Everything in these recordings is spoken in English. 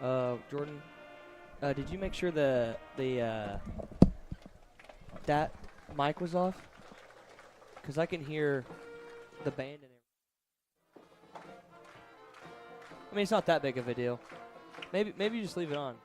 Jordan, did you make sure the that mic was off? Cause I can hear the band and everything. I mean, it's not that big of a deal. Maybe you just leave it on.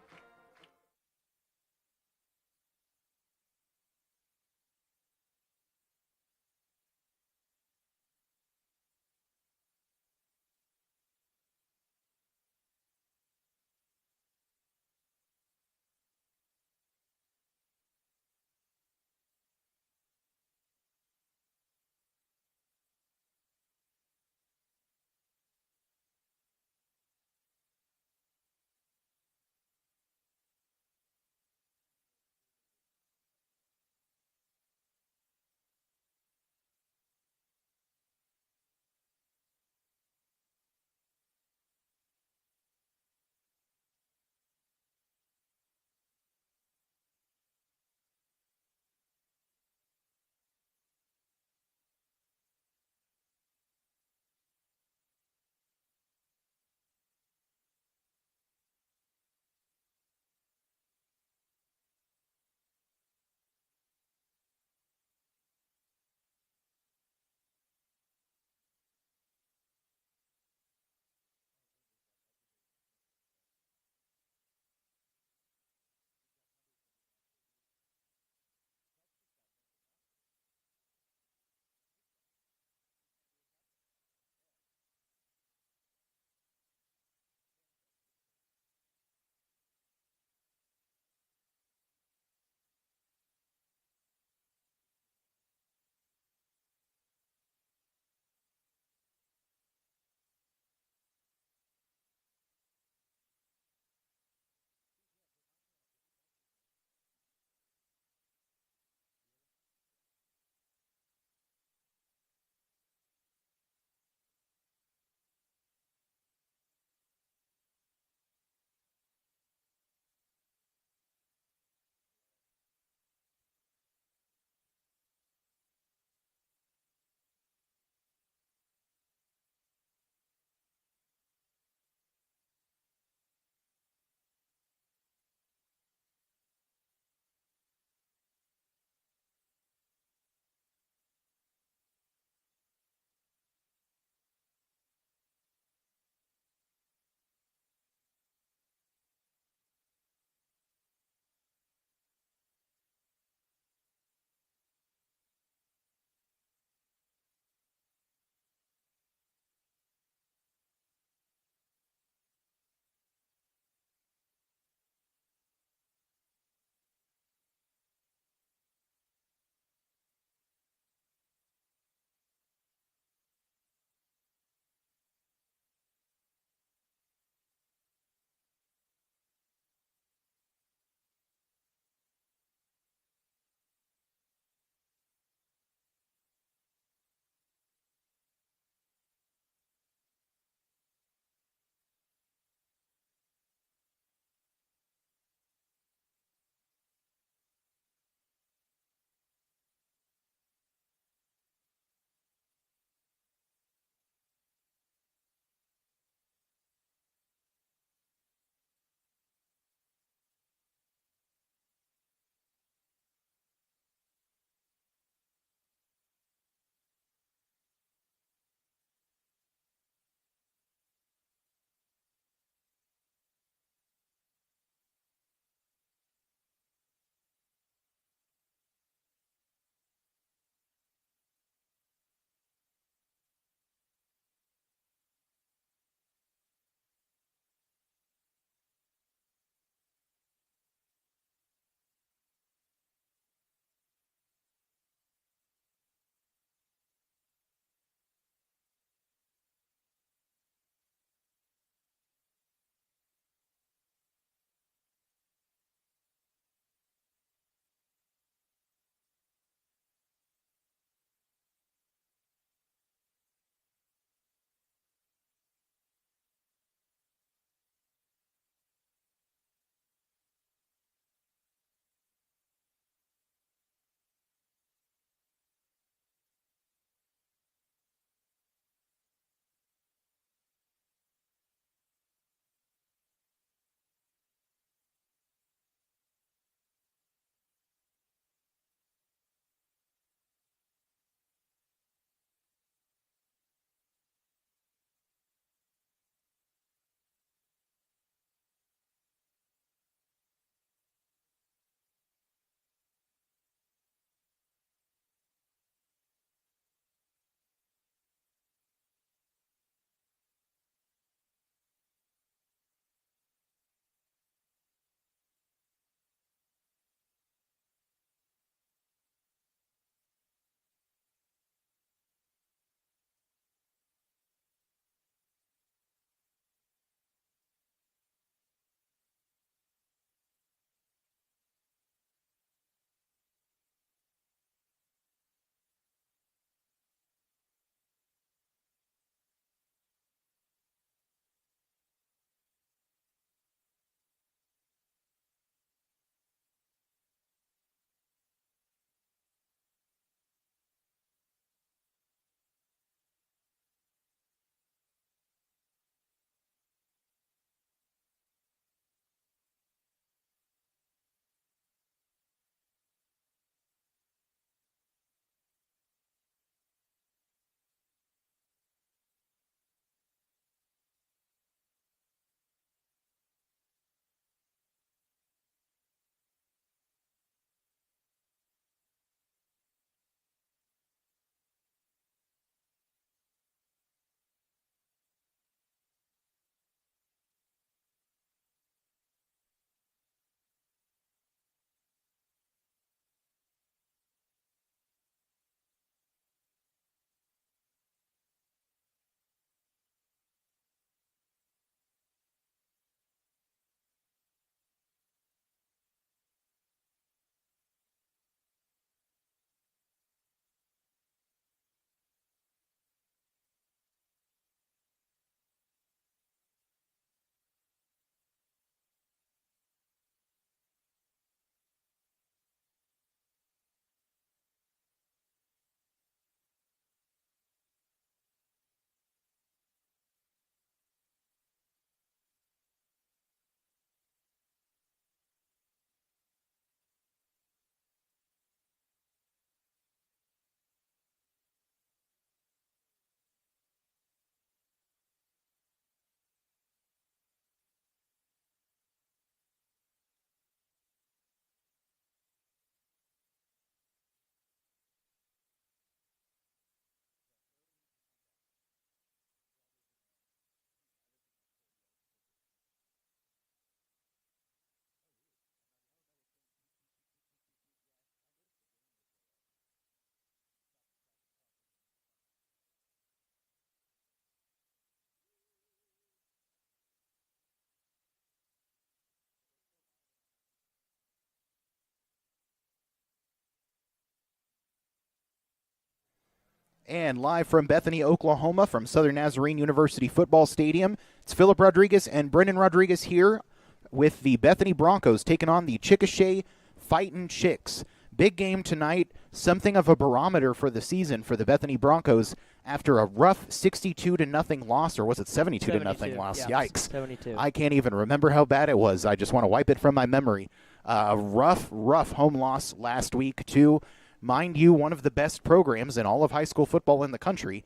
And live from Bethany, Oklahoma, from Southern Nazarene University Football Stadium, it's Philip Rodriguez and Brendan Rodriguez here with the Bethany Broncos taking on the Chickasha Fightin' Chicks. Big game tonight, something of a barometer for the season for the Bethany Broncos after a rough 62-0 loss, or was it 72-0 loss? Yeah, Yikes. 72. I can't even remember how bad it was. I just want to wipe it from my memory. A rough home loss last week to, mind you, one of the best programs in all of high school football in the country,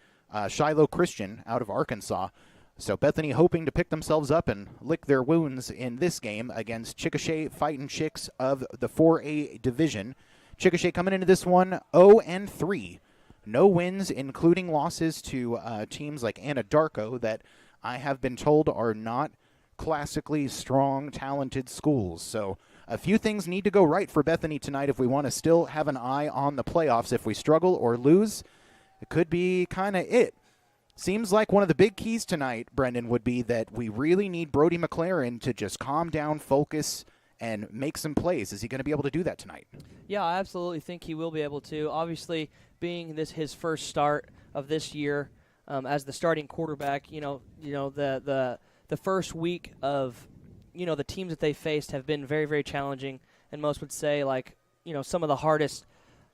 Shiloh Christian out of Arkansas. So Bethany hoping to pick themselves up and lick their wounds in this game against Chickasha Fightin' Chicks of the 4A division. Chickasha coming into this one 0-3. No wins, including losses to teams like Anadarko that I have been told are not classically strong, talented schools. So a few things need to go right for Bethany tonight if we want to still have an eye on the playoffs. If we struggle or lose, it could be kind of it. Seems like one of the big keys tonight, Brendan, would be that we really need Brody McLaren to just calm down, focus, and make some plays. Is he going to be able to do that tonight? Yeah, I absolutely think he will be able to. Obviously, being this his first start of this year as the starting quarterback, the first week of the teams that they faced have been very, very challenging, and most would say some of the hardest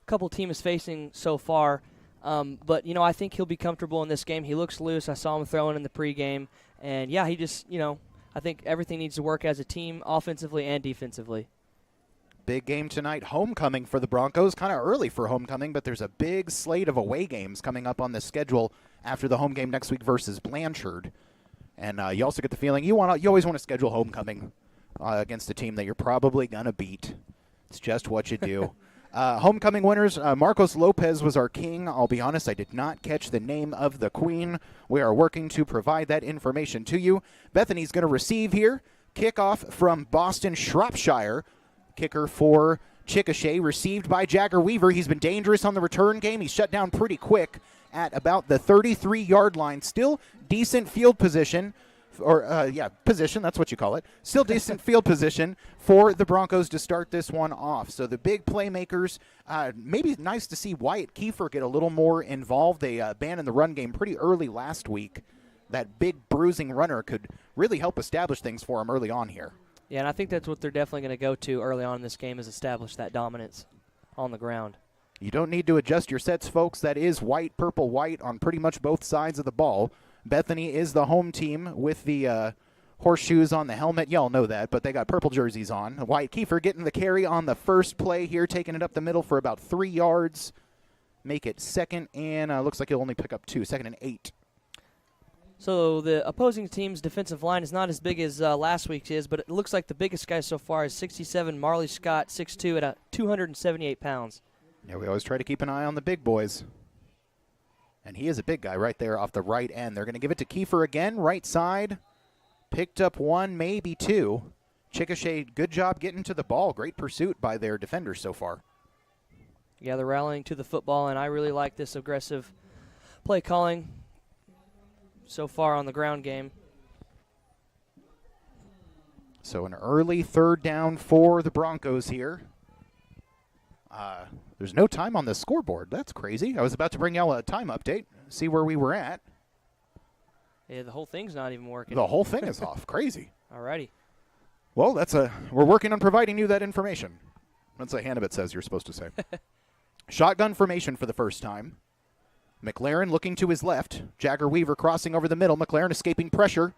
couple teams facing so far. But I think he'll be comfortable in this game. He looks loose. I saw him throwing in the pregame, and he just I think everything needs to work as a team, offensively and defensively. Big game tonight, homecoming for the Broncos. Kind of early for homecoming, but there's a big slate of away games coming up on the schedule after the home game next week versus Blanchard. And you also get the feeling you always want to schedule homecoming against a team that you're probably going to beat. It's just what you do. Homecoming winners, Marcos Lopez was our king. I'll be honest, I did not catch the name of the queen. We are working to provide that information to you. Bethany's going to receive here. Kickoff from Boston Shropshire. Kicker for Chickasha, received by Jagger Weaver. He's been dangerous on the return game. He's shut down pretty quick at about the 33-yard line. Still decent field position. Position, that's what you call it. Still decent field position for the Broncos to start this one off. So the big playmakers, maybe nice to see Wyatt Kiefer get a little more involved. They abandoned the run game pretty early last week. That big bruising runner could really help establish things for him early on here. Yeah, and I think that's what they're definitely going to go to early on in this game is establish that dominance on the ground. You don't need to adjust your sets, folks. That is white, purple, white on pretty much both sides of the ball. Bethany is the home team with the horseshoes on the helmet. Y'all know that, but they got purple jerseys on. Wyatt Kiefer getting the carry on the first play here, taking it up the middle for about 3 yards. Make it second, and looks like he'll only pick up 2, 2nd and 8. So the opposing team's defensive line is not as big as last week's is, but it looks like the biggest guy so far is 67, Marley Scott, 6'2", at 278 pounds. Yeah, we always try to keep an eye on the big boys. And he is a big guy right there off the right end. They're going to give it to Kiefer again, right side. Picked up 1, maybe 2. Chickasha, good job getting to the ball. Great pursuit by their defenders so far. Yeah, they're rallying to the football, and I really like this aggressive play calling so far on the ground game. So an early 3rd down for the Broncos here. There's no time on the scoreboard. That's crazy. I was about to bring y'all a time update, see where we were at. Yeah, the whole thing's not even working. The whole thing is off. Crazy. Alrighty. Well, we're working on providing you that information. That's what Hannibit says you're supposed to say. Shotgun formation for the first time. McLaren looking to his left. Jagger Weaver crossing over the middle. McLaren escaping pressure.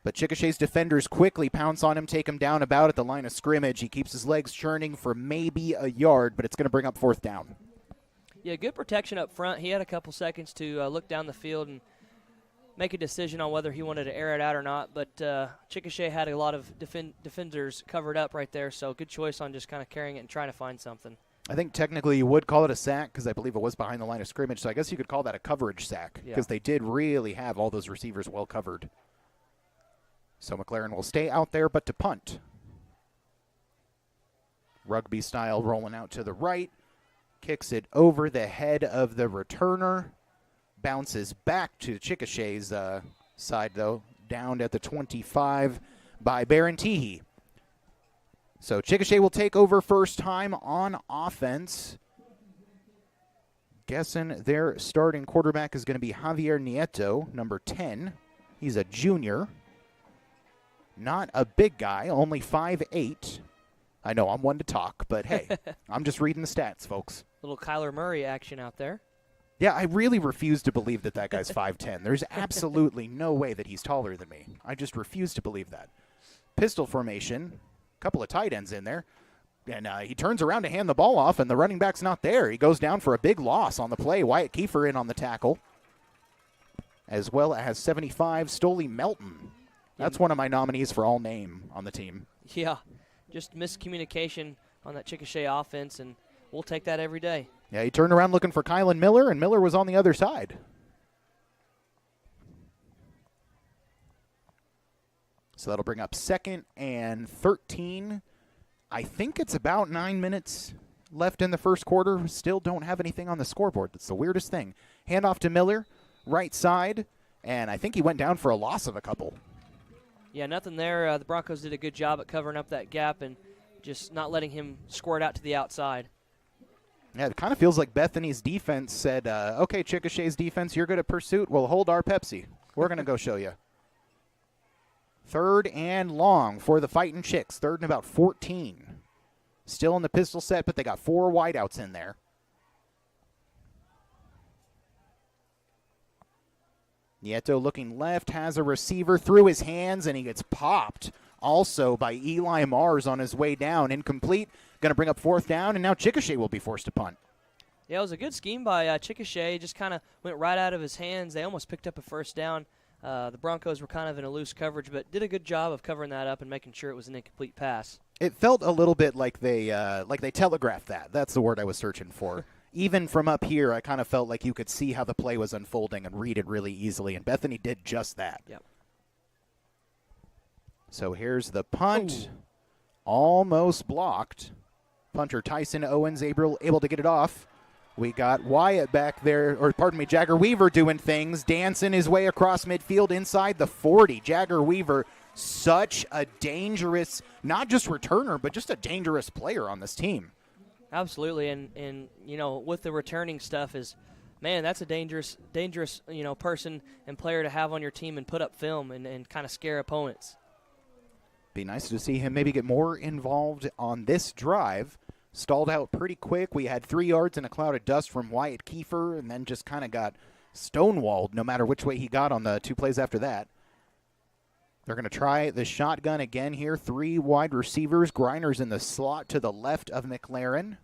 But Chickasha's defenders quickly pounce on him, take him down about at the line of scrimmage. He keeps his legs churning for maybe a yard, but it's going to bring up 4th down. Yeah, good protection up front. He had a couple seconds to look down the field and make a decision on whether he wanted to air it out or not. But Chickasha had a lot of defenders covered up right there, so good choice on just kind of carrying it and trying to find something. I think technically you would call it a sack because I believe it was behind the line of scrimmage, so I guess you could call that a coverage sack because they did really have all those receivers well covered. So McLaren will stay out there, but to punt. Rugby style rolling out to the right. Kicks it over the head of the returner. Bounces back to Chickasha's side, though. Down at the 25 by Barantihi. So Chickasha will take over first time on offense. Guessing their starting quarterback is going to be Javier Nieto, number 10. He's a junior. Not a big guy, only 5'8". I know I'm one to talk, but hey, I'm just reading the stats, folks. Little Kyler Murray action out there. Yeah, I really refuse to believe that guy's 5'10". There's absolutely no way that he's taller than me. I just refuse to believe that. Pistol formation, a couple of tight ends in there. And he turns around to hand the ball off, and the running back's not there. He goes down for a big loss on the play. Wyatt Kiefer in on the tackle, as well as 75, Stoley Melton. That's one of my nominees for all name on the team. Yeah, just miscommunication on that Chickasha offense, and we'll take that every day. Yeah, he turned around looking for Kylan Miller, and Miller was on the other side. So that'll bring up 2nd and 13. I think it's about 9 minutes left in the first quarter. Still don't have anything on the scoreboard. That's the weirdest thing. Handoff to Miller, right side, and I think he went down for a loss of a couple. Yeah, nothing there. The Broncos did a good job at covering up that gap and just not letting him squirt out to the outside. Yeah, it kind of feels like Bethany's defense said, okay, Chickasha's defense, you're good at pursuit. We'll hold our Pepsi. We're going to go show you. 3rd and long for the Fightin' Chicks. 3rd and about 14. Still in the pistol set, but they got 4 wideouts in there. Nieto looking left, has a receiver through his hands, and he gets popped also by Eli Mars on his way down. Incomplete. Going to bring up 4th down, and now Chickasha will be forced to punt. Yeah, it was a good scheme by Chickasha. Just kind of went right out of his hands. They almost picked up a first down. The Broncos were kind of in a loose coverage, but did a good job of covering that up and making sure it was an incomplete pass. It felt a little bit like they telegraphed that. That's the word I was searching for. Even from up here, I kind of felt like you could see how the play was unfolding and read it really easily, and Bethany did just that. Yep. So here's the punt. Ooh. Almost blocked. Punter Tyson Owens able to get it off. We got Wyatt back there, or pardon me, Jagger Weaver doing things, dancing his way across midfield inside the 40. Jagger Weaver, such a dangerous, not just returner, but just a dangerous player on this team. Absolutely, and you know, with the returning stuff is, man, that's a dangerous, person and player to have on your team and put up film and kind of scare opponents. Be nice to see him maybe get more involved on this drive. Stalled out pretty quick. We had 3 yards in a cloud of dust from Wyatt Kiefer, and then just kind of got stonewalled no matter which way he got on the 2 plays after that. They're going to try the shotgun again here. 3 wide receivers. Grinders in the slot to the left of McLaren.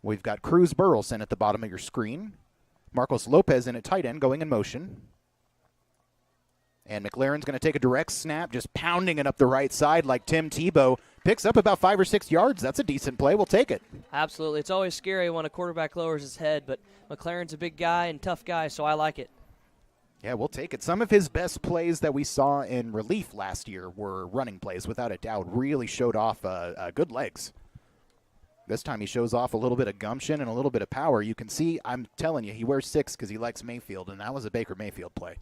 We've got Cruz Burleson at the bottom of your screen. Marcos Lopez in at tight end going in motion. And McLaren's going to take a direct snap, just pounding it up the right side like Tim Tebow. Picks up about 5 or 6 yards. That's a decent play. We'll take it. Absolutely. It's always scary when a quarterback lowers his head, but McLaren's a big guy and tough guy, so I like it. Yeah, we'll take it. Some of his best plays that we saw in relief last year were running plays, without a doubt. Really showed off good legs. This time he shows off a little bit of gumption and a little bit of power. You can see, I'm telling you, he wears 6 because he likes Mayfield, and that was a Baker Mayfield play.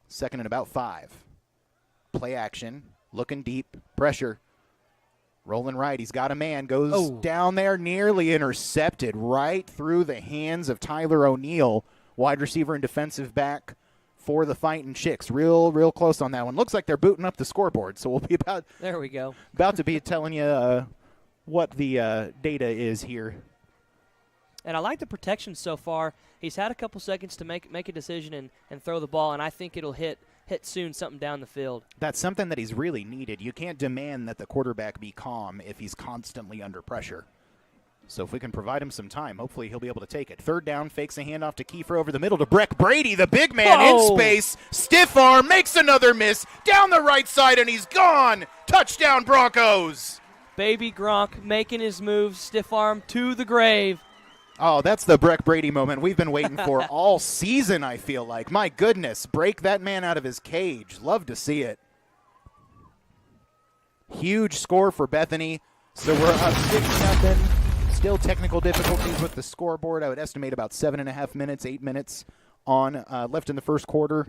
2nd and about 5. Play action. Looking deep. Pressure. Rolling right. He's got a man. Goes down there. Nearly intercepted. Right through the hands of Tyler O'Neill. Wide receiver and defensive back for the Fightin' Chicks. Real close on that one. Looks like they're booting up the scoreboard. So we'll be about to be telling you what the data is here. And I like the protection so far. He's had a couple seconds to make a decision and throw the ball, and I think it'll hit soon, something down the field. That's something that he's really needed. You can't demand that the quarterback be calm if he's constantly under pressure. So if we can provide him some time, hopefully he'll be able to take it. 3rd down, fakes a handoff to Kiefer over the middle to Breck Brady, the big man in space. Stiff arm, makes another miss, down the right side, and he's gone. Touchdown, Broncos. Baby Gronk making his move, stiff arm to the grave. Oh, that's the Breck Brady moment we've been waiting for all season, I feel like. My goodness, break that man out of his cage. Love to see it. Huge score for Bethany. So we're up 6-0. Still technical difficulties with the scoreboard. I would estimate about 7.5 minutes, 8 minutes on left in the first quarter.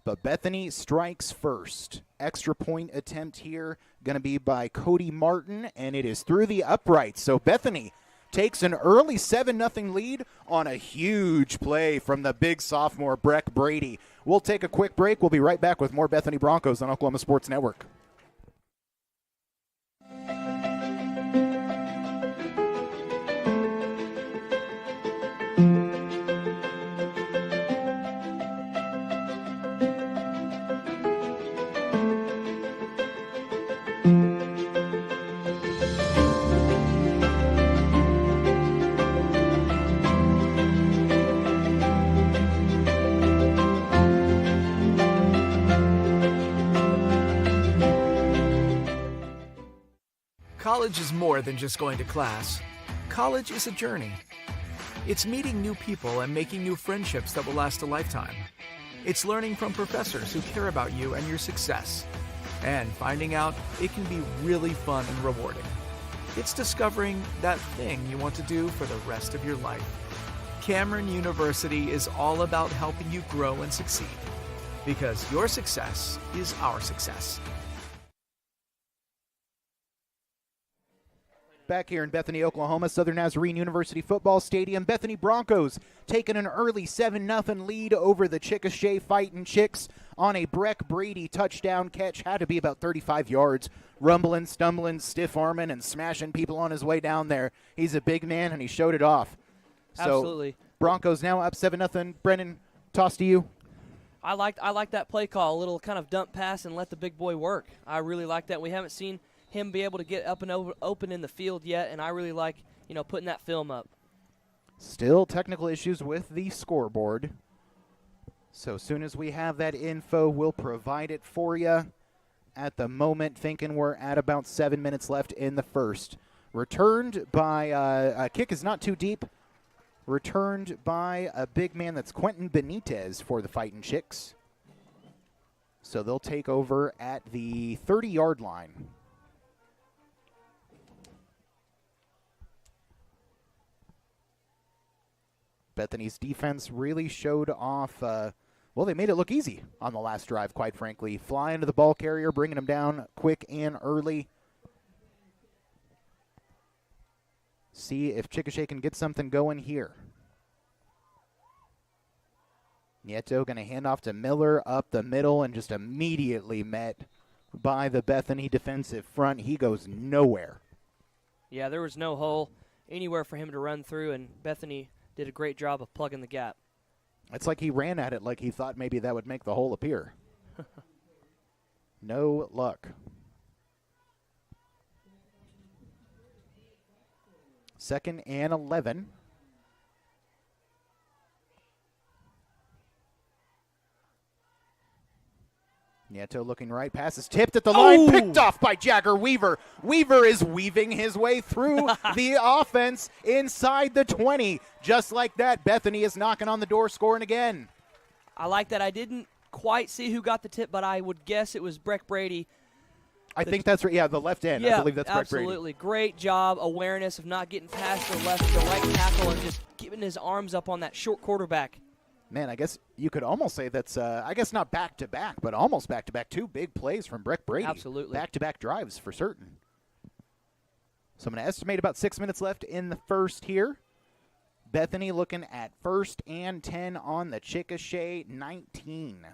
But Bethany strikes first. Extra point attempt here going to be by Cody Martin, and it is through the uprights. So Bethany takes an early 7-0 lead on a huge play from the big sophomore Breck Brady. We'll take a quick break. We'll be right back with more Bethany Broncos on Oklahoma Sports Network. College is more than just going to class. College is a journey. It's meeting new people and making new friendships that will last a lifetime. It's learning from professors who care about you and your success. And finding out it can be really fun and rewarding. It's discovering that thing you want to do for the rest of your life. Cameron University is all about helping you grow and succeed. Because your success is our success. Back here in Bethany, Oklahoma, Southern Nazarene University Football Stadium, Bethany Broncos taking an early 7-0 lead over the Chickasha Fightin' Chicks on a Breck Brady touchdown catch. Had to be about 35 yards. Rumbling, stumbling, stiff-arming, and smashing people on his way down there. He's a big man, and he showed it off. Absolutely. So Broncos now up 7-0. Brennan, toss to you. I like that play call, a little kind of dump pass and let the big boy work. I really like that. We haven't seen him be able to get up and open in the field yet, and I really like, putting that film up. Still technical issues with the scoreboard. So as soon as we have that info, we'll provide it for you. At the moment, thinking we're at about 7 minutes left in the first. Returned by, a kick is not too deep. Returned by a big man, that's Quentin Benitez for the Fightin' Chicks. So they'll take over at the 30-yard line. Bethany's defense really showed off, they made it look easy on the last drive, quite frankly. Flying to the ball carrier, bringing him down quick and early. See if Chickasha can get something going here. Nieto going to hand off to Miller up the middle and just immediately met by the Bethany defensive front. He goes nowhere. Yeah, there was no hole anywhere for him to run through, and Bethany did a great job of plugging the gap. It's like he ran at it like he thought maybe that would make the hole appear. No luck. Second and 11. Nieto looking right. Pass is tipped at the line. Picked off by Jagger Weaver. Weaver is weaving his way through the offense inside the 20. Just like that, Bethany is knocking on the door, scoring again. I like that. I didn't quite see who got the tip, but I would guess it was Breck Brady. I think that's right. Yeah, the left end. Yeah, I believe that's Breck Brady. Absolutely. Great job, awareness of not getting past the right tackle and just keeping his arms up on that short quarterback. Man, I guess you could almost say that's, I guess not back-to-back, but almost back-to-back. Two big plays from Breck Brady. Absolutely. Back-to-back drives for certain. So I'm going to estimate about 6 minutes left in the first here. Bethany looking at 1st and 10 on the Chickasha 19.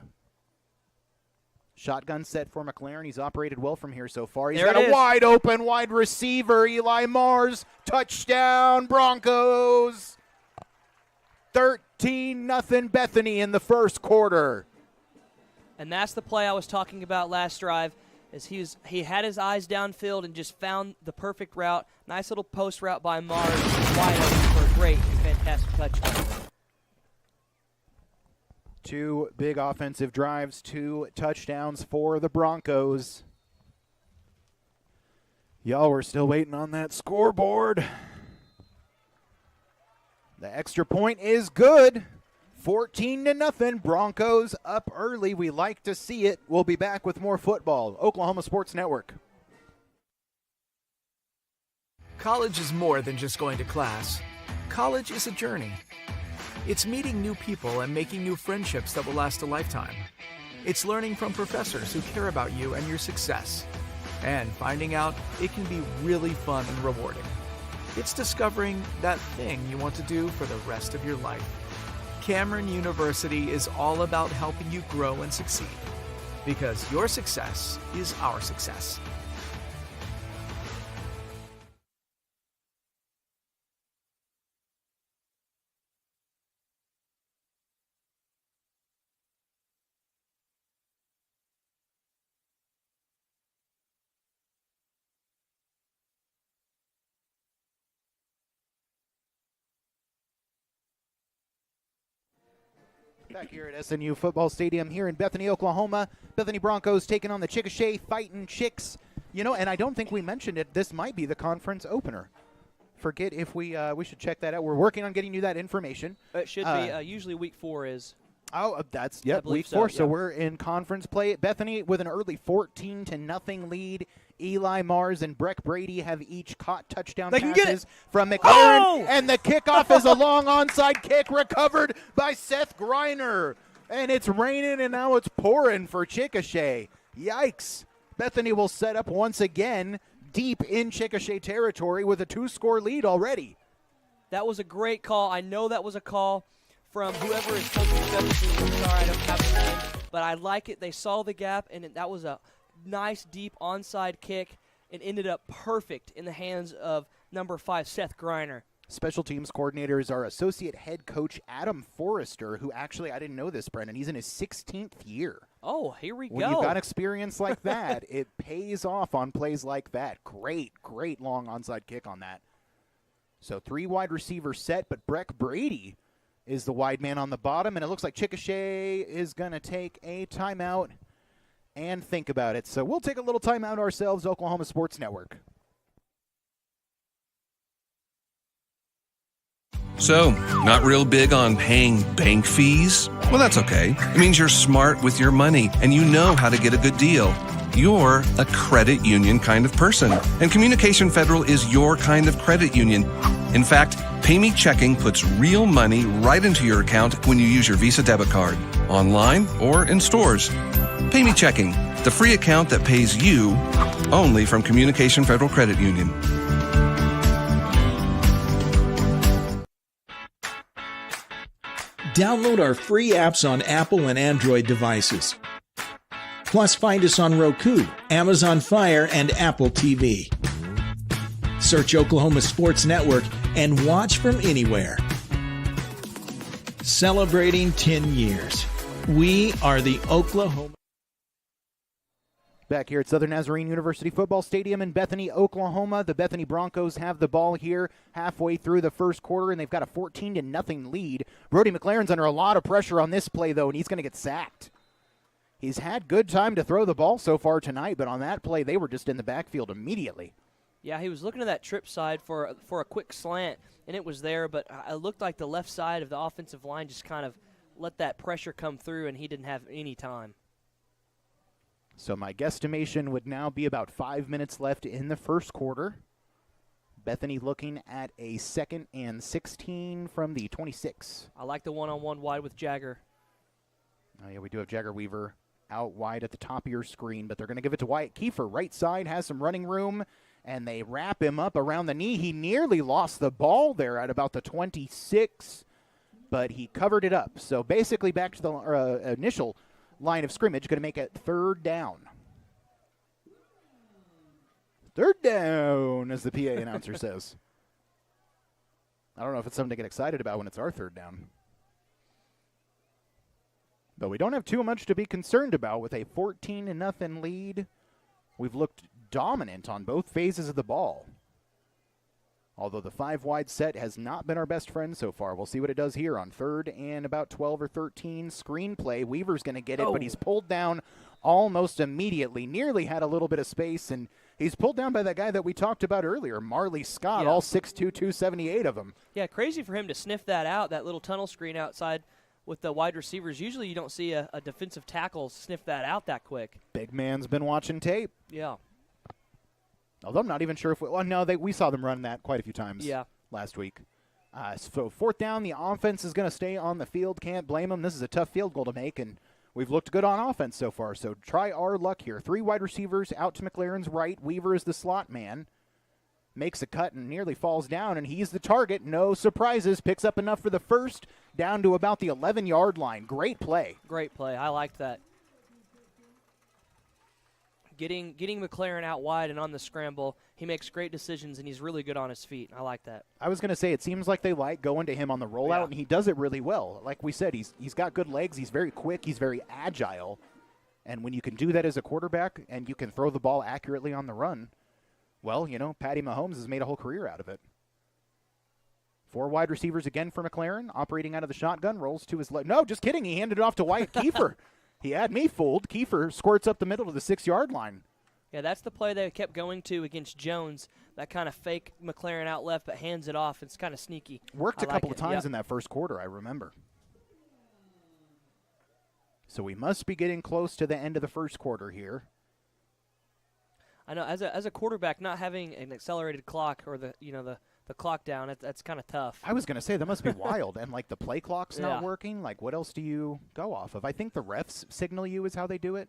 Shotgun set for McLaren. He's operated well from here so far. He's got a wide open wide receiver. Eli Mars. Touchdown, Broncos. 13-0 Bethany in the first quarter. And that's the play I was talking about last drive, is he had his eyes downfield and just found the perfect route. Nice little post route by Mars, wide open for a great and fantastic touchdown. Two big offensive drives, 2 touchdowns for the Broncos. Y'all, we're still waiting on that scoreboard. The extra point is good. 14-0. Broncos up early. We like to see it. We'll be back with more football. Oklahoma Sports Network. College is more than just going to class. College is a journey. It's meeting new people and making new friendships that will last a lifetime. It's learning from professors who care about you and your success. And finding out it can be really fun and rewarding. It's discovering that thing you want to do for the rest of your life. Cameron University is all about helping you grow and succeed, because your success is our success. Back here at SNU Football Stadium here in Bethany, Oklahoma. Bethany Broncos taking on the Chickasha Fightin' Chicks. You know, and I don't think we mentioned it, this might be the conference opener. Forget if we should check that out. We're working on getting you that information. It should be. Usually week 4 is. Oh, that's, yep, week 4. So we're in conference play. Bethany with an early 14-0 lead. Eli Mars and Breck Brady have each caught touchdown passes from McLaren. Oh! And the kickoff is a long onside kick recovered by Seth Griner. And it's raining and now it's pouring for Chickasha. Yikes. Bethany will set up once again deep in Chickasha territory with a 2-score lead already. That was a great call. I know that was a call from whoever is coaching 17. I'm sorry, I don't have the name. But I like it. They saw the gap, and that was a nice, deep onside kick and ended up perfect in the hands of number 5, Seth Griner. Special teams coordinator is our associate head coach, Adam Forrester, who actually, I didn't know this, Brendan, he's in his 16th year. Oh, here we When go. you've got experience like that, it pays off on plays like that. Great long onside kick on that. So 3 wide receivers set, but Breck Brady is the wide man on the bottom, and it looks like Chickasha is going to take a timeout and think about it. So we'll take a little timeout ourselves, Oklahoma Sports Network. So, not real big on paying bank fees? Well, that's okay. It means you're smart with your money and you know how to get a good deal. You're a credit union kind of person, and Communication Federal is your kind of credit union. In fact, PayMe Checking puts real money right into your account when you use your Visa debit card, online or in stores. PayMe Checking, the free account that pays you only from Communication Federal Credit Union. Download our free apps on Apple and Android devices. Plus, find us on Roku, Amazon Fire, and Apple TV. Search Oklahoma Sports Network and watch from anywhere. Celebrating 10 years. We are the Oklahoma. Back here at Southern Nazarene University Football Stadium in Bethany, Oklahoma. The Bethany Broncos have the ball here halfway through the first quarter, and they've got a 14-0 lead. Brody McLaren's under a lot of pressure on this play, though, and he's going to get sacked. He's had good time to throw the ball so far tonight, but on that play, they were just in the backfield immediately. Yeah, he was looking to that trip side for a quick slant, and it was there, but it looked like the left side of the offensive line just kind of let that pressure come through, and he didn't have any time. So my guesstimation would now be about 5 minutes left in the first quarter. Bethany looking at a 2nd and 16 from the 26. I like the one-on-one wide with Jagger. Oh, yeah, we do have Jagger Weaver out wide at the top of your screen, but they're going to give it to Wyatt Kiefer. Right side has some running room, and they wrap him up around the knee. He nearly lost the ball there at about the 26, but he covered it up. So basically back to the initial line of scrimmage, going to make it 3rd down. 3rd down, as the PA announcer says. I don't know if it's something to get excited about when it's our 3rd down. But we don't have too much to be concerned about with a 14-0 lead. We've looked dominant on both phases of the ball. Although the 5-wide set has not been our best friend so far. We'll see what it does here on 3rd and about 12 or 13. Screenplay. Weaver's going to get it, but he's pulled down almost immediately. Nearly had a little bit of space, and he's pulled down by that guy that we talked about earlier, Marley Scott, all 6'2", 278 of him. Yeah, crazy for him to sniff that out, that little tunnel screen outside with the wide receivers. Usually you don't see a defensive tackle sniff that out that quick. Big man's been watching tape. Yeah. Although I'm not even sure if we saw them run that quite a few times last week. So 4th down, the offense is going to stay on the field. Can't blame them. This is a tough field goal to make, and we've looked good on offense so far. So try our luck here. 3 wide receivers out to McLaren's right. Weaver is the slot man. makes a cut and nearly falls down, and he's the target. No surprises. Picks up enough for the first, down to about the 11-yard line. Great play. Great play. I liked that. Getting McLaren out wide and on the scramble, he makes great decisions, and he's really good on his feet. I like that. I was going to say, it seems like they like going to him on the rollout, and he does it really well. Like we said, he's got good legs. He's very quick. He's very agile. And when you can do that as a quarterback and you can throw the ball accurately on the run, well, Patty Mahomes has made a whole career out of it. 4 wide receivers again for McLaren, operating out of the shotgun, rolls to his left. No, just kidding. He handed it off to Wyatt Kiefer. He had me fooled. Kiefer squirts up the middle of the 6-yard line. Yeah, that's the play they kept going to against Jones. That kind of fake McLaren out left, but hands it off. It's kind of sneaky. Worked a couple of times in that first quarter, I remember. So we must be getting close to the end of the first quarter here. I know, as a quarterback, not having an accelerated clock or the clock down, that's kind of tough. I was going to say, that must be wild. And, the play clock's not working. What else do you go off of? I think the refs signal you is how they do it.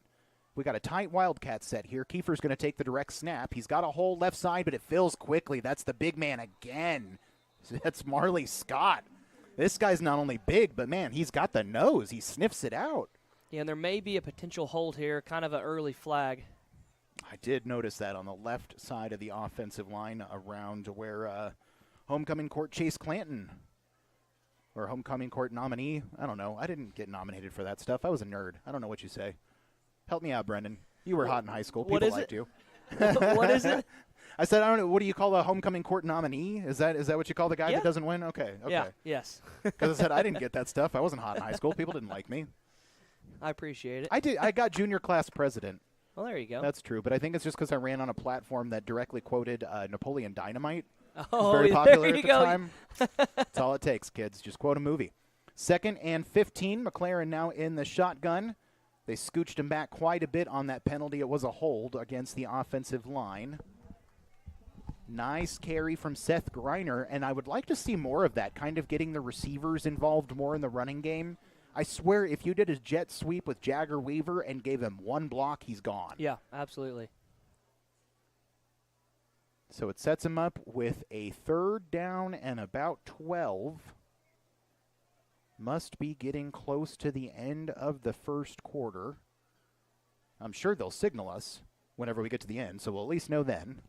We got a tight Wildcat set here. Kiefer's going to take the direct snap. He's got a hole left side, but it fills quickly. That's the big man again. That's Marley Scott. This guy's not only big, but, man, he's got the nose. He sniffs it out. Yeah, and there may be a potential hold here, kind of an early flag. I did notice that on the left side of the offensive line around where homecoming court Chase Clanton, or homecoming court nominee. I don't know. I didn't get nominated for that stuff. I was a nerd. I don't know what you say. Help me out, Brendan. You were hot in high school. People liked you. What is it? I said, I don't know. What do you call a homecoming court nominee? Is that what you call the guy that doesn't win? Okay. Yeah, yes. Because I said I didn't get that stuff. I wasn't hot in high school. People didn't like me. I appreciate it. I did. I got junior class president. Well, there you go. That's true, but I think it's just because I ran on a platform that directly quoted Napoleon Dynamite. Oh, very popular there you at the go. time. That's all it takes, kids. Just quote a movie. 2nd and 15. McLaren now in the shotgun. They scooched him back quite a bit on that penalty. It was a hold against the offensive line. Nice carry from Seth Griner, and I would like to see more of that, kind of getting the receivers involved more in the running game. I swear, if you did a jet sweep with Jagger Weaver and gave him one block, he's gone. Yeah, absolutely. So it sets him up with a 3rd down and about 12. Must be getting close to the end of the first quarter. I'm sure they'll signal us whenever we get to the end, so we'll at least know then.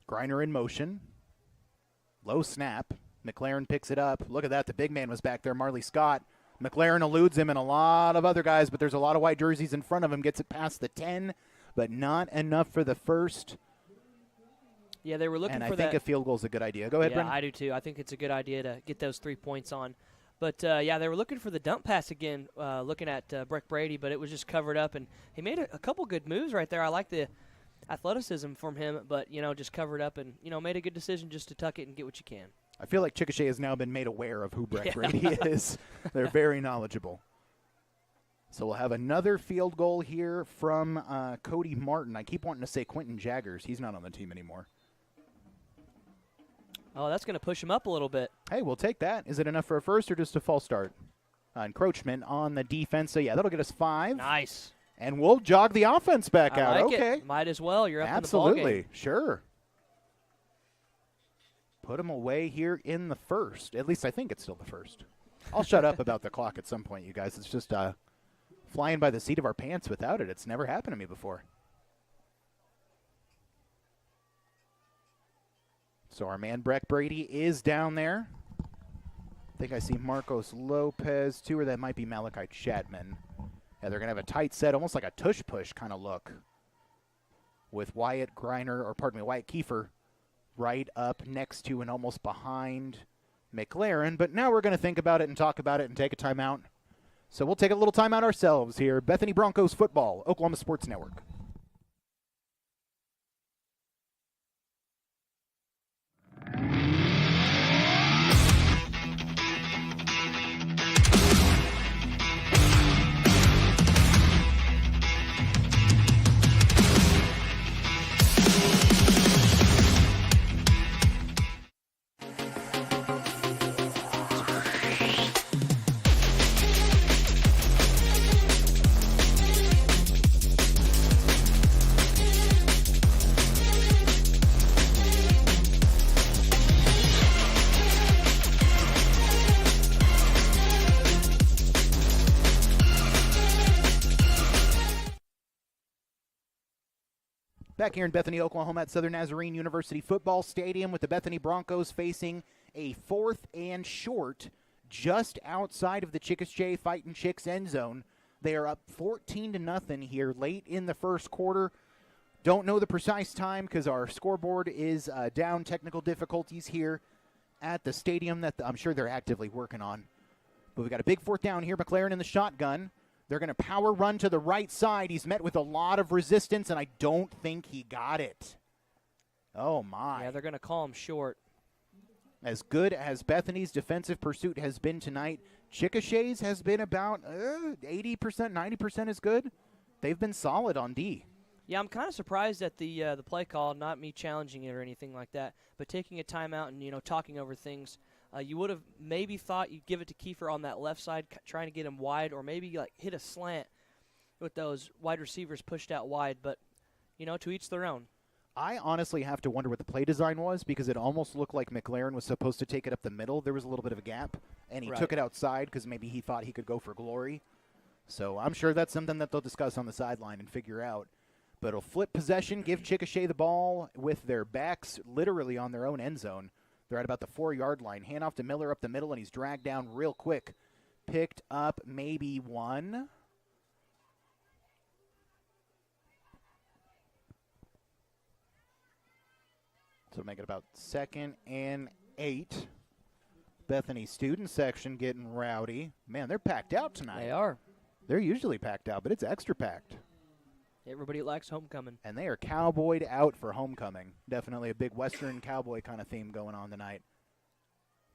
Griner in motion. Low snap. McLaren picks it up. Look at that. The big man was back there, Marley Scott. McLaren eludes him and a lot of other guys, but there's a lot of white jerseys in front of him. Gets it past the 10, but not enough for the first. Yeah, they were looking and for that. I think a field goal is a good idea. Go ahead, Yeah, Brendan. I do too. I think it's a good idea to get those 3 points on. But, yeah, they were looking for the dump pass again, looking at Breck Brady, but it was just covered up. And he made a couple good moves right there. I like the athleticism from him, but, just covered up and, made a good decision just to tuck it and get what you can. I feel like Chickasha has now been made aware of who Breck Brady is. They're very knowledgeable. So we'll have another field goal here from Cody Martin. I keep wanting to say Quentin Jaggers. He's not on the team anymore. Oh, that's going to push him up a little bit. Hey, we'll take that. Is it enough for a first or just a false start? Encroachment on the defense. So, yeah, that'll get us 5. Nice. And we'll jog the offense back I out. like Okay. it. Might as well. You're up Absolutely. in the ballgame. Sure. Put him away here in the first. At least I think it's still the first. I'll shut up about the clock at some point, you guys. It's just flying by the seat of our pants without it. It's never happened to me before. So our man Breck Brady is down there. I think I see Marcos Lopez too, or that might be Malachi Chapman. Yeah, they're going to have a tight set, almost like a tush-push kind of look with Wyatt Kiefer right up next to and almost behind McLaren. But now we're going to think about it and talk about it and take a timeout. So we'll take a little timeout ourselves here. Bethany Broncos football, Oklahoma Sports Network. Back here in Bethany, Oklahoma at Southern Nazarene University Football Stadium with the Bethany Broncos facing a 4th and short just outside of the Chickasha Fightin' Chicks end zone. They are up 14-0 here late in the first quarter. Don't know the precise time because our scoreboard is down. Technical difficulties here at the stadium that I'm sure they're actively working on. But we got a big 4th down here. McLaren in the shotgun. They're going to power run to the right side. He's met with a lot of resistance, and I don't think he got it. Oh, my. Yeah, they're going to call him short. As good as Bethany's defensive pursuit has been tonight, Chickasha's has been about 80%, 90% as good. They've been solid on D. Yeah, I'm kind of surprised at the play call, not me challenging it or anything like that, but taking a timeout and, talking over things. You would have maybe thought you'd give it to Kiefer on that left side, trying to get him wide, or maybe hit a slant with those wide receivers pushed out wide. But, to each their own. I honestly have to wonder what the play design was because it almost looked like McLaren was supposed to take it up the middle. There was a little bit of a gap, and he took it outside because maybe he thought he could go for glory. So I'm sure that's something that they'll discuss on the sideline and figure out. But it'll flip possession, give Chickasha the ball with their backs literally on their own end zone. They're at about the 4-yard line. Hand off to Miller up the middle, and he's dragged down real quick. Picked up maybe 1. So make it about 2nd and 8. Bethany student section getting rowdy. Man, they're packed out tonight. They are. They're usually packed out, but it's extra packed. Everybody likes homecoming. And they are cowboyed out for homecoming. Definitely a big Western cowboy kind of theme going on tonight.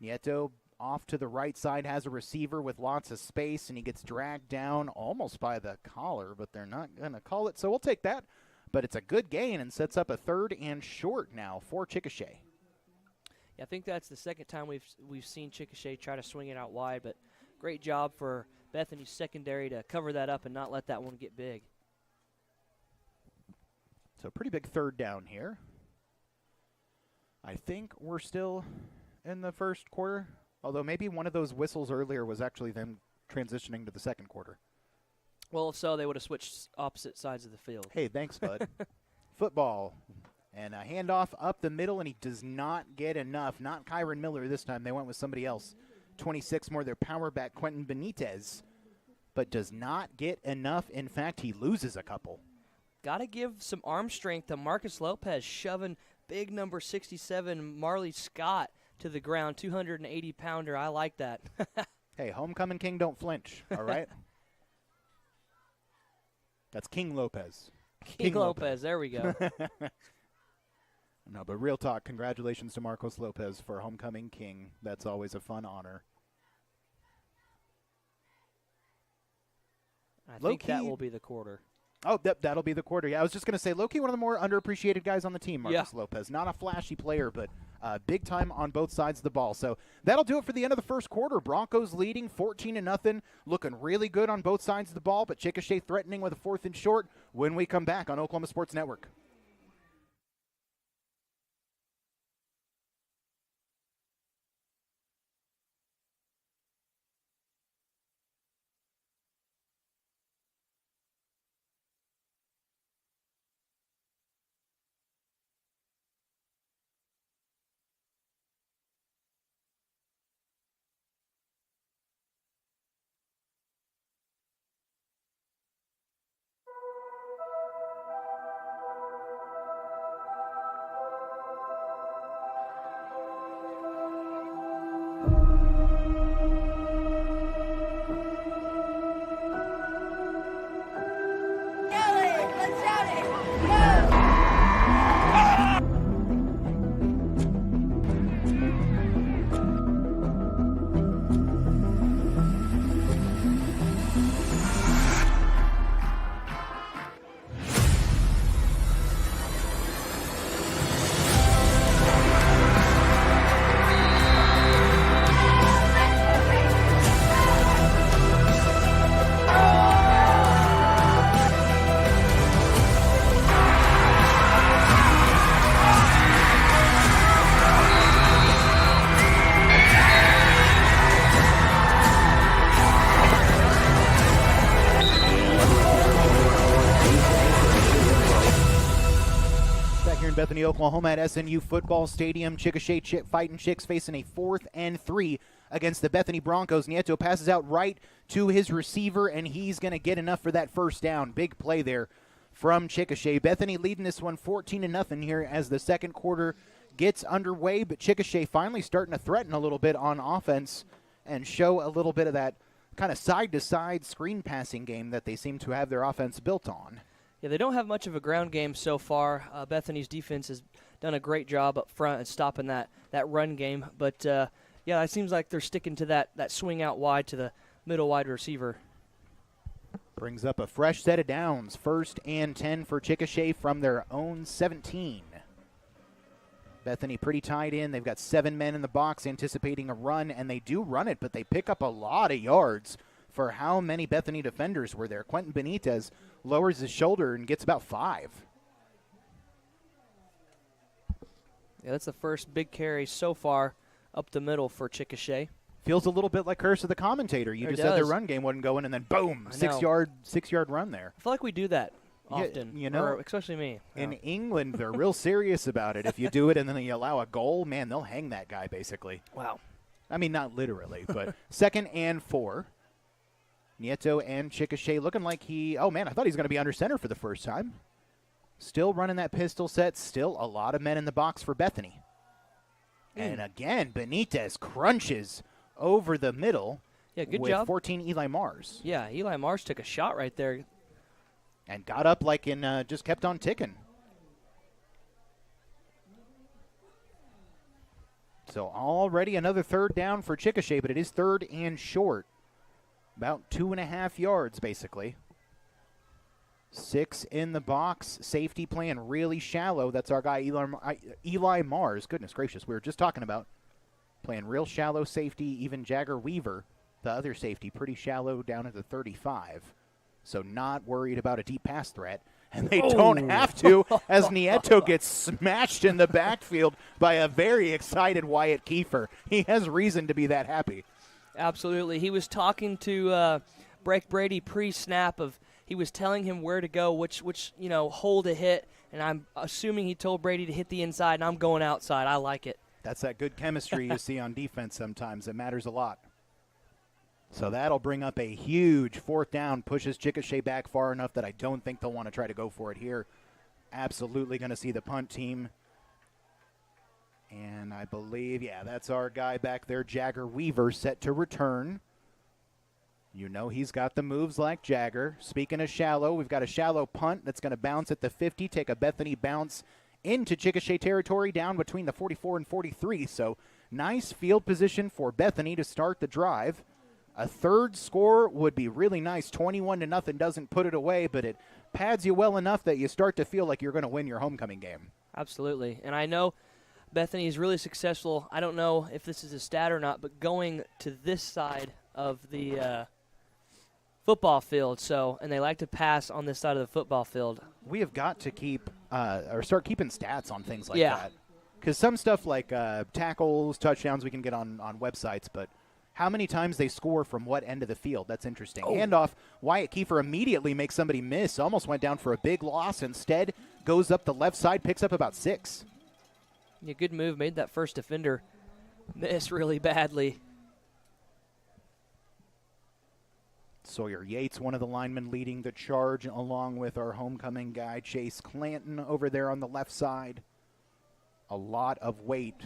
Nieto off to the right side has a receiver with lots of space, and he gets dragged down almost by the collar, but they're not going to call it, so we'll take that. But it's a good gain and sets up a 3rd and short now for Chickasha. Yeah, I think that's the second time we've seen Chickasha try to swing it out wide, but great job for Bethany's secondary to cover that up and not let that one get big. So pretty big 3rd down here. I think we're still in the first quarter, although maybe one of those whistles earlier was actually them transitioning to the second quarter. Well, if so, they would have switched opposite sides of the field. Hey, thanks, bud. Football. And a handoff up the middle, and he does not get enough. Not Kyron Miller this time. They went with somebody else. 26 more, their power back, Quentin Benitez, but does not get enough. In fact, he loses a couple. Got to give some arm strength to Marcus Lopez, shoving big number 67 Marley Scott to the ground, 280-pounder. I like that. Hey, homecoming king don't flinch, all right? That's King Lopez. King Lopez, there we go. No, but real talk, congratulations to Marcos Lopez for homecoming king. That's always a fun honor. I think that will be the quarter. Oh, that'll be the quarter. Yeah, I was just going to say, low-key one of the more underappreciated guys on the team, Marcus Lopez. Not a flashy player, but big time on both sides of the ball. So that'll do it for the end of the first quarter. Broncos leading 14-0, looking really good on both sides of the ball, but Chickasha threatening with a 4th and short when we come back on Oklahoma Sports Network. Bethany, Oklahoma at SNU Football Stadium. Chickasha Fighting Chicks facing a 4th and 3 against the Bethany Broncos. Nieto passes out right to his receiver, and he's going to get enough for that first down. Big play there from Chickasha. Bethany leading this one 14-0 here as the second quarter gets underway, but Chickasha finally starting to threaten a little bit on offense and show a little bit of that kind of side-to-side screen passing game that they seem to have their offense built on. Yeah, they don't have much of a ground game so far. Bethany's defense has done a great job up front at stopping that run game. But, yeah, it seems like they're sticking to that swing out wide to the middle wide receiver. Brings up a fresh set of downs. 1st and 10 for Chickasha from their own 17. Bethany pretty tied in. They've got 7 men in the box anticipating a run, and they do run it, but they pick up a lot of yards for how many Bethany defenders were there. Quentin Benitez lowers his shoulder and gets about 5. Yeah, that's the first big carry so far up the middle for Chickasha. Feels a little bit like Curse of the Commentator. You just said their run game wasn't going, and then boom, 6-yard run there. I feel like we do that often, you know, or especially me. In England, they're real serious about it. If you do it and then you allow a goal, man, they'll hang that guy basically. Wow. I mean, not literally, but 2nd and 4. Nieto and Chickasha looking like oh man, I thought he was going to be under center for the first time. Still running that pistol set, still a lot of men in the box for Bethany. And again, Benitez crunches over the middle. Yeah, good with job. 14 Eli Mars. Yeah, Eli Mars took a shot right there. And got up like just kept on ticking. So already another 3rd down for Chickasha, but it is 3rd and short. About 2.5 yards, basically. 6 in the box. Safety playing really shallow. That's our guy, Eli Mars. Goodness gracious, we were just talking about playing real shallow safety. Even Jagger Weaver, the other safety, pretty shallow down at the 35. So not worried about a deep pass threat. And they don't have to, as Nieto gets smashed in the backfield by a very excited Wyatt Kiefer. He has reason to be that happy. Absolutely. He was talking to Break Brady pre-snap he was telling him where to go, which hole to hit, and I'm assuming he told Brady to hit the inside, and I'm going outside. I like it. That's that good chemistry you see on defense sometimes. It matters a lot. So that'll bring up a huge 4th down, pushes Chickasha back far enough that I don't think they'll want to try to go for it here. Absolutely going to see the punt team. And I believe, yeah, that's our guy back there, Jagger Weaver, set to return. You know he's got the moves like Jagger. Speaking of shallow, we've got a shallow punt that's going to bounce at the 50, take a Bethany bounce into Chickasha territory down between the 44 and 43. So nice field position for Bethany to start the drive. A 3rd score would be really nice. 21-0 doesn't put it away, but it pads you well enough that you start to feel like you're going to win your homecoming game. Absolutely. And I know Bethany is really successful. I don't know if this is a stat or not, but going to this side of the football field. And they like to pass on this side of the football field. We have got to keep or start keeping stats on things like that. Because some stuff like tackles, touchdowns, we can get on websites, but how many times they score from what end of the field? That's interesting. Handoff, Wyatt Kiefer immediately makes somebody miss. Almost went down for a big loss. Instead, goes up the left side, picks up about 6. Yeah, good move. Made that first defender miss really badly. Sawyer Yates, one of the linemen leading the charge, along with our homecoming guy, Chase Clanton, over there on the left side. A lot of weight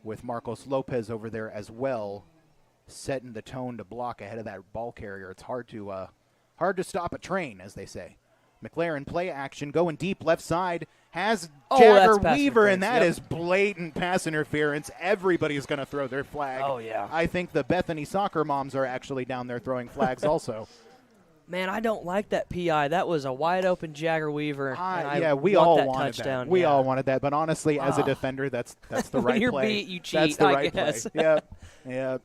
with Marcos Lopez over there as well, setting the tone to block ahead of that ball carrier. It's hard to stop a train, as they say. McLaren play action, going deep left side, has Jagger Weaver, and that is blatant pass interference. Everybody's going to throw their flag. Oh, yeah. I think the Bethany soccer moms are actually down there throwing flags also. Man, I don't like that PI. That was a wide-open Jagger Weaver. We all that wanted touchdown. that. We all wanted that, but honestly, as a defender, that's the right when you're play. beat, you cheat, that's the I right guess. play. Yeah.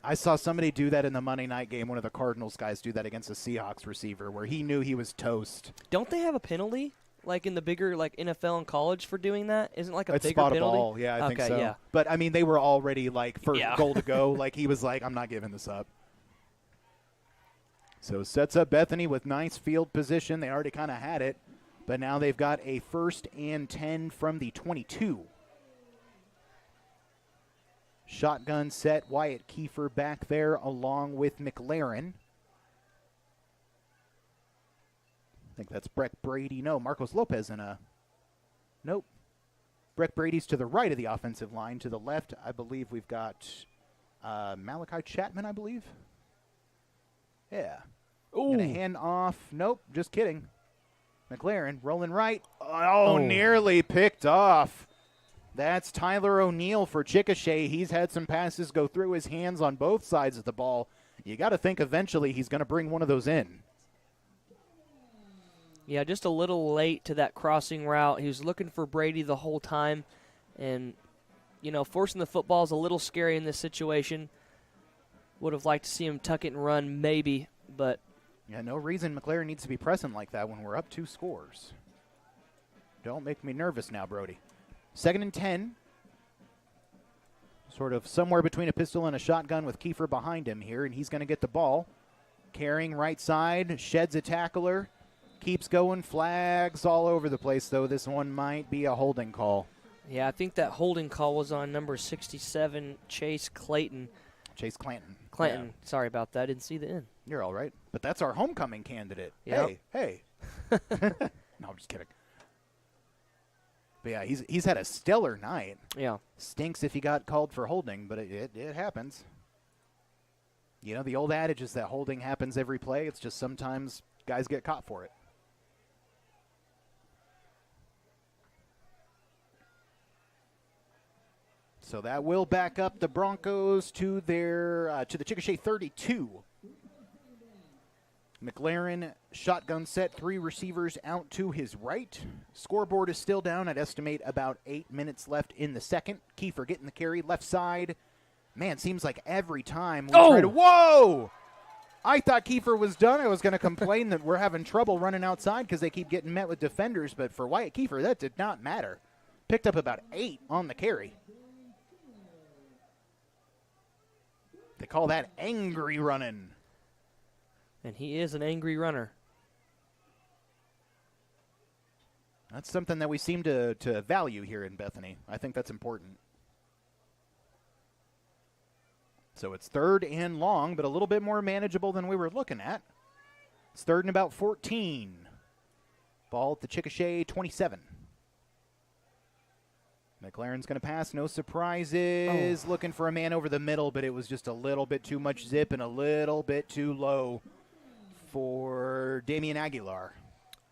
I saw somebody do that in the Monday night game. One of the Cardinals guys do that against a Seahawks receiver where he knew he was toast. Don't they have a penalty, like in the bigger NFL and college for doing that? Isn't like a it's bigger spot penalty? A ball. Yeah, I think so. Yeah. But, I mean, they were already, like, first goal to go. Like, he was like, I'm not giving this up. So sets up Bethany with nice field position. They already kind of had it. But now they've got a 1st and 10 from the 22. Shotgun set, Wyatt Kiefer back there along with McLaren. I think that's Breck Brady. No, Marcos Lopez in a... Nope. Breck Brady's to the right of the offensive line. To the left, I believe we've got Malachi Chapman, I believe. Yeah. Ooh. Gonna hand off. Nope, just kidding. McLaren rolling right. Oh, nearly picked off. That's Tyler O'Neill for Chickasha. He's had some passes go through his hands on both sides of the ball. You got to think eventually he's going to bring one of those in. Yeah, just a little late to that crossing route. He was looking for Brady the whole time. And, you know, forcing the football is a little scary in this situation. Would have liked to see him tuck it and run maybe, but... Yeah, no reason McLaren needs to be present like that when we're up 2 scores. Don't make me nervous now, Brody. 2nd and 10. Sort of somewhere between a pistol and a shotgun with Kiefer behind him here, and he's going to get the ball. Carrying right side, sheds a tackler, keeps going, flags all over the place, though. This one might be a holding call. Yeah, I think that holding call was on number 67, Chase Clanton. Chase Clanton. Clanton, sorry about that. I didn't see the N. You're all right. But that's our homecoming candidate. Yep. Hey. No, I'm just kidding. But yeah, he's had a stellar night. Yeah. Stinks if he got called for holding, but it happens. You know, the old adage is that holding happens every play. It's just sometimes guys get caught for it. So that will back up the Broncos to their to the Chickasha 32. McLaren shotgun set, 3 receivers out to his right. Scoreboard is still down. I'd estimate about 8 minutes left in the second. Kiefer getting the carry left side. Man, seems like every time we try to... Whoa! I thought Kiefer was done. I was going to complain that we're having trouble running outside because they keep getting met with defenders. But for Wyatt Kiefer, that did not matter. Picked up about 8 on the carry. They call that angry running. And he is an angry runner. That's something that we seem to value here in Bethany. I think that's important. So it's 3rd and long, but a little bit more manageable than we were looking at. It's 3rd and about 14. Ball at the Chickasha 27. McLaren's going to pass, no surprises. Looking for a man over the middle, but it was just a little bit too much zip and a little bit too low for Damian Aguilar.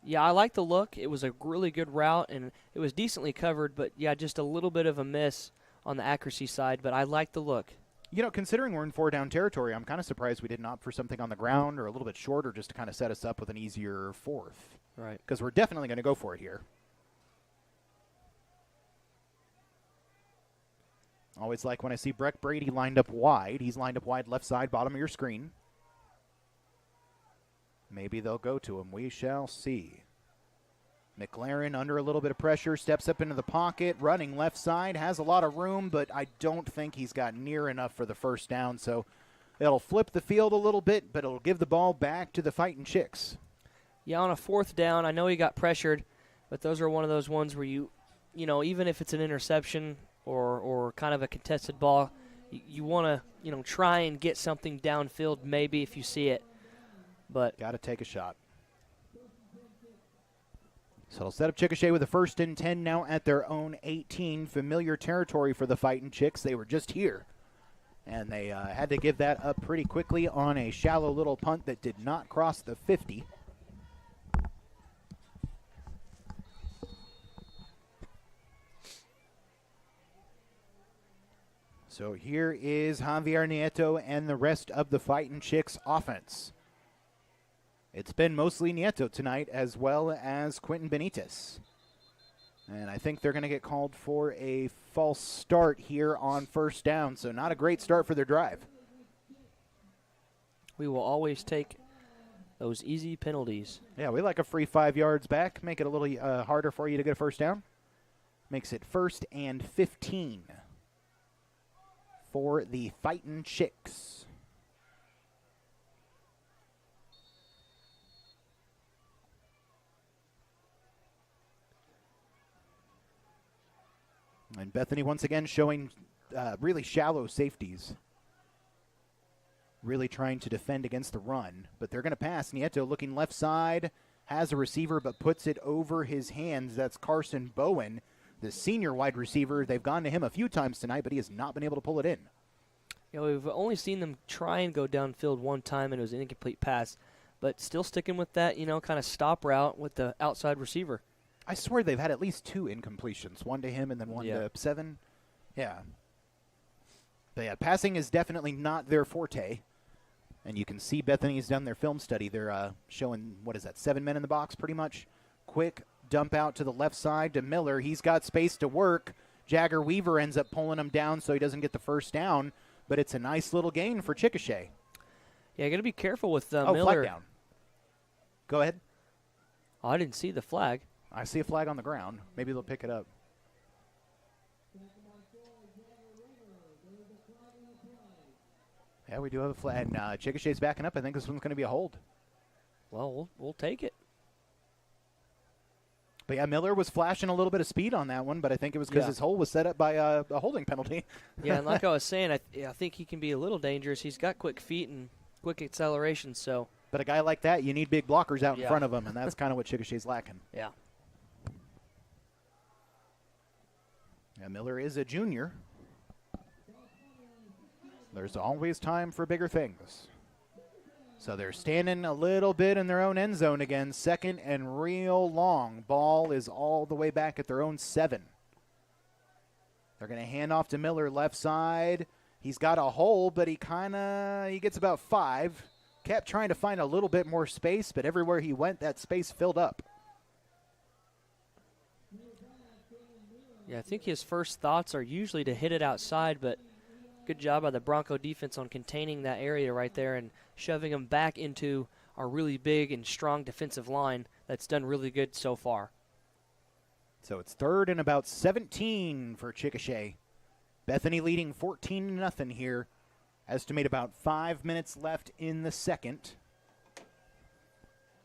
Yeah, I like the look. It was a really good route, and it was decently covered, but, yeah, just a little bit of a miss on the accuracy side, but I like the look. You know, considering we're in 4-down territory, I'm kind of surprised we didn't opt for something on the ground or a little bit shorter just to kind of set us up with an easier 4th. Right. Because we're definitely going to go for it here. Always like when I see Breck Brady lined up wide. He's lined up wide left side, bottom of your screen. Maybe they'll go to him. We shall see. McLaren under a little bit of pressure, steps up into the pocket, running left side, has a lot of room, but I don't think he's got near enough for the first down. So it'll flip the field a little bit, but it'll give the ball back to the Fighting Chicks. Yeah, on a 4th down, I know he got pressured, but those are one of those ones where you know, even if it's an interception or kind of a contested ball, you want to, you know, try and get something downfield maybe if you see it. But got to take a shot. So they'll set up Chickasha with a 1st and 10 now at their own 18. Familiar territory for the Fighting Chicks. They were just here. And they had to give that up pretty quickly on a shallow little punt that did not cross the 50. So here is Javier Nieto and the rest of the Fighting Chicks offense. It's been mostly Nieto tonight as well as Quentin Benitez. And I think they're going to get called for a false start here on 1st down, so not a great start for their drive. we will always take those easy penalties. Yeah, we like a free 5 yards back, make it a little harder for you to get a first down. Makes it 1st and 15 for the Fightin' Chicks. And Bethany once again showing really shallow safeties. Really trying to defend against the run. But they're going to pass. Nieto looking left side. Has a receiver but puts it over his hands. That's Carson Bowen, the senior wide receiver. They've gone to him a few times tonight, but he has not been able to pull it in. You know, we've only seen them try and go downfield one time, and it was an incomplete pass. But still sticking with that, kind of stop route with the outside receiver. I swear they've had at least 2 incompletions. One to him and then one to 7. Yeah. But yeah, passing is definitely not their forte. And you can see Bethany's done their film study. They're showing, 7 men in the box pretty much. Quick dump out to the left side to Miller. He's got space to work. Jagger Weaver ends up pulling him down so he doesn't get the first down. But it's a nice little gain for Chickasha. Yeah, got to be careful with Miller. Flag down. Go ahead. Oh, I didn't see the flag. I see a flag on the ground. Maybe they'll pick it up. Yeah, we do have a flag. And Chickasha's backing up. I think this one's going to be a hold. Well, we'll take it. But yeah, Miller was flashing a little bit of speed on that one, but I think it was because his hole was set up by a holding penalty. Yeah, and like I was saying, I think he can be a little dangerous. He's got quick feet and quick acceleration, so. But a guy like that, you need big blockers out in front of him, and that's kind of what Chickasha's lacking. Yeah. Yeah, Miller is a junior. There's always time for bigger things. So they're standing a little bit in their own end zone again. Second and real long. Ball is all the way back at their own 7. They're going to hand off to Miller left side. He's got a hole, but he gets about 5. Kept trying to find a little bit more space, but everywhere he went, that space filled up. Yeah, I think his first thoughts are usually to hit it outside, but good job by the Bronco defense on containing that area right there and shoving him back into our really big and strong defensive line that's done really good so far. So it's 3rd and about 17 for Chickasha. Bethany leading 14-0 here. Estimate about 5 minutes left in the second.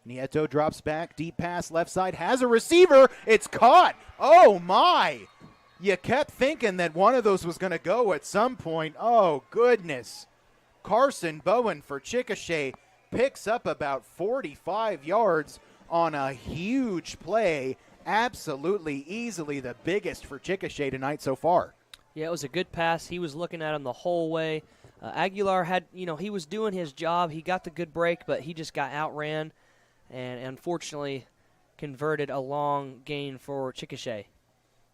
Nieto drops back, deep pass, left side, has a receiver. It's caught. Oh, my. You kept thinking that one of those was going to go at some point. Oh, goodness. Carson Bowen for Chickasha picks up about 45 yards on a huge play. Absolutely easily the biggest for Chickasha tonight so far. Yeah, it was a good pass. He was looking at him the whole way. Aguilar had, he was doing his job. He got the good break, but he just got outran and unfortunately converted a long gain for Chickasha.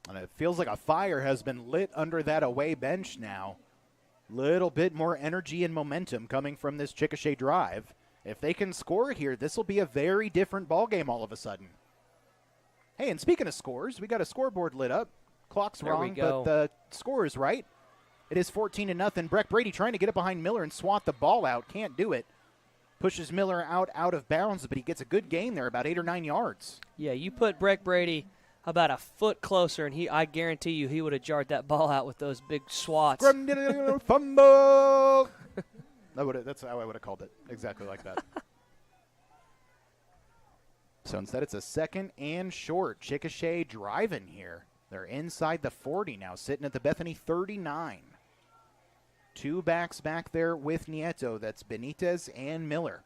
And it feels like a fire has been lit under that away bench now. Little bit more energy and momentum coming from this Chickasha drive. If they can score here, this will be a very different ball game all of a sudden. Hey, and speaking of scores, we got a scoreboard lit up. Clock's wrong, but the score is right. It is 14-0. Breck Brady trying to get it behind Miller and swat the ball out. Can't do it. Pushes Miller out of bounds, but he gets a good gain there, about 8 or 9 yards. Yeah, you put Breck Brady about a foot closer, and I guarantee you he would have jarred that ball out with those big swats. Fumble! That's how I would have called it, exactly like that. So instead it's a 2nd and short. Chickasha driving here. They're inside the 40 now, sitting at the Bethany 39. 2 backs back there with Nieto. That's Benitez and Miller.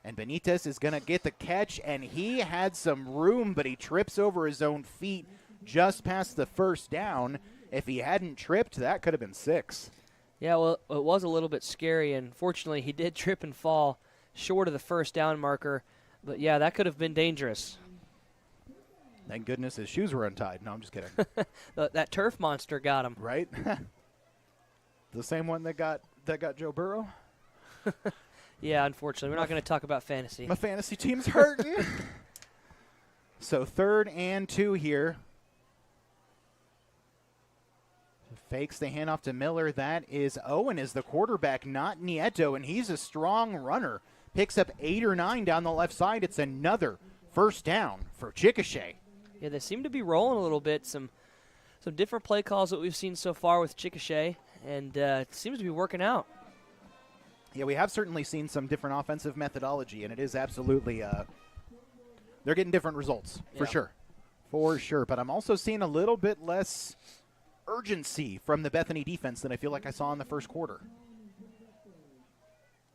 And Benitez is going to get the catch, and he had some room, but he trips over his own feet just past the first down. If he hadn't tripped, that could have been 6. Yeah, well, it was a little bit scary, and fortunately he did trip and fall short of the first down marker. But, yeah, that could have been dangerous. Thank goodness his shoes were untied. No, I'm just kidding. That turf monster got him. Right? The same one that got Joe Burrow? Yeah, unfortunately. We're not going to talk about fantasy. My fantasy team's hurting. So 3rd and 2 here. Fakes the handoff to Miller. That is Owen is the quarterback, not Nieto, and he's a strong runner. Picks up 8 or 9 down the left side. It's another first down for Chickasha. Yeah, they seem to be rolling a little bit. Some different play calls that we've seen so far with Chickasha, and it seems to be working out. Yeah, we have certainly seen some different offensive methodology, and it is absolutely they're getting different results, for sure. For sure. But I'm also seeing a little bit less urgency from the Bethany defense that I feel like I saw in the first quarter.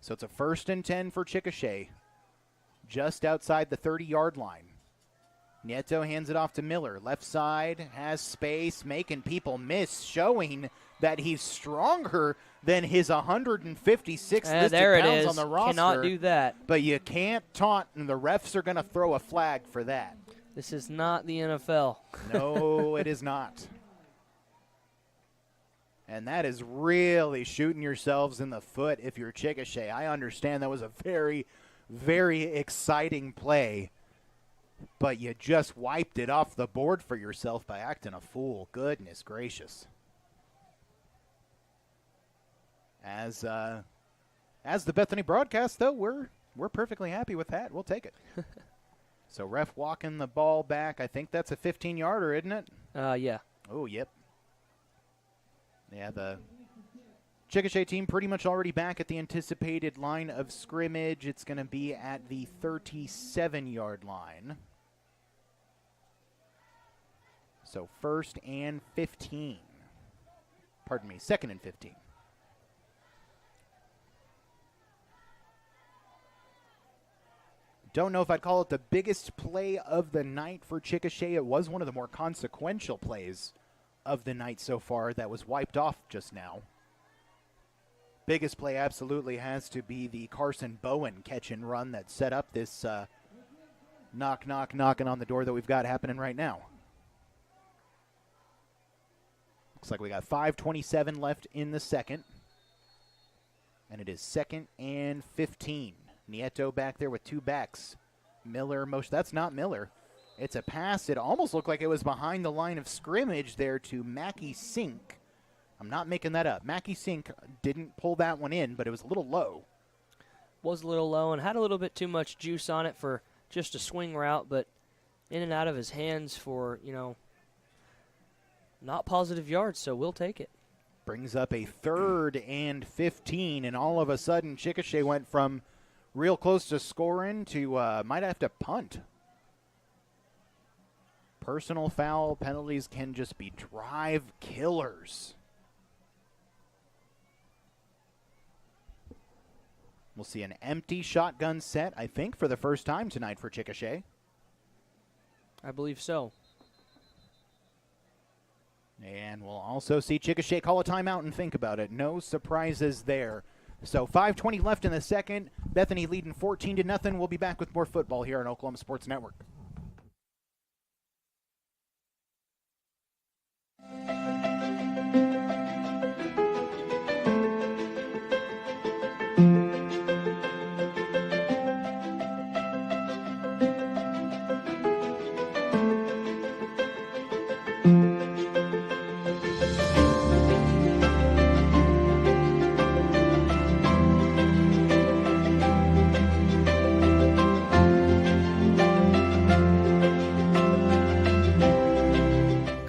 So it's a 1st and 10 for Chickasha, just outside the 30-yard line. Nieto hands it off to Miller. Left side, has space, making people miss, showing that he's stronger than his 156 listed there pounds it is. on the roster. Cannot do that. But you can't taunt, and the refs are going to throw a flag for that. This is not the NFL. No, it is not. And that is really shooting yourselves in the foot if you're Chickasha. I understand that was a very, very exciting play, but you just wiped it off the board for yourself by acting a fool. Goodness gracious. As the Bethany broadcast, though, we're perfectly happy with that. We'll take it. So ref walking the ball back. I think that's a 15-yarder, isn't it? Yeah. Oh, yep. Yeah, the Chickasha team pretty much already back at the anticipated line of scrimmage. It's going to be at the 37-yard line. So 1st and 15. Pardon me, 2nd and 15. Don't know if I'd call it the biggest play of the night for Chickasha. It was one of the more consequential plays of the night so far that was wiped off just now. Biggest play absolutely has to be the Carson Bowen catch and run that set up this knocking on the door that we've got happening right now. Looks like we got 5:27 left in the second. And it is 2nd and 15. Nieto back there with 2 backs. Miller motion. That's not Miller. It's a pass. It almost looked like it was behind the line of scrimmage there to Mackie Sink. I'm not making that up. Mackie Sink didn't pull that one in, but it was a little low. Was a little low and had a little bit too much juice on it for just a swing route, but in and out of his hands for, not positive yards, so we'll take it. Brings up a 3rd and 15, and all of a sudden Chickasha went from real close to scoring to might have to punt. Personal foul penalties can just be drive killers. We'll see an empty shotgun set, I think, for the first time tonight for Chickasha. I believe so. And we'll also see Chickasha call a timeout and think about it. No surprises there. So 5:20 left in the second. Bethany leading 14-0. We'll be back with more football here on Oklahoma Sports Network.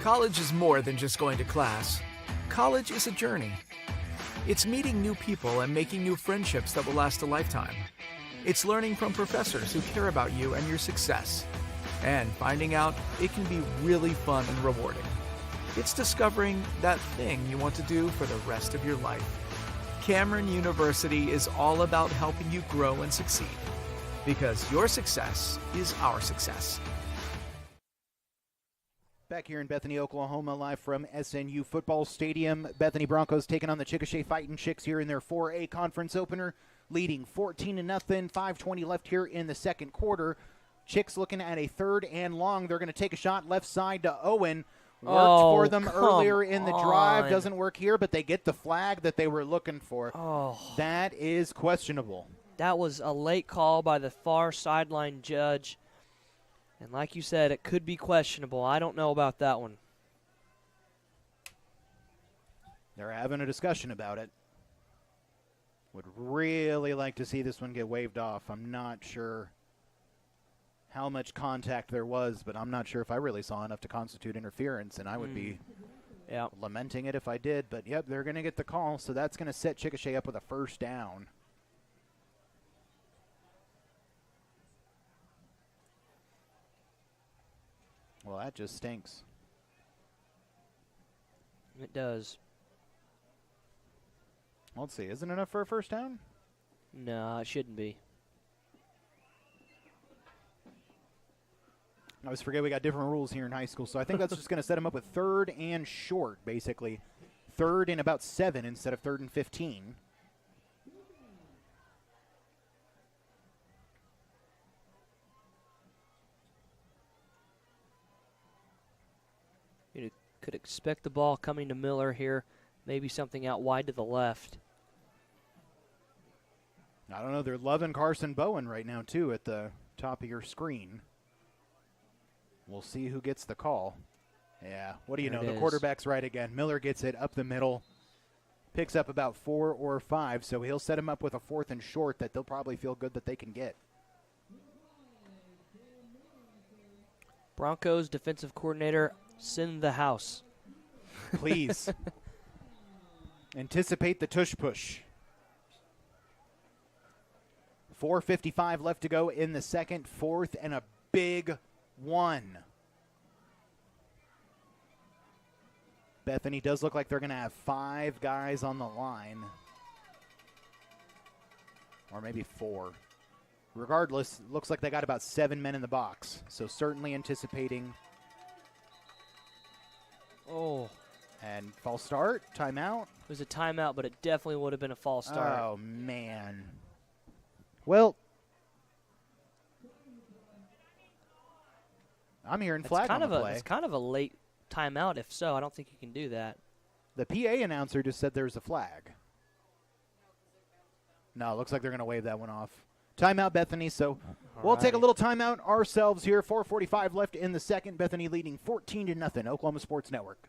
College is more than just going to class. College is a journey. It's meeting new people and making new friendships that will last a lifetime. It's learning from professors who care about you and your success. And finding out it can be really fun and rewarding. It's discovering that thing you want to do for the rest of your life. Cameron University is all about helping you grow and succeed. Because your success is our success. Back here in Bethany, Oklahoma, live from SNU Football Stadium. Bethany Broncos taking on the Chickasha Fighting Chicks here in their 4A conference opener, leading 14-0. 5:20 left here in the second quarter. Chicks looking at a 3rd and long. They're going to take a shot left side to Owen. Worked for them earlier in the drive. Doesn't work here, but they get the flag that they were looking for. Oh. That is questionable. That was a late call by the far sideline judge. And like you said, it could be questionable. I don't know about that one. They're having a discussion about it. Would really like to see this one get waved off. I'm not sure how much contact there was, but I'm not sure if I really saw enough to constitute interference, and I would be lamenting it if I did. But, yep, they're going to get the call, so that's going to set Chickasha up with a 1st down. Well, that just stinks. It does. Let's see. Isn't enough for a first down? No, it shouldn't be. I always forget we got different rules here in high school, so I think that's just going to set him up with 3rd and short, basically. 3rd and about 7 instead of 3rd and 15. You could expect the ball coming to Miller here. Maybe something out wide to the left. I don't know. They're loving Carson Bowen right now, too, at the top of your screen. We'll see who gets the call. Yeah, what do you know? The quarterback's right again. Miller gets it up the middle. Picks up about 4 or 5, so he'll set him up with a 4th and short that they'll probably feel good that they can get. Broncos defensive coordinator, send the house. Please. Anticipate the tush push. 4:55 left to go in the second. 4th and a big 1. Bethany does look like they're going to have 5 guys on the line. Or maybe 4. Regardless, looks like they got about 7 men in the box. So certainly anticipating. Oh. And false start, timeout. It was a timeout, but it definitely would have been a false start. Oh, man. Well, I'm hearing flag on the play. It's kind of a late timeout, if so. I don't think you can do that. The PA announcer just said there's a flag. No, it looks like they're going to wave that one off. Timeout, Bethany, so we'll take a little timeout ourselves here. 4:45 left in the second. Bethany leading 14-0, Oklahoma Sports Network.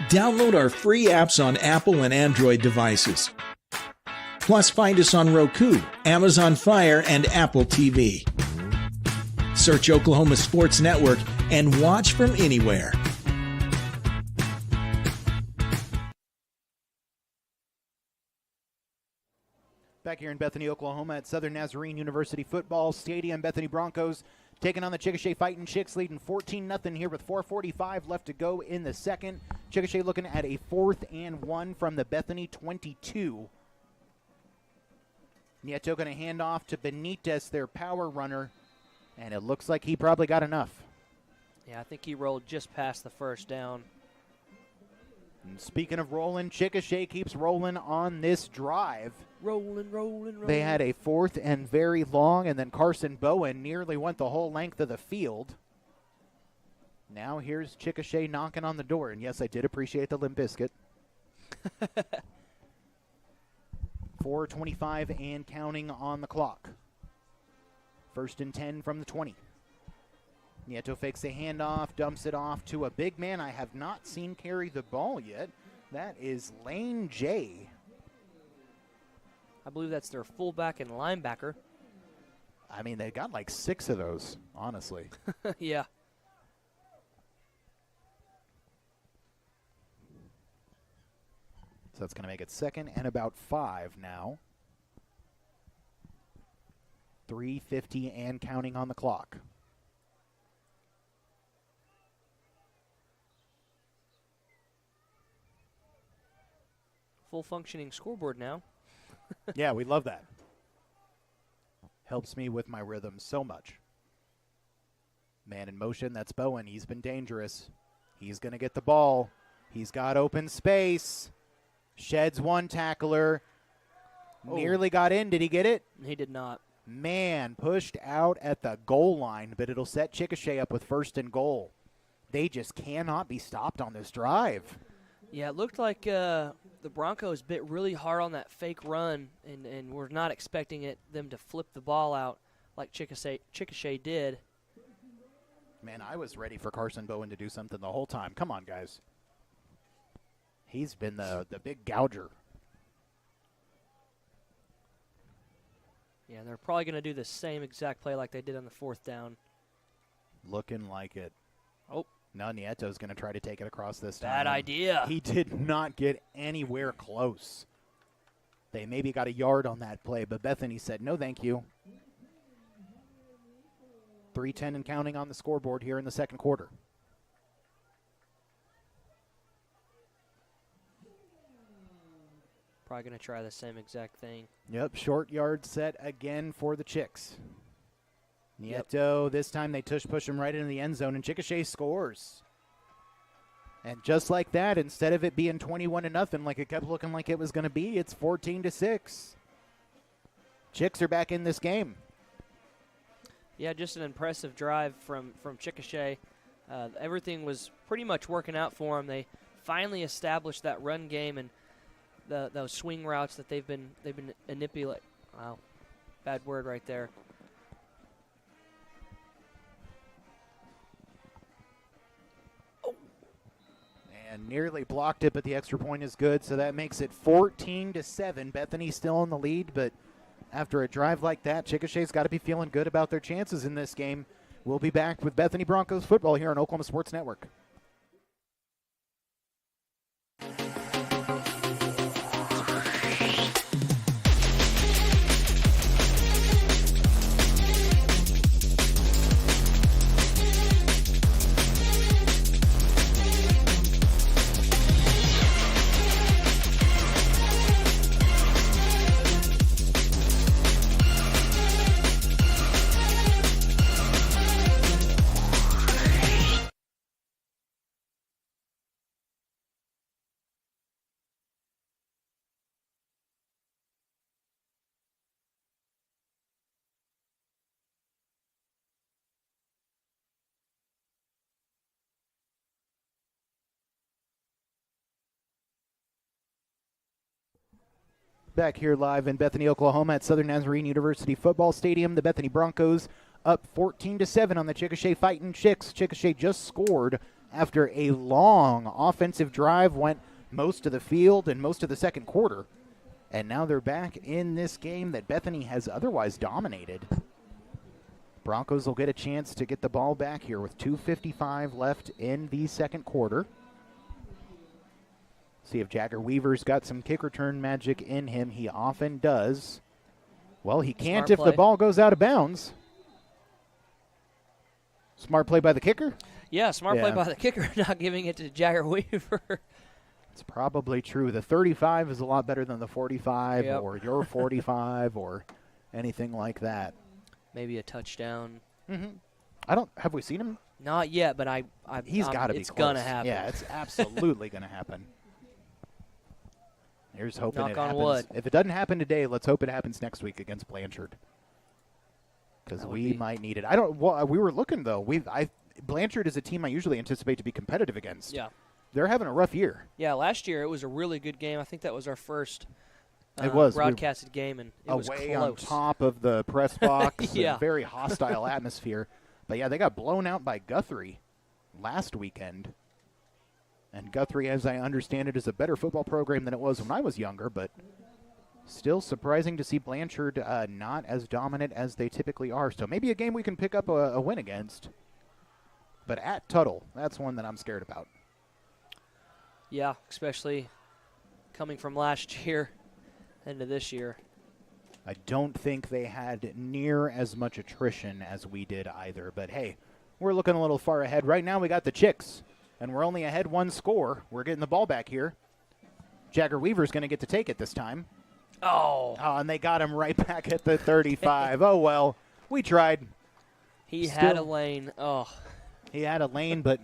Download our free apps on Apple and Android devices. Plus, find us on Roku, Amazon Fire, and Apple TV. Search Oklahoma Sports Network and watch from anywhere. Back here in Bethany, Oklahoma at Southern Nazarene University Football Stadium. Bethany Broncos taking on the Chickasha Fighting Chicks, leading 14-0 here with 4:45 left to go in the second. Chickasha looking at a 4th and 1 from the Bethany 22. Nieto going to hand off to Benitez, their power runner, and it looks like he probably got enough. Yeah, I think he rolled just past the first down. And speaking of rolling, Chickasha keeps rolling on this drive. Rolling. They had a 4th and very long, and then Carson Bowen nearly went the whole length of the field. Now here's Chickasha knocking on the door, and yes, I did appreciate the Limp Bizkit. 4:25 and counting on the clock. 1st and 10 from the 20. Nieto fakes a handoff, dumps it off to a big man I have not seen carry the ball yet. That is Lane J. I believe that's their fullback and linebacker. I mean, they got like 6 of those, honestly. Yeah. So that's going to make it 2nd and about 5 now. 3:50 and counting on the clock. Full functioning scoreboard now. Yeah, we love that. Helps me with my rhythm so much. Man in motion, that's Bowen. He's been dangerous. He's going to get the ball. He's got open space. Sheds one tackler. Oh. Nearly got in. Did he get it? He did not. Man, pushed out at the goal line, but it'll set Chickasha up with 1st and goal. They just cannot be stopped on this drive. Yeah, it looked like the Broncos bit really hard on that fake run, and we're not expecting them to flip the ball out like Chickasha did. Man, I was ready for Carson Bowen to do something the whole time. Come on, guys. He's been the big gouger. Yeah, they're probably going to do the same exact play like they did on the 4th down. Looking like it. Oh. No, Nieto's going to try to take it across this time. Bad idea. He did not get anywhere close. They maybe got a yard on that play, but Bethany said, no, thank you. 3:10 and counting on the scoreboard here in the second quarter. Probably going to try the same exact thing. Yep, short yard set again for the Chicks. Nieto, this time they push him right into the end zone, and Chickasha scores. And just like that, instead of it being 21-0 like it kept looking like it was going to be, it's 14-6. Chicks are back in this game. Yeah, just an impressive drive from Chickasha. Everything was pretty much working out for them. They finally established that run game and those swing routes that they've been manipulating. Wow, bad word right there. And nearly blocked it, but the extra point is good, so that makes it 14-7. Bethany still in the lead, but after a drive like that, Chickasha's got to be feeling good about their chances in this game. We'll be back with Bethany Broncos football here on Oklahoma Sports Network. Back here live in Bethany, Oklahoma at Southern Nazarene University Football Stadium. The Bethany Broncos up 14-7 on the Chickasha Fighting Chicks. Chickasha just scored after a long offensive drive, went most of the field and most of the second quarter. And now they're back in this game that Bethany has otherwise dominated. Broncos will get a chance to get the ball back here with 2:55 left in the second quarter. See if Jagger Weaver's got some kick return magic in him. He often does. Well, he can't if the ball goes out of bounds. Smart play by the kicker? Yeah, smart play by the kicker, not giving it to Jagger Weaver. It's probably true. The 35 is a lot better than the 45 or your 45 or anything like that. Maybe a touchdown. Mm-hmm. Have we seen him? Not yet, but he's got to be close. It's going to happen. Yeah, it's absolutely going to happen. Here's hoping Knock it on happens. wood. If it doesn't happen today, let's hope it happens next week against Blanchard. Because we might need it. We were looking, though. Blanchard is a team I usually anticipate to be competitive against. Yeah. They're having a rough year. Yeah, last year it was a really good game. I think that was our first broadcasted game, and it was close. Away on top of the press box. Yeah. Very hostile atmosphere. But, yeah, they got blown out by Guthrie last weekend. And Guthrie, as I understand it, is a better football program than it was when I was younger, but still surprising to see Blanchard not as dominant as they typically are. So maybe a game we can pick up a win against. But at Tuttle, that's one that I'm scared about. Yeah, especially coming from last year into this year. I don't think they had near as much attrition as we did either. But, hey, we're looking a little far ahead. Right now we got the Chicks. And we're only ahead one score. We're getting the ball back here. Jagger Weaver's going to get to take it this time. Oh, and they got him right back at the 35. Oh, well, we tried. He had a lane. Oh. He had a lane, but,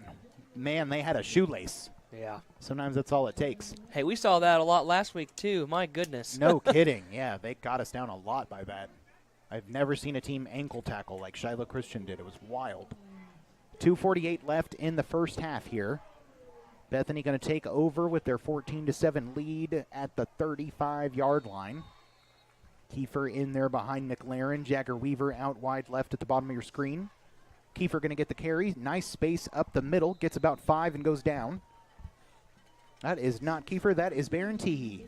man, they had a shoelace. Yeah. Sometimes that's all it takes. Hey, we saw that a lot last week, too. My goodness. No kidding. Yeah, they got us down a lot by that. I've never seen a team ankle tackle like Shiloh Christian did. It was wild. 2:48 left in the first half here. Bethany going to take over with their 14-7 lead at the 35-yard line. Kiefer in there behind McLaren. Jagger Weaver out wide left at the bottom of your screen. Kiefer going to get the carry. Nice space up the middle. Gets about 5 and goes down. That is not Kiefer. That is Baron Teehee.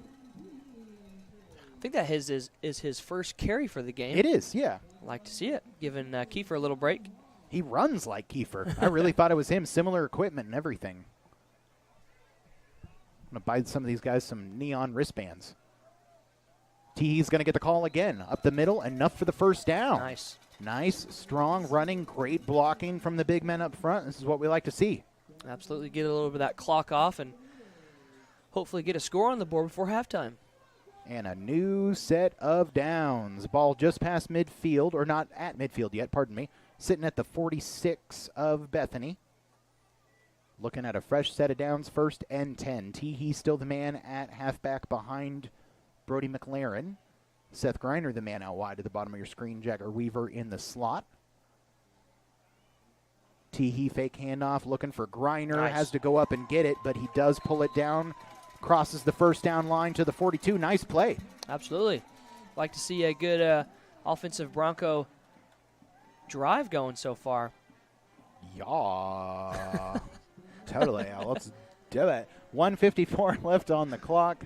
I think that is his first carry for the game. It is, yeah. Like to see it. Giving Kiefer a little break. He runs like Kiefer. I really thought it was him. Similar equipment and everything. I'm going to buy some of these guys some neon wristbands. Teehee's going to get the call again. Up the middle, enough for the first down. Nice. Nice, strong running, great blocking from the big men up front. This is what we like to see. Absolutely. Get a little bit of that clock off and hopefully get a score on the board before halftime. And a new set of downs. Ball just past midfield, or not at midfield yet, pardon me. Sitting at the 46 of Bethany. Looking at a fresh set of downs, 1st and 10. Teehee still the man at halfback behind Brody McLaren. Seth Griner, the man out wide at the bottom of your screen. Jagger Weaver in the slot. Teehee fake handoff, looking for Griner. Nice. Has to go up and get it, but he does pull it down. Crosses the first down line to the 42. Nice play. Absolutely. Like to see a good offensive Bronco drive going so far. Yeah. Totally. Let's do it. 1:54 left on the clock.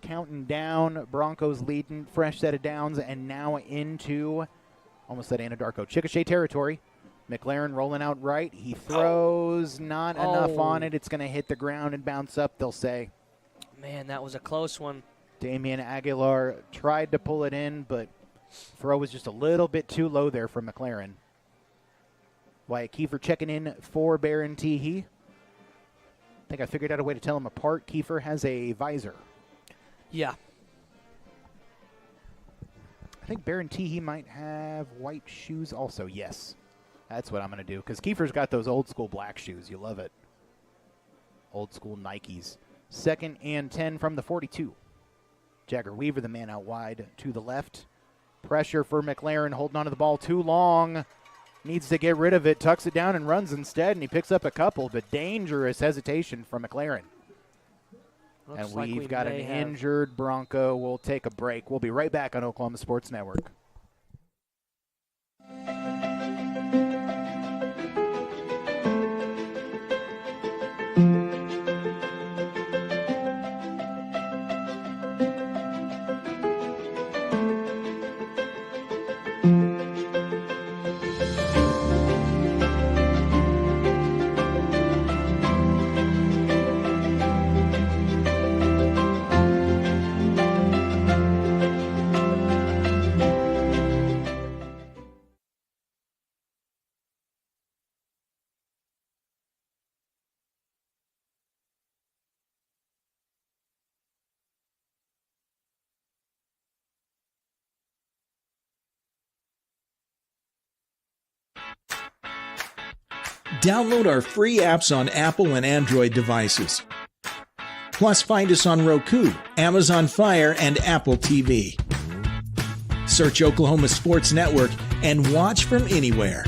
Counting down. Broncos leading. Fresh set of downs. And now into, almost said Anadarko, Chickasha territory. McLaren rolling out right. He throws. Not enough on it. It's going to hit the ground and bounce up, they'll say. Man, that was a close one. Damian Aguilar tried to pull it in, but throw was just a little bit too low there for McLaren. Wyatt Kiefer checking in for Baron Teehee. I think I figured out a way to tell them apart. Kiefer has a visor. Yeah. I think Baron Teehee might have white shoes also. Yes. That's what I'm going to do, because Kiefer's got those old school black shoes. You love it. Old school Nikes. 2nd and 10 from the 42. Jagger Weaver, the man out wide to the left. Pressure for McLaren, holding onto the ball too long. Needs to get rid of it, tucks it down and runs instead, and he picks up a couple, but dangerous hesitation from McLaren. Looks And like we've we got an may have- injured Bronco. We'll take a break. We'll be right back on Oklahoma Sports Network. Download our free apps on Apple and Android devices. Plus, find us on Roku, Amazon Fire, and Apple TV. Search Oklahoma Sports Network and watch from anywhere.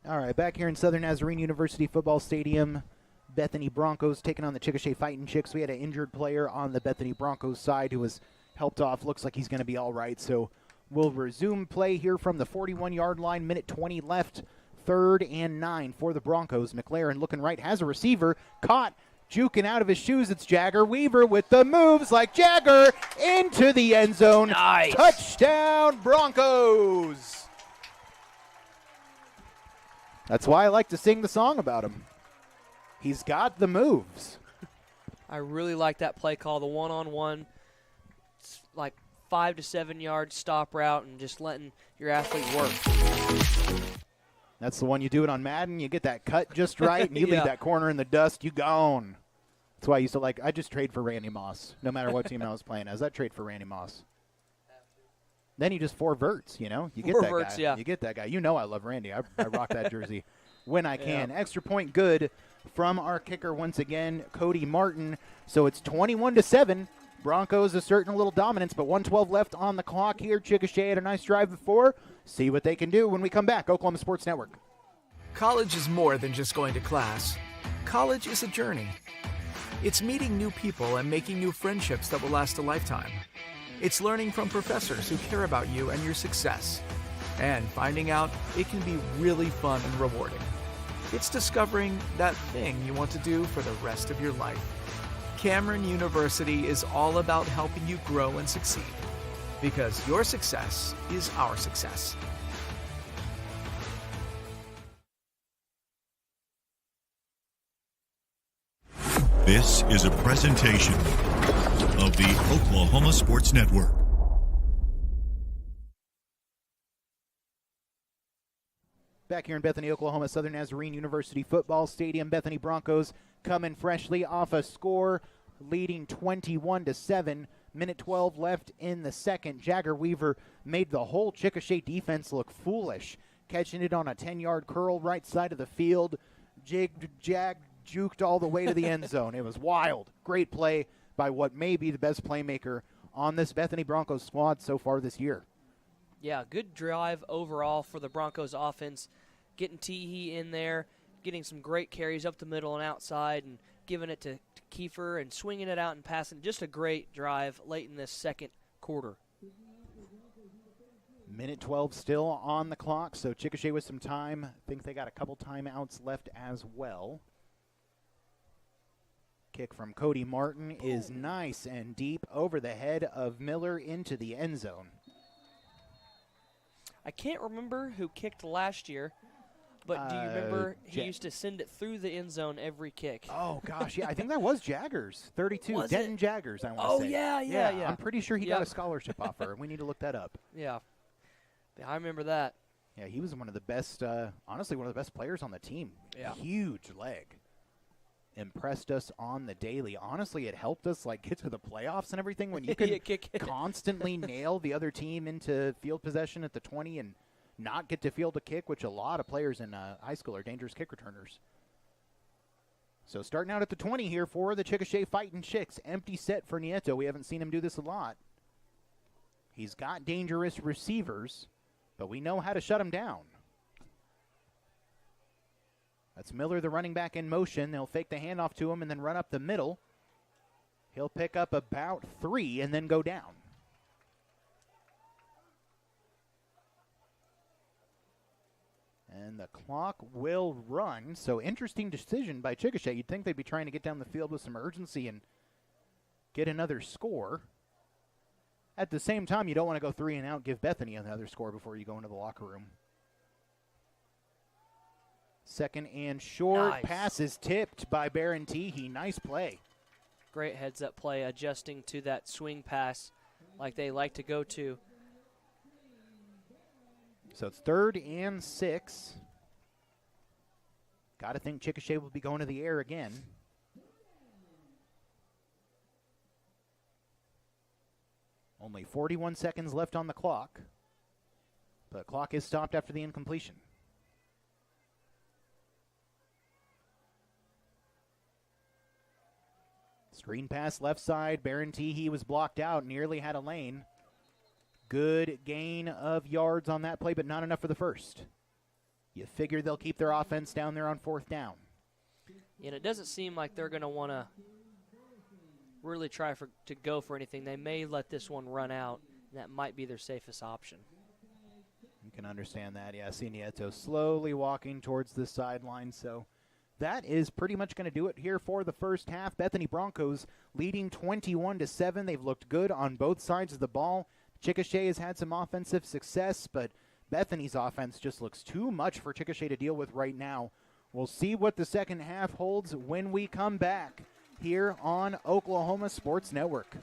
All right, back here in Southern Nazarene University Football Stadium, Bethany Broncos taking on the Chickasha Fighting Chicks. We had an injured player on the Bethany Broncos side who was helped off. Looks like he's going to be all right, so we'll resume play here from the 41-yard line. Minute 20 left, 3rd and 9 for the Broncos. McLaren looking right, has a receiver, caught, juking out of his shoes. It's Jagger Weaver with the moves like Jagger into the end zone. Nice. Touchdown, Broncos. That's why I like to sing the song about him. He's got the moves. I really like that play call, the one-on-one, like 5 to 7 yard stop route and just letting your athlete work. That's the one you do it on Madden. You get that cut just right, and you leave that corner in the dust. You gone. That's why I used to I just trade for Randy Moss. No matter what team I was playing as, I'd trade for Randy Moss. Then he just 4 verts, you know? You get that guy. Yeah. You get that guy. You know I love Randy. I rock that jersey when I can. Yeah. Extra point good from our kicker once again, Cody Martin. So it's 21-7. Broncos asserting a little dominance, but 1:12 left on the clock here. Chickasha had a nice drive before. See what they can do when we come back. Oklahoma Sports Network. College is more than just going to class. College is a journey. It's meeting new people and making new friendships that will last a lifetime. It's learning from professors who care about you and your success. And finding out it can be really fun and rewarding. It's discovering that thing you want to do for the rest of your life. Cameron University is all about helping you grow and succeed. Because your success is our success. This is a presentation of the Oklahoma Sports Network. Back here in Bethany, Oklahoma, Southern Nazarene University Football Stadium. Bethany Broncos coming freshly off a score, leading 21-7. Minute 12 left in the second. Jagger Weaver made the whole Chickasha defense look foolish, catching it on a 10-yard curl right side of the field. Juked all the way to the end zone. It was wild. Great play by what may be the best playmaker on this Bethany Broncos squad so far this year. Yeah, good drive overall for the Broncos offense. Getting Teehee in there, getting some great carries up the middle and outside, and giving it to Kiefer and swinging it out and passing. Just a great drive late in this second quarter. Minute 12 still on the clock, so Chickasha with some time. I think they got a couple timeouts left as well. Kick from Cody Martin is nice and deep over the head of Miller into the end zone. I can't remember who kicked last year, but do you remember he used to send it through the end zone every kick? Oh, gosh, yeah. I think that was Jaggers, 32. Was Denton it? Jaggers, I want to say. Oh, yeah. I'm pretty sure he got a scholarship offer. We need to look that up. Yeah, I remember that. Yeah, he was one of the best, honestly, one of the best players on the team. Yeah. Huge leg. Impressed us on the daily. Honestly, it helped us get to the playoffs and everything when you can constantly nail the other team into field possession at the 20 and not get to field a kick, which a lot of players in high school are dangerous kick returners. So starting out at the 20 here for the Chickasha Fighting Chicks. Empty set for Nieto. We haven't seen him do this a lot. He's got dangerous receivers, but we know how to shut him down. That's Miller, the running back, in motion. They'll fake the handoff to him and then run up the middle. He'll pick up about 3 and then go down. And the clock will run. So interesting decision by Chickasha. You'd think they'd be trying to get down the field with some urgency and get another score. At the same time, you don't want to go 3 and out, give Bethany another score before you go into the locker room. Second and short. Nice. Pass is tipped by Baron Teehee. Nice play. Great heads-up play, adjusting to that swing pass like they like to go to. So it's 3rd and 6. Got to think Chickasha will be going to the air again. Only 41 seconds left on the clock. The clock is stopped after the incompletion. Screen pass left side. Baron Teehee was blocked out, nearly had a lane. Good gain of yards on that play, but not enough for the first. You figure they'll keep their offense down there on 4th down. And it doesn't seem like they're going to want to really try to go for anything. They may let this one run out, and that might be their safest option. You can understand that. Yeah, see Nieto slowly walking towards the sideline. So that is pretty much going to do it here for the first half. Bethany Broncos leading 21-7. They've looked good on both sides of the ball. Chickasha has had some offensive success, but Bethany's offense just looks too much for Chickasha to deal with right now. We'll see what the second half holds when we come back here on Oklahoma Sports Network.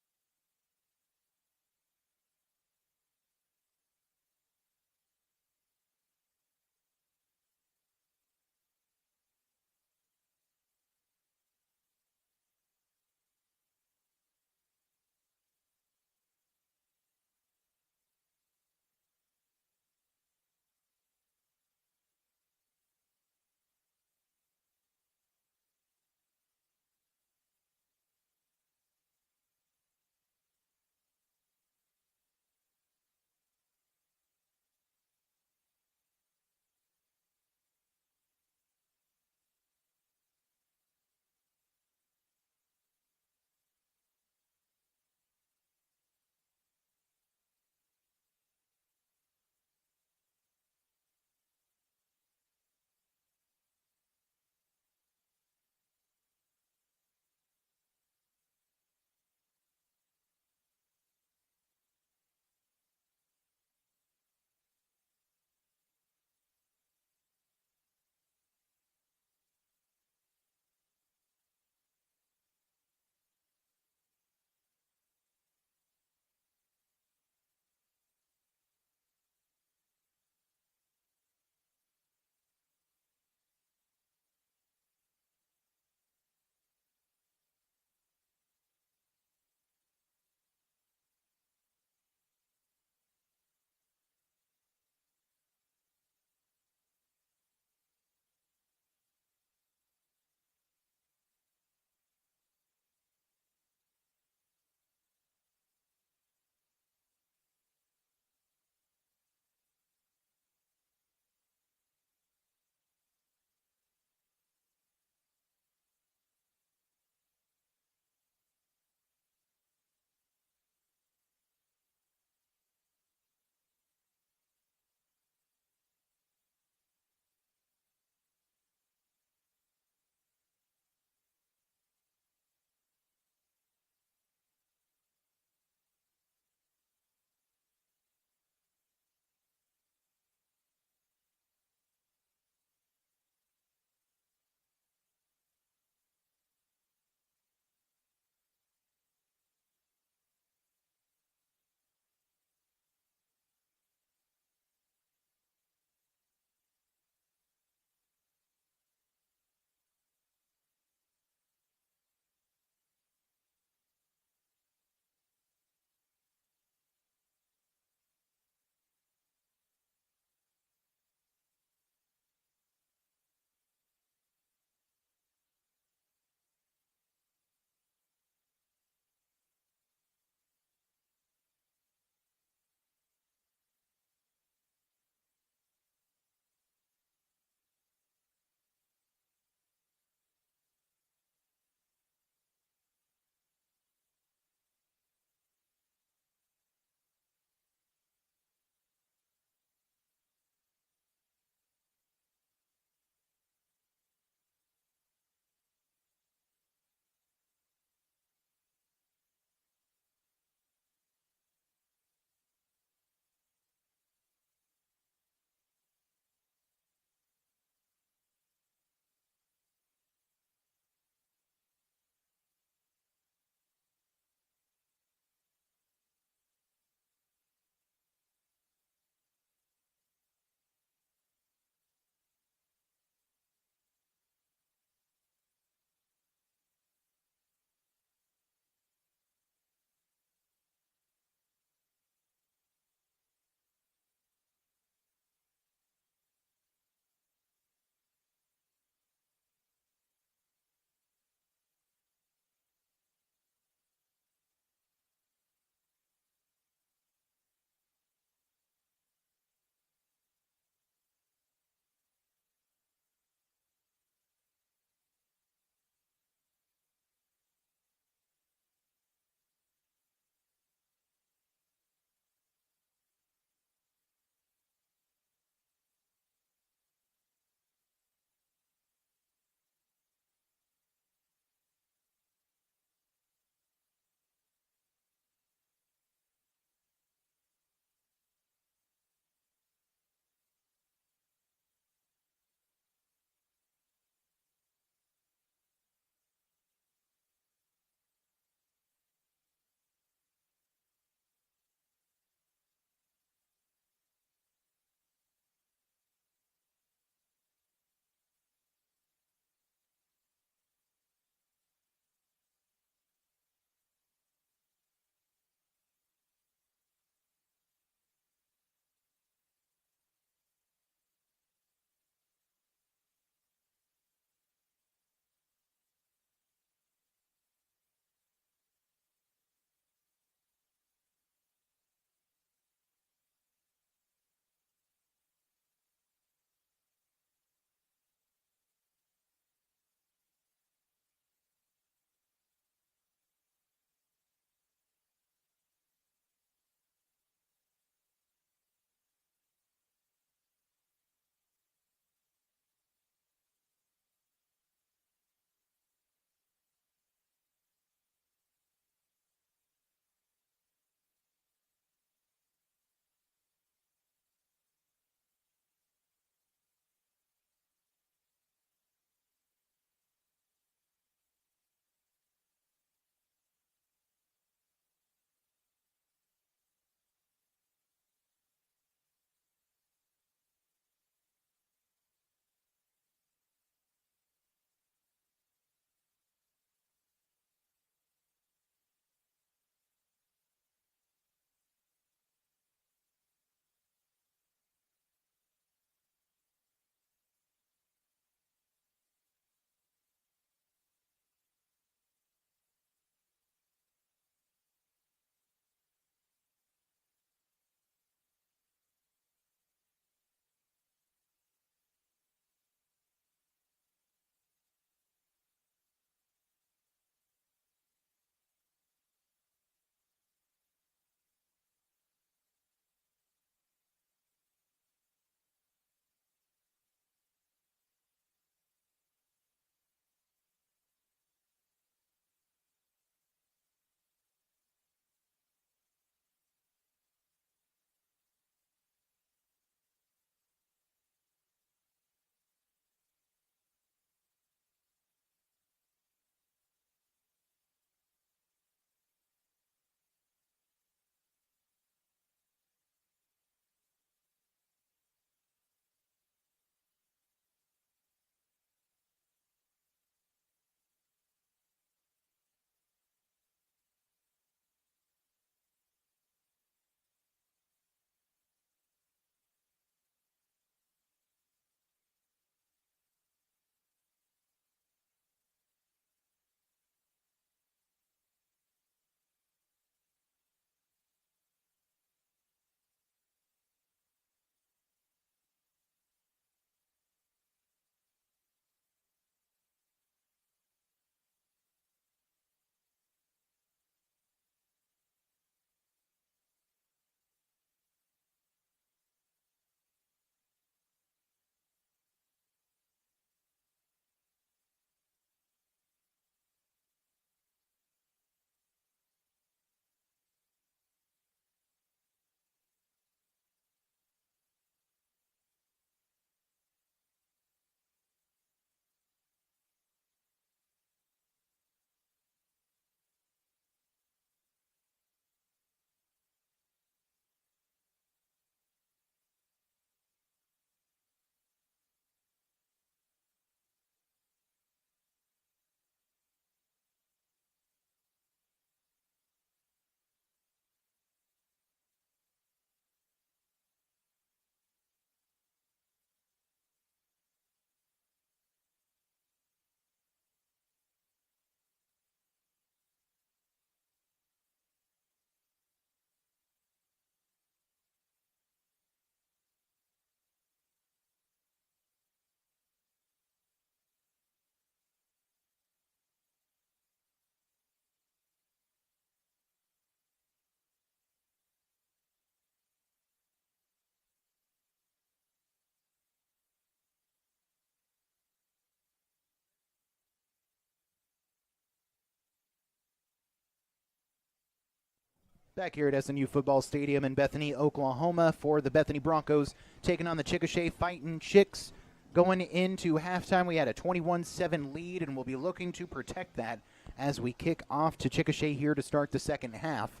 Back here at SNU Football Stadium in Bethany, Oklahoma for the Bethany Broncos taking on the Chickasha Fightin' Chicks. Going into halftime, we had a 21-7 lead, and we'll be looking to protect that as we kick off to Chickasha here to start the second half.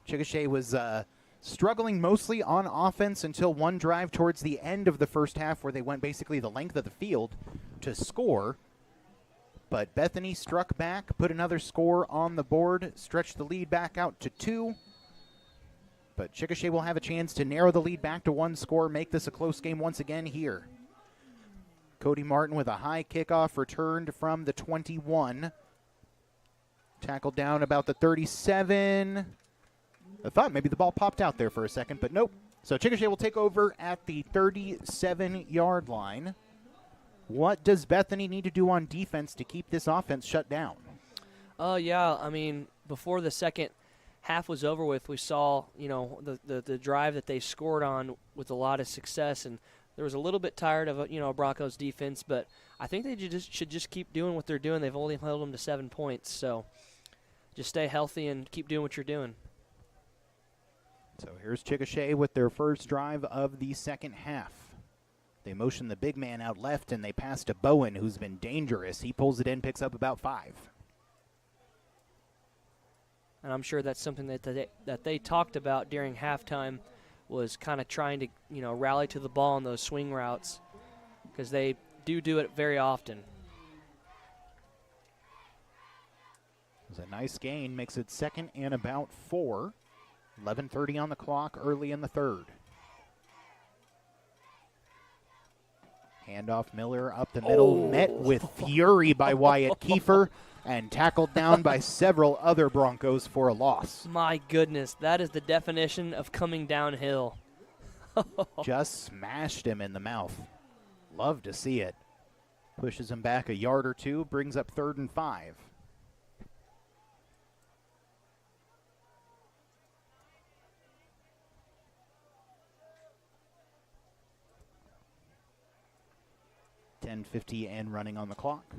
Chickasha was struggling mostly on offense until one drive towards the end of the first half where they went basically the length of the field to score. But Bethany struck back, put another score on the board, stretched the lead back out to 2. But Chickasha will have a chance to narrow the lead back to 1 score, make this a close game once again here. Cody Martin with a high kickoff returned from the 21. Tackled down about the 37. I thought maybe the ball popped out there for a second, but nope. So Chickasha will take over at the 37-yard line. What does Bethany need to do on defense to keep this offense shut down? Yeah, I mean, before the second half was over with, we saw, the drive that they scored on with a lot of success, and there was a little bit tired of, Broncos defense, but I think they should just keep doing what they're doing. They've only held them to 7 points, so just stay healthy and keep doing what you're doing. So here's Chickasha with their first drive of the second half. They motion the big man out left, and they pass to Bowen, who's been dangerous. He pulls it in, picks up about 5. And I'm sure that's something that they talked about during halftime, was kind of trying to, rally to the ball on those swing routes, because they do it very often. It was a nice gain, makes it second and about 4. 11:30 on the clock early in the third. Handoff Miller up the middle, met with fury by Wyatt Kiefer, and tackled down by several other Broncos for a loss. My goodness, that is the definition of coming downhill. Just smashed him in the mouth. Love to see it. Pushes him back a yard or two, brings up 3rd and 5. .50 and running on the clock.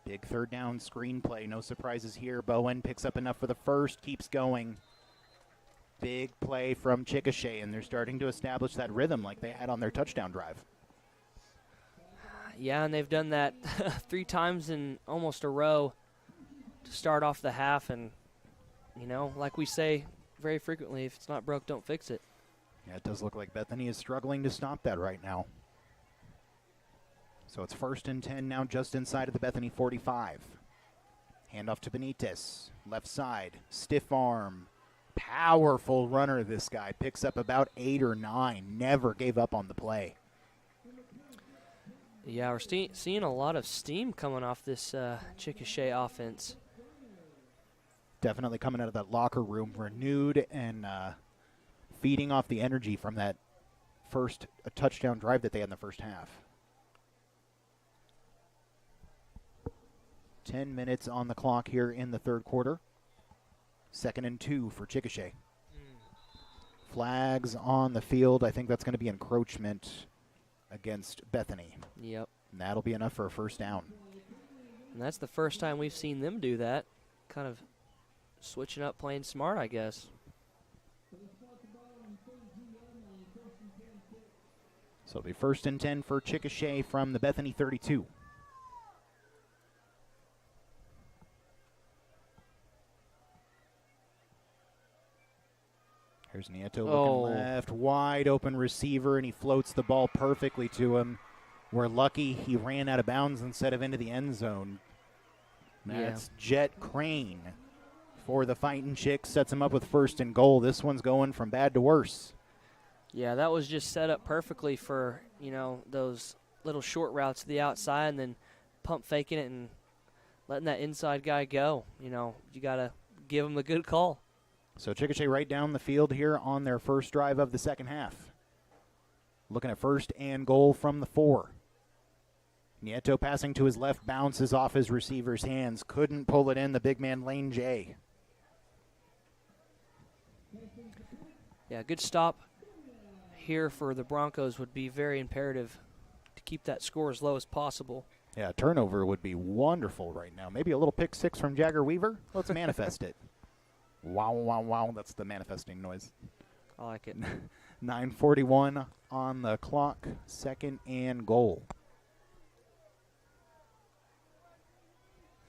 Big third down screen play. No surprises here. Bowen picks up enough for the first, keeps going. Big play from Chickasha, and they're starting to establish that rhythm like they had on their touchdown drive. Yeah, and they've done that 3 times in almost a row to start off the half. And, like we say very frequently, if it's not broke, don't fix it. Yeah, it does look like Bethany is struggling to stop that right now. So it's 1st and 10 now, just inside of the Bethany 45. Handoff to Benitez, left side, stiff arm, powerful runner this guy. Picks up about 8 or 9, never gave up on the play. Yeah, we're seeing a lot of steam coming off this Chickasha offense. Definitely coming out of that locker room renewed and feeding off the energy from that first touchdown drive that they had in the first half. 10 minutes on the clock here in the third quarter. 2nd and 2 for Chickasha. Flags on the field. I think that's going to be encroachment against Bethany. Yep. And that'll be enough for a first down. And that's the first time we've seen them do that. Kind of switching up, playing smart, I guess. So it'll be 1st and 10 for Chickasha from the Bethany 32. Here's Nieto looking left, wide open receiver, and he floats the ball perfectly to him. We're lucky he ran out of bounds instead of into the end zone. That's Jet Crane for the Fightin' Chicks, sets him up with 1st and goal. This one's going from bad to worse. Yeah, that was just set up perfectly for, those little short routes to the outside and then pump faking it and letting that inside guy go. You got to give him the good call. So Chickasha right down the field here on their first drive of the second half. Looking at 1st and goal from the 4. Nieto passing to his left, bounces off his receiver's hands. Couldn't pull it in, the big man Lane J. Yeah, good stop here for the Broncos would be very imperative to keep that score as low as possible. Yeah, turnover would be wonderful right now. Maybe a little pick 6 from Jagger Weaver. Let's manifest it. Wow, wow, wow. That's the manifesting noise. I like it. 9:41 on the clock. 2nd and goal.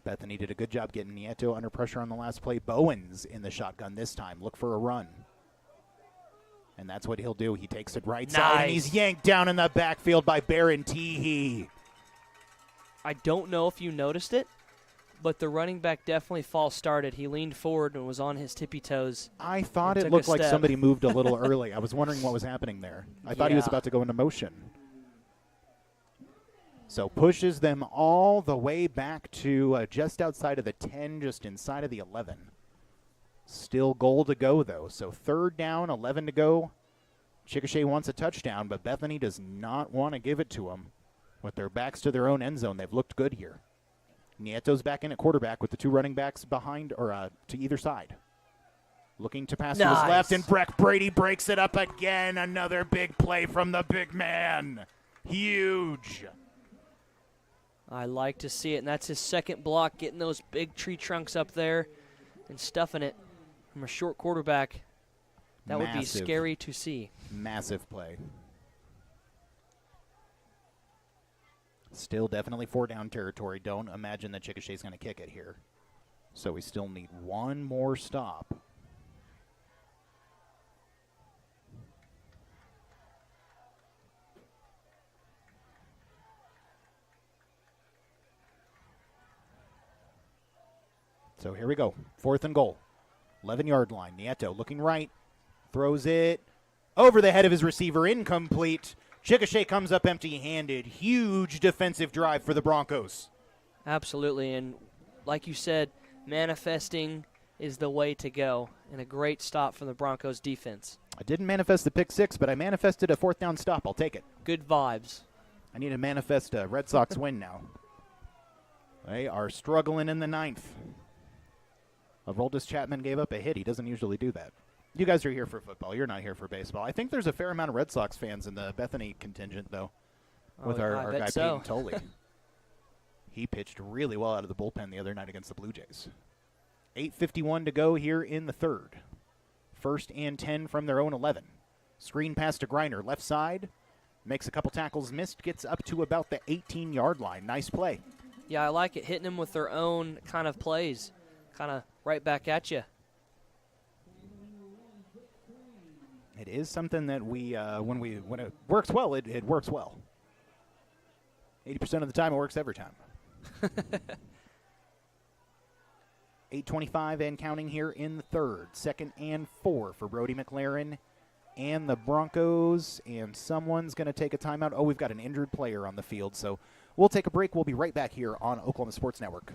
Bethany did a good job getting Nieto under pressure on the last play. Bowens in the shotgun this time. Look for a run. And that's what he'll do. He takes it right side, and he's yanked down in the backfield by Baron Teehee. I don't know if you noticed it, but the running back definitely false started. He leaned forward and was on his tippy toes. I thought it looked like somebody moved a little early. I was wondering what was happening there. I thought he was about to go into motion. So pushes them all the way back to just outside of the 10, just inside of the 11. Still goal to go, though. So 3rd down, 11 to go. Chickasha wants a touchdown, but Bethany does not want to give it to him. With their backs to their own end zone, they've looked good here. Nieto's back in at quarterback with the 2 running backs behind or to either side. Looking to pass to his left, and Breck Brady breaks it up again. Another big play from the big man. Huge. I like to see it, and that's his 2nd block, getting those big tree trunks up there and stuffing it from a short quarterback. That would be scary to see. Massive play. Still definitely 4-down territory. Don't imagine that Chickasha's going to kick it here. So we still need one more stop. So here we go. 4th and goal. 11-yard line. Nieto looking right. Throws it over the head of his receiver. Incomplete. Chickasha comes up empty-handed. Huge defensive drive for the Broncos. Absolutely. And like you said, manifesting is the way to go. And a great stop from the Broncos defense. I didn't manifest the pick 6, but I manifested a 4th down stop. I'll take it. Good vibes. I need to manifest a Red Sox win now. They are struggling in the 9th. Aroldis Chapman gave up a hit. He doesn't usually do that. You guys are here for football. You're not here for baseball. I think there's a fair amount of Red Sox fans in the Bethany contingent, though, with our guy Peyton Tolley. He pitched really well out of the bullpen the other night against the Blue Jays. 8:51 to go here in the 3rd. 1st and 10 from their own 11. Screen pass to Griner, left side. Makes a couple tackles missed. Gets up to about the 18-yard line. Nice play. Yeah, I like it. Hitting them with their own kind of plays. Kind of right back at you. It is something that we, when it works well, it works well. 80% of the time, it works every time. 8:25 and counting here in the 3rd. 2nd and 4 for Brody McLaren and the Broncos. And someone's going to take a timeout. Oh, we've got an injured player on the field. So we'll take a break. We'll be right back here on Oklahoma Sports Network.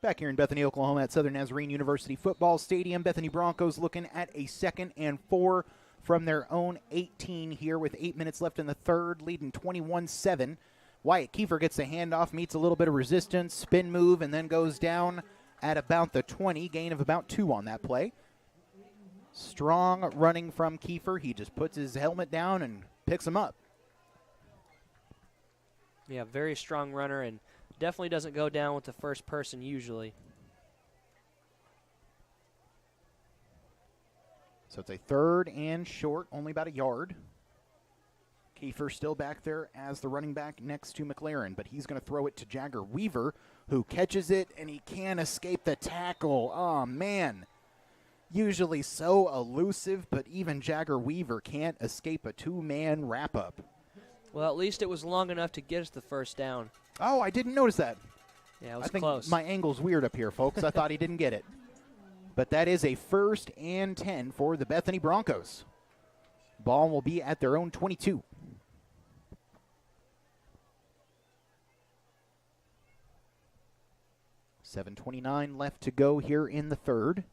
Back here in Bethany, Oklahoma at Southern Nazarene University Football Stadium. Bethany Broncos looking at a 2nd and 4 from their own 18 here with 8 minutes left in the 3rd, leading 21-7. Wyatt Kiefer gets the handoff, meets a little bit of resistance, spin move, and then goes down at about the 20, gain of about 2 on that play. Strong running from Kiefer. He just puts his helmet down and picks him up. Yeah, very strong runner and definitely doesn't go down with the first person usually. So it's a 3rd and short, only about a yard. Kiefer still back there as the running back next to McLaren, but he's going to throw it to Jagger Weaver, who catches it, and he can't escape the tackle. Oh, man. Usually so elusive, but even Jagger Weaver can't escape a 2-man wrap-up. Well, at least it was long enough to get us the first down. Oh, I didn't notice that. Yeah, it was I think close. my angle's weird up here, folks. I thought he didn't get it. But that is a 1st and 10 for the Bethany Broncos. Ball will be at their own 22. .7:29 left to go here in the third.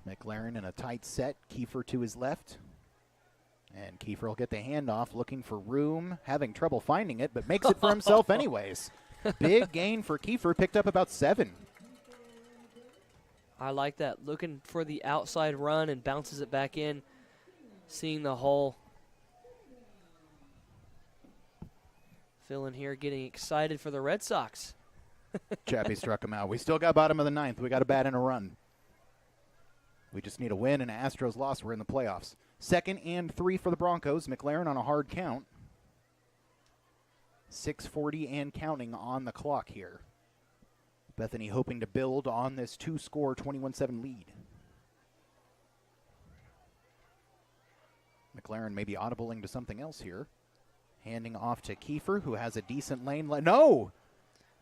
McLaren in a tight set. Kiefer to his left. And Kiefer will get the handoff, looking for room, having trouble finding it, but makes it for himself anyways. Big gain for Kiefer, picked up about 7. I like that. Looking for the outside run and bounces it back in, seeing the hole. Phil in here getting excited for the Red Sox. Chappie struck him out. We still got bottom of the ninth. We got a bat and a run. We just need a win and an Astros loss. We're in the playoffs. 2nd and 3 for the Broncos. McLaren on a hard count. 6:40 and counting on the clock here. Bethany hoping to build on this 2-score 21-7 lead. McLaren maybe audibling to something else here. Handing off to Kiefer, who has a decent lane. No!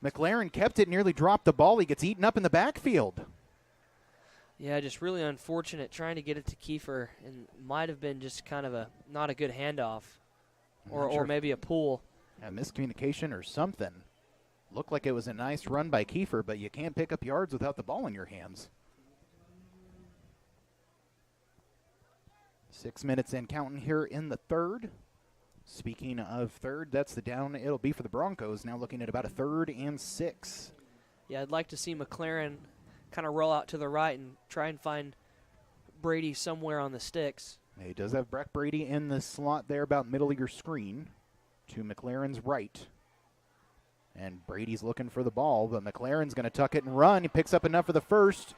McLaren kept it, nearly dropped the ball. He gets eaten up in the backfield. Yeah, just really unfortunate trying to get it to Kiefer, and might have been just kind of not a good handoff, or maybe a pull. A miscommunication or something. Looked like it was a nice run by Kiefer, but you can't pick up yards without the ball in your hands. 6 minutes and counting here in the third. Speaking of third, that's the down it'll be for the Broncos. Now looking at about a 3rd and 6. Yeah, I'd like to see McLaren kind of roll out to the right and try and find Brady somewhere on the sticks. He does have Breck Brady in the slot there about middle of your screen to McLaren's right. And Brady's looking for the ball, but McLaren's going to tuck it and run. He picks up enough for the first,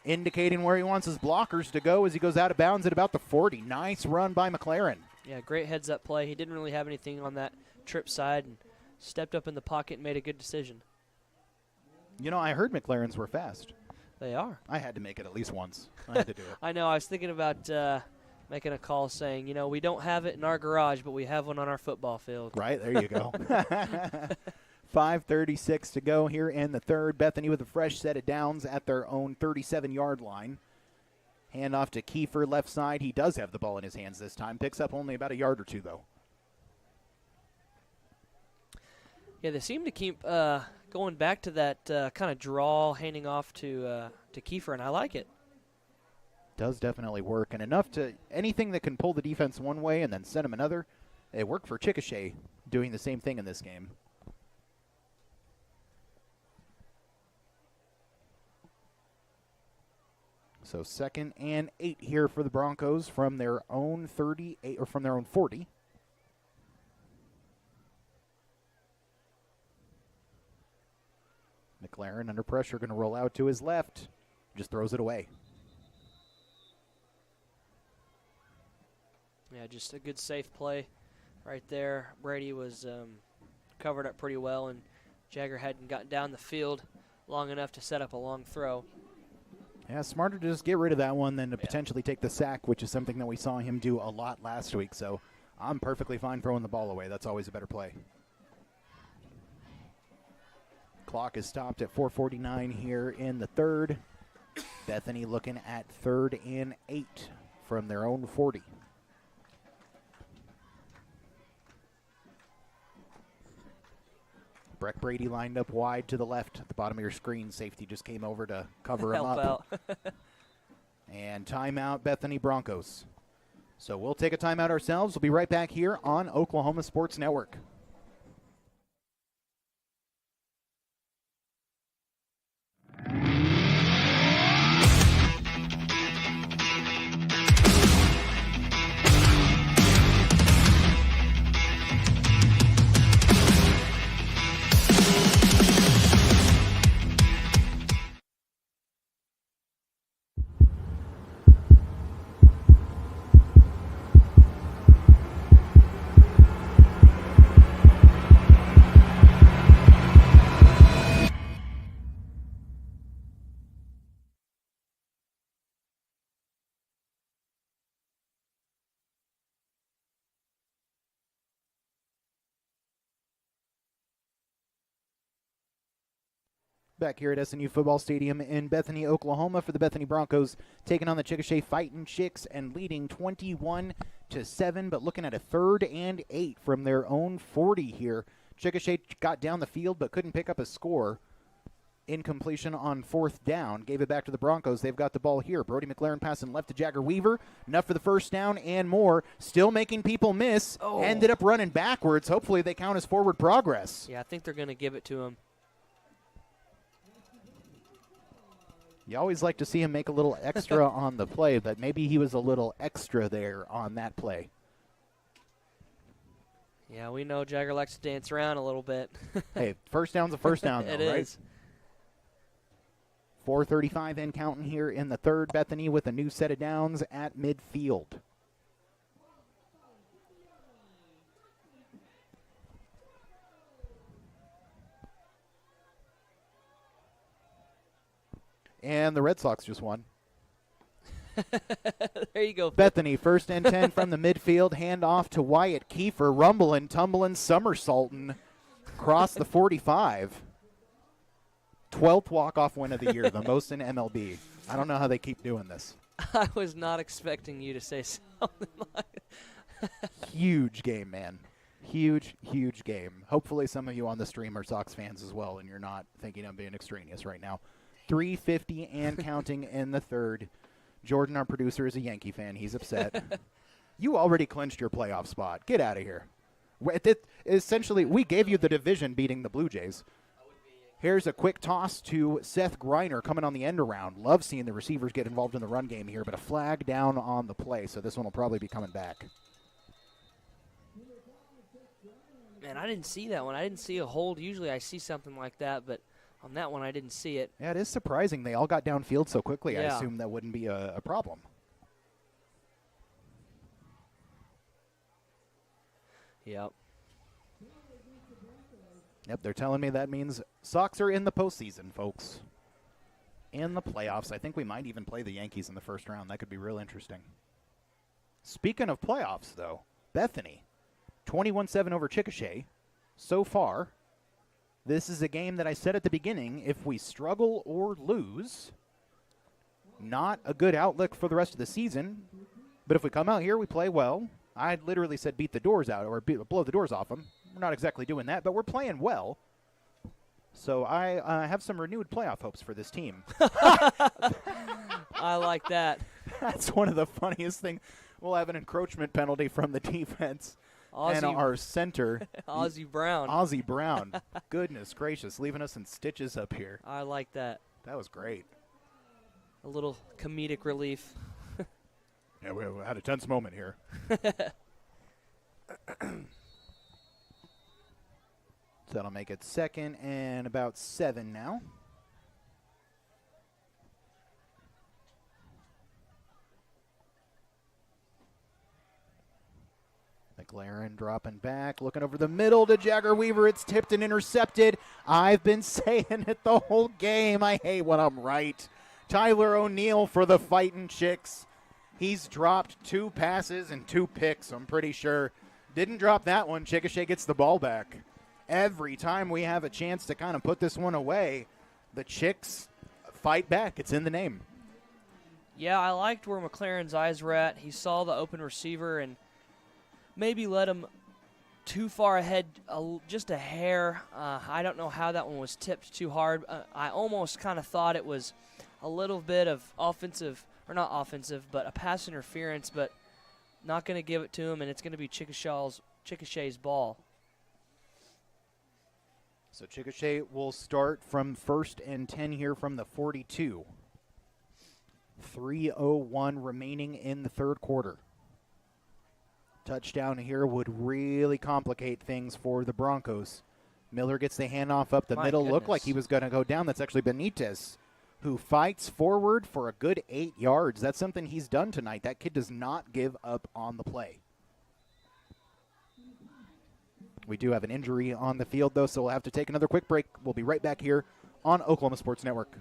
indicating where he wants his blockers to go as he goes out of bounds at about the 40. Nice run by McLaren. Yeah, great heads-up play. He didn't really have anything on that trip side and stepped up in the pocket and made a good decision. You know, I heard McLarens were fast. They are. I had to make it at least once. I had to do it. I know. I was thinking about making a call saying, you know, we don't have it in our garage, but we have one on our football field. Right, there you go. 5:36 to go here in the third. Bethany with a fresh set of downs at their own 37-yard line. Hand off to Kiefer, left side. He does have the ball in his hands this time. Picks up only about a yard or two, though. Yeah, they seem to keep going back to that kind of draw, handing off to Kiefer, and I like it. Does definitely work, and enough to anything that can pull the defense one way and then send them another. It worked for Chickasha doing the same thing in this game. So 2nd and 8 here for the Broncos from their own 38 or from their own 40. McLaren under pressure, going to roll out to his left. Just throws it away. Yeah, just a good safe play right there. Brady was covered up pretty well, and Jagger hadn't gotten down the field long enough to set up a long throw. Yeah, smarter to just get rid of that one than to potentially take the sack, which is something that we saw him do a lot last week. So I'm perfectly fine throwing the ball away. That's always a better play. Clock is stopped at 4:49 here in the third. Bethany looking at 3rd and 8 from their own 40. Breck Brady lined up wide to the left at the bottom of your screen. Safety just came over to cover him up. And timeout, Bethany Broncos. So we'll take a timeout ourselves. We'll be right back here on Oklahoma Sports Network. Back here at SNU Football Stadium in Bethany, Oklahoma for the Bethany Broncos, taking on the Chickasha Fightin' Chicks and leading 21-7, but looking at a 3rd and 8 from their own 40 here. Chickasha got down the field but couldn't pick up a score. Incompletion on 4th down. Gave it back to the Broncos. They've got the ball here. Brody McLaren passing left to Jagger Weaver. Enough for the first down and more. Still making people miss. Oh. Ended up running backwards. Hopefully they count as forward progress. Yeah, I think they're going to give it to him. You always like to see him make a little extra on the play, but maybe he was a little extra there on that play. Yeah, we know Jagger likes to dance around a little bit. Hey, first down's a first down, though, It right? is. 4:35 and counting here in the 3rd. Bethany with a new set of downs at midfield. And the Red Sox just won. There you go. Bethany, 1st and 10 from the midfield. Hand off to Wyatt Kiefer. Rumbling, tumbling, somersaulting across the 45. 12th walk-off win of the year, the most in MLB. I don't know how they keep doing this. I was not expecting you to say something like that. Huge game, man. Huge, huge game. Hopefully some of you on the stream are Sox fans as well, and you're not thinking I'm being extraneous right now. 3:50 and counting in the 3rd. Jordan, our producer, is a Yankee fan. He's upset. You already clinched your playoff spot. Get out of here. Essentially, we gave you the division beating the Blue Jays. Here's a quick toss to Seth Griner coming on the end around. Love seeing the receivers get involved in the run game here, but a flag down on the play, so this one will probably be coming back. Man, I didn't see that one. I didn't see a hold. Usually I see something like that, but on that one I didn't see it. Yeah, it is surprising they all got downfield so quickly. Yeah. I assume that wouldn't be a problem. Yep. Yep, they're telling me that means Sox are in the postseason, folks. In the playoffs. I think we might even play the Yankees in the 1st round. That could be real interesting. Speaking of playoffs, though, Bethany, 21-7 over Chickasha. So far, this is a game that I said at the beginning, if we struggle or lose, not a good outlook for the rest of the season. But if we come out here, we play well. I literally said beat the doors out or blow the doors off them. We're not exactly doing that, but we're playing well. So I have some renewed playoff hopes for this team. I like that. That's one of the funniest things. We'll have an encroachment penalty from the defense and our center. Ozzie Brown. Ozzie Brown. Goodness gracious, leaving us in stitches up here. I like that. That was great. A little comedic relief. Yeah, we had a tense moment here. So that'll make it 2nd and about 7 now. McLaren dropping back, looking over the middle to Jagger Weaver. It's tipped and intercepted. I've been saying it the whole game. I hate when I'm right. Tyler O'Neill for the Fightin' Chicks. He's dropped 2 passes and 2 picks, I'm pretty sure. Didn't drop that one. Chickasha gets the ball back. Every time we have a chance to kind of put this one away, the Chicks fight back. It's in the name. Yeah, I liked where McLaren's eyes were at. He saw the open receiver and maybe let him too far ahead, just a hair. I don't know how that one was tipped too hard. I almost kind of thought it was a little bit of offensive, or not offensive, but a pass interference, but not going to give it to him, and it's going to be Chickasha's ball. So Chickasha will start from 1st and 10 here from the 42. 3:01 remaining in the 3rd quarter. Touchdown here would really complicate things for the Broncos. Miller gets the handoff up the middle. Goodness. Looked like he was going to go down. That's actually Benitez, who fights forward for a good 8 yards. That's something he's done tonight. That kid does not give up on the play. We do have an injury on the field, though, so we'll have to take another quick break. We'll be right back here on Oklahoma Sports Network.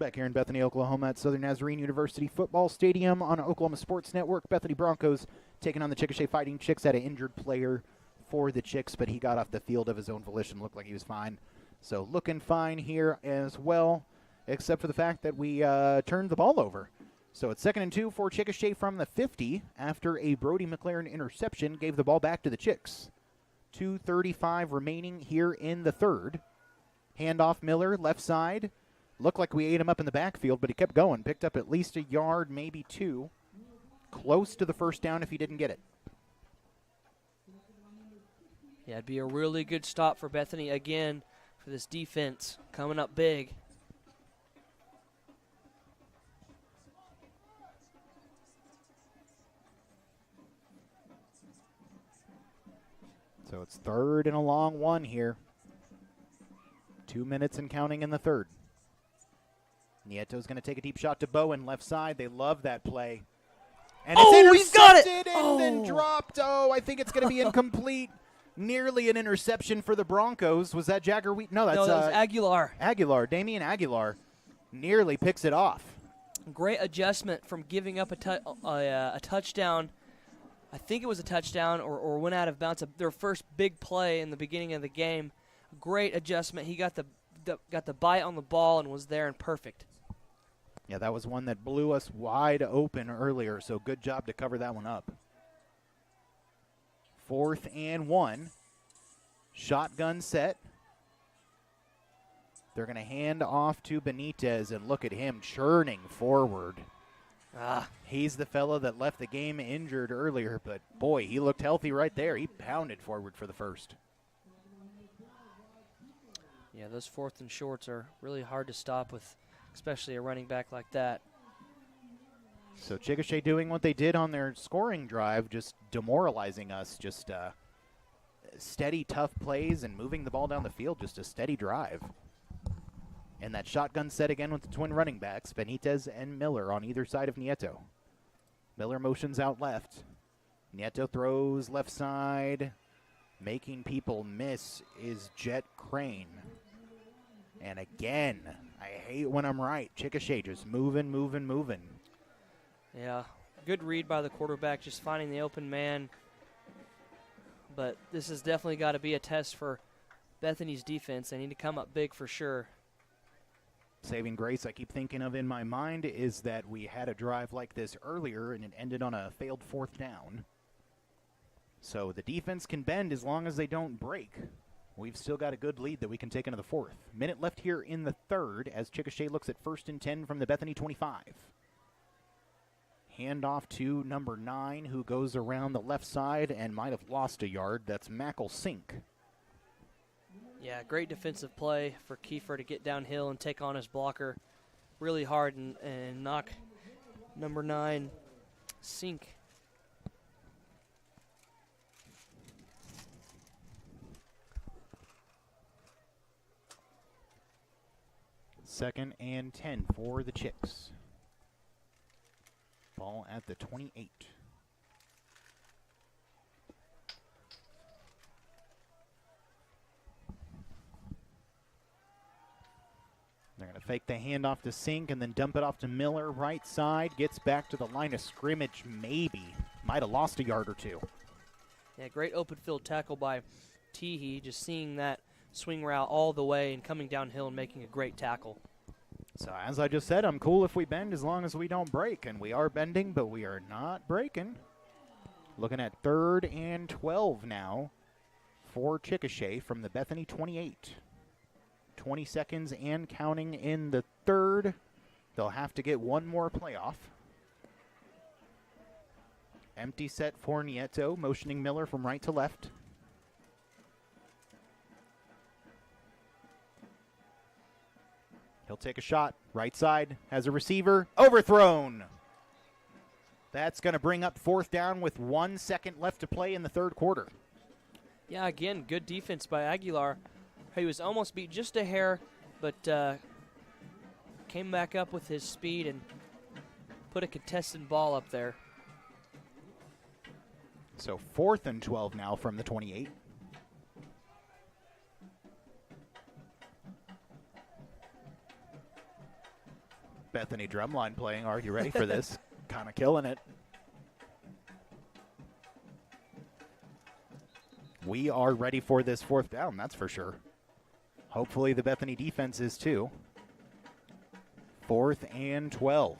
back here in Bethany, Oklahoma at Southern Nazarene University Football Stadium on Oklahoma Sports Network. Bethany Broncos taking on the Chickasha Fighting Chicks. Had an injured player for the Chicks, but he got off the field of his own volition. Looked like he was fine. So looking fine here as well, except for the fact that we turned the ball over. So it's 2nd and 2 for Chickasha from the 50 after a Brody McLaren interception gave the ball back to the Chicks. 2:35 remaining here in the third. Handoff Miller, left side. Looked like we ate him up in the backfield, but he kept going. Picked up at least a yard, maybe two. Close to the first down if he didn't get it. Yeah, it'd be a really good stop for Bethany again for this defense coming up big. So it's 3rd and a long one here. 2 minutes and counting in the third. Nieto's going to take a deep shot to Bowen, left side. They love that play. And it's he's got it! intercepted and then dropped. Oh, I think it's going to be incomplete. Nearly an interception for the Broncos. Was that Jagger Wheat? No, that was Aguilar. Aguilar, Damian Aguilar, nearly picks it off. Great adjustment from giving up a touchdown. I think it was a touchdown or went out of bounds. Their first big play in the beginning of the game. Great adjustment. He got the bite on the ball and was there and perfect. Yeah, that was one that blew us wide open earlier, so good job to cover that one up. 4th and 1. Shotgun set. They're going to hand off to Benitez, and look at him churning forward. He's the fellow that left the game injured earlier, but boy, he looked healthy right there. He pounded forward for the first. Yeah, those 4th and shorts are really hard to stop with, especially a running back like that. So Chickasha doing what they did on their scoring drive, just demoralizing us, just steady, tough plays and moving the ball down the field, just a steady drive. And that shotgun set again with the twin running backs, Benitez and Miller on either side of Nieto. Miller motions out left. Nieto throws left side. Making people miss is Jet Crane. And again, I hate when I'm right. Chickasha just moving. Yeah, good read by the quarterback, just finding the open man. But this has definitely got to be a test for Bethany's defense. They need to come up big for sure. Saving grace I keep thinking of in my mind is that we had a drive like this earlier and it ended on a failed 4th down. So the defense can bend as long as they don't break. We've still got a good lead that we can take into the 4th. Minute left here in the third as Chickasha looks at 1st and 10 from the Bethany 25. Handoff to number 9 who goes around the left side and might have lost a yard. That's Mackle Sink. Yeah, great defensive play for Kiefer to get downhill and take on his blocker really hard and knock number 9, Sink. Second and 10 for the Chicks. Ball at the 28. They're going to fake the handoff to Sink and then dump it off to Miller. Right side, gets back to the line of scrimmage, maybe. Might have lost a yard or two. Yeah, great open field tackle by Teehee, just seeing that swing route all the way and coming downhill and making a great tackle. So as I just said, I'm cool if we bend as long as we don't break. And we are bending, but we are not breaking. Looking at 3rd and 12 now for Chickasha from the Bethany 28. 20 seconds and counting in the third. They'll have to get one more play off. Empty set for Nieto, motioning Miller from right to left. He'll take a shot. Right side has a receiver. Overthrown. That's going to bring up 4th down with 1 second left to play in the third quarter. Yeah, again, good defense by Aguilar. He was almost beat just a hair, but came back up with his speed and put a contested ball up there. So 4th and 12 now from the 28. Bethany drumline playing. Are you ready for this? Kind of killing it. We are ready for this fourth down, that's for sure. Hopefully the Bethany defense is too. 4th and 12.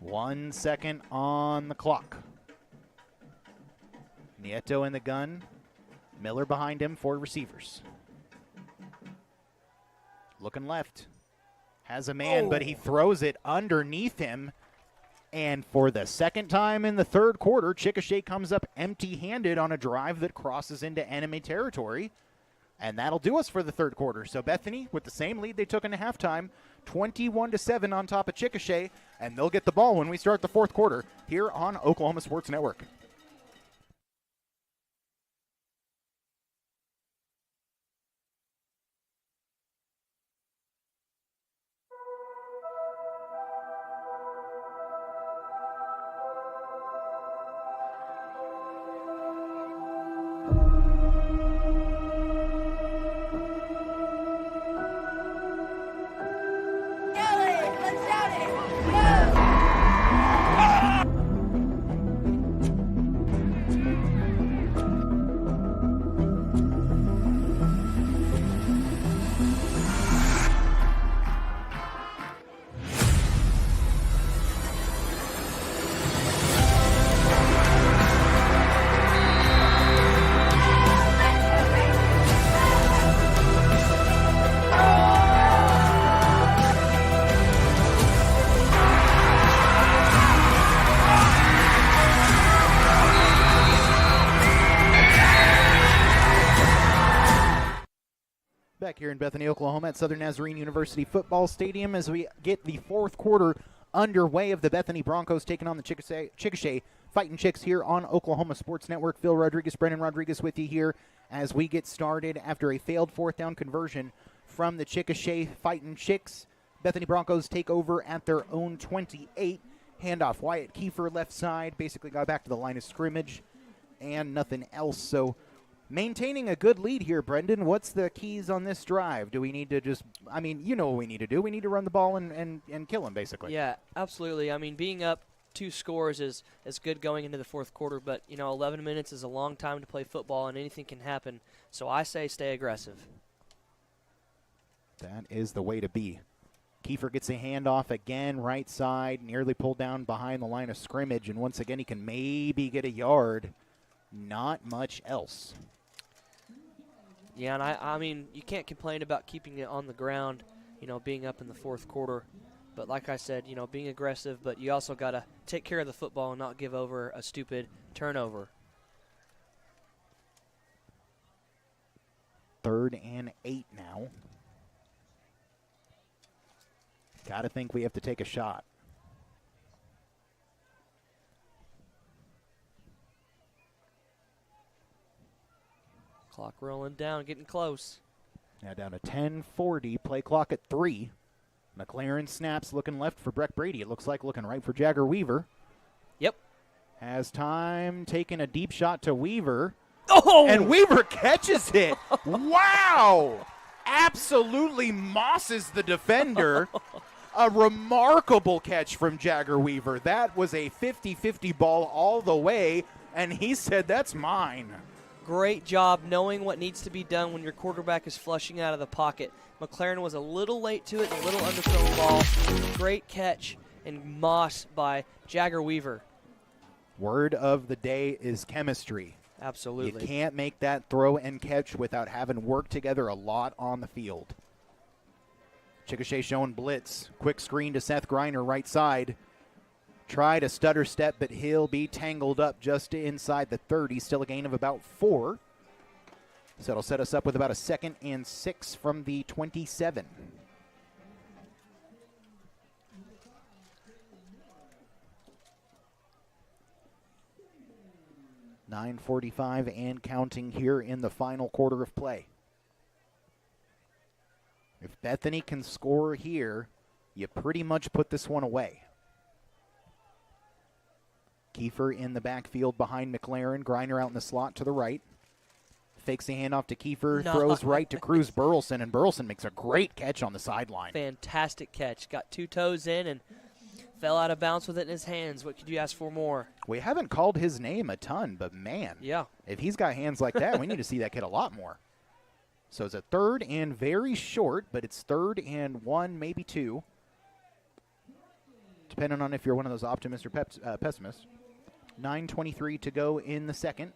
1 second on the clock. Nieto in the gun. Miller behind him, 4 receivers. Looking left. Has a man, but he throws it underneath him. And for the second time in the third quarter, Chickasha comes up empty-handed on a drive that crosses into enemy territory. And that'll do us for the third quarter. So Bethany, with the same lead they took in the halftime, 21-7 on top of Chickasha, and they'll get the ball when we start the fourth quarter here on Oklahoma Sports Network. Back here in Bethany, Oklahoma at Southern Nazarene University Football Stadium as we get the fourth quarter underway of the Bethany Broncos taking on the Chickasha Fighting Chicks here on Oklahoma Sports Network. Phil Rodriguez, Brennan Rodriguez with you here as we get started after a failed fourth down conversion from the Chickasha Fighting Chicks. Bethany Broncos take over at their own 28. Handoff, Wyatt Kiefer left side, basically got back to the line of scrimmage and nothing else. So maintaining a good lead here, Brendan. What's the keys on this drive? Do we need to just, I mean, you know what we need to do. We need to run the ball and kill them, basically. Yeah, absolutely. I mean, being up 2 scores is good going into the fourth quarter, but, 11 minutes is a long time to play football, and anything can happen. So I say stay aggressive. That is the way to be. Kiefer gets a handoff again, right side, nearly pulled down behind the line of scrimmage, and once again he can maybe get a yard. Not much else. Yeah, and I mean, you can't complain about keeping it on the ground, being up in the fourth quarter. But like I said, being aggressive, but you also got to take care of the football and not give over a stupid turnover. 3rd and 8 now. Got to think we have to take a shot. Clock rolling down, getting close. Now down to 10:40, play clock at 3. McLaren snaps, looking left for Breck Brady. It looks like looking right for Jagger Weaver. Yep. Has time, taking a deep shot to Weaver. Oh! And Weaver catches it. Wow! Absolutely mosses the defender. A remarkable catch from Jagger Weaver. That was a 50-50 ball all the way, and he said, that's mine. Great job knowing what needs to be done when your quarterback is flushing out of the pocket. McLaren was a little late to it, a little underthrown the ball. Great catch and moss by Jagger Weaver. Word of the day is chemistry. Absolutely. You can't make that throw and catch without having worked together a lot on the field. Chickasha showing blitz. Quick screen to Seth Griner, right side. Try to stutter step, but he'll be tangled up just inside the 30. Still a gain of about 4. So it'll set us up with about a 2nd and 6 from the 27. .945 and counting here in the final quarter of play. If Bethany can score here, you pretty much put this one away. Kiefer in the backfield behind McLaren. Griner out in the slot to the right. fakes the handoff to Kiefer, No. throws right to Cruz Burleson, and Burleson makes a great catch on the sideline. Fantastic catch. Got 2 toes in and fell out of bounds with it in his hands. What could you ask for more? We haven't called his name a ton, but man, Yeah. if he's got hands like that, we need to see that kid a lot more. So it's a 3rd and very short, but it's 3rd and 1, maybe 2, depending on if you're one of those optimists or pessimists. 9:23 to go in the second.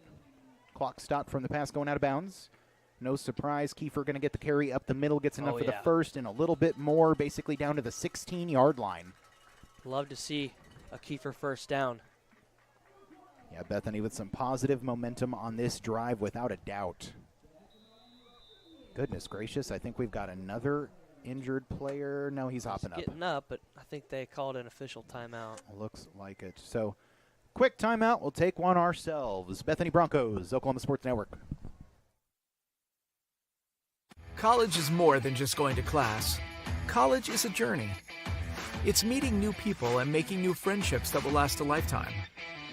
Clock stopped from the pass going out of bounds. No surprise, Kiefer going to get the carry up the middle, gets enough for the first and a little bit more, basically down to the 16-yard line. Love to see a Kiefer first down. Yeah, Bethany with some positive momentum on this drive without a doubt. Goodness gracious, I think we've got another injured player. No, he's hopping up. Getting up, but I think they called an official timeout. Looks like it. So, quick timeout. We'll take one ourselves. Bethany Broncos, Oklahoma Sports Network. College is more than just going to class. College is a journey. It's meeting new people and making new friendships that will last a lifetime.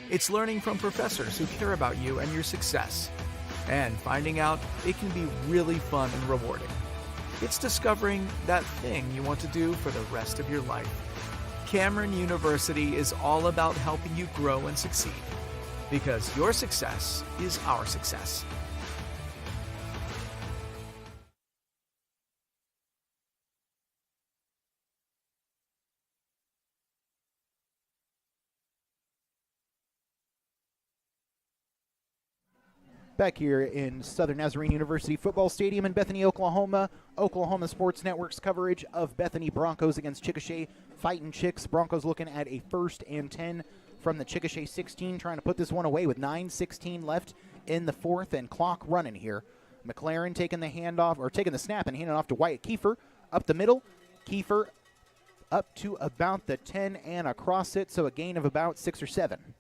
It's learning from professors who care about you and your success. And finding out it can be really fun and rewarding. It's discovering that thing you want to do for the rest of your life. Cameron University is all about helping you grow and succeed. Because your success is our success. Back here in Southern Nazarene University Football Stadium in Bethany, Oklahoma. Oklahoma Sports Network's coverage of Bethany Broncos against Chickasha. Fighting Chicks. Broncos looking at a 1st and 10 from the Chickasha 16, trying to put this one away with 9:16 left in the 4th and clock running here. McLaren taking the handoff, or taking the snap and handing it off to Wyatt Kiefer up the middle. Kiefer up to about the 10 and across it, so a gain of about 6 or 7.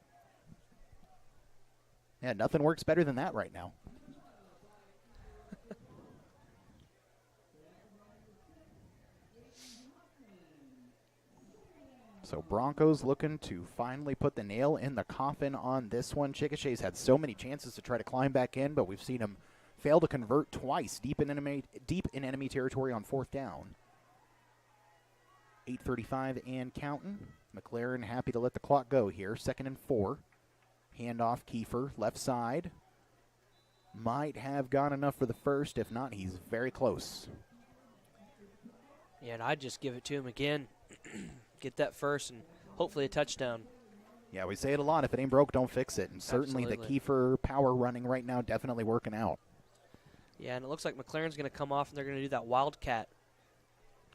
Yeah, nothing works better than that right now. So Broncos looking to finally put the nail in the coffin on this one. Chickasha's had so many chances to try to climb back in, but we've seen him fail to convert twice deep in enemy territory on 4th down. 8:35 and counting. McLaren happy to let the clock go here. 2nd and 4. Handoff Kiefer, left side. Might have gone enough for the first. If not, he's very close. Yeah, and I'd just give it to him again. Get that first and hopefully a touchdown. Yeah, we say it a lot. If it ain't broke, don't fix it. And certainly Absolutely. the Kiefer power running right now definitely working out. Yeah, and it looks like McLaren's going to come off and they're going to do that wildcat.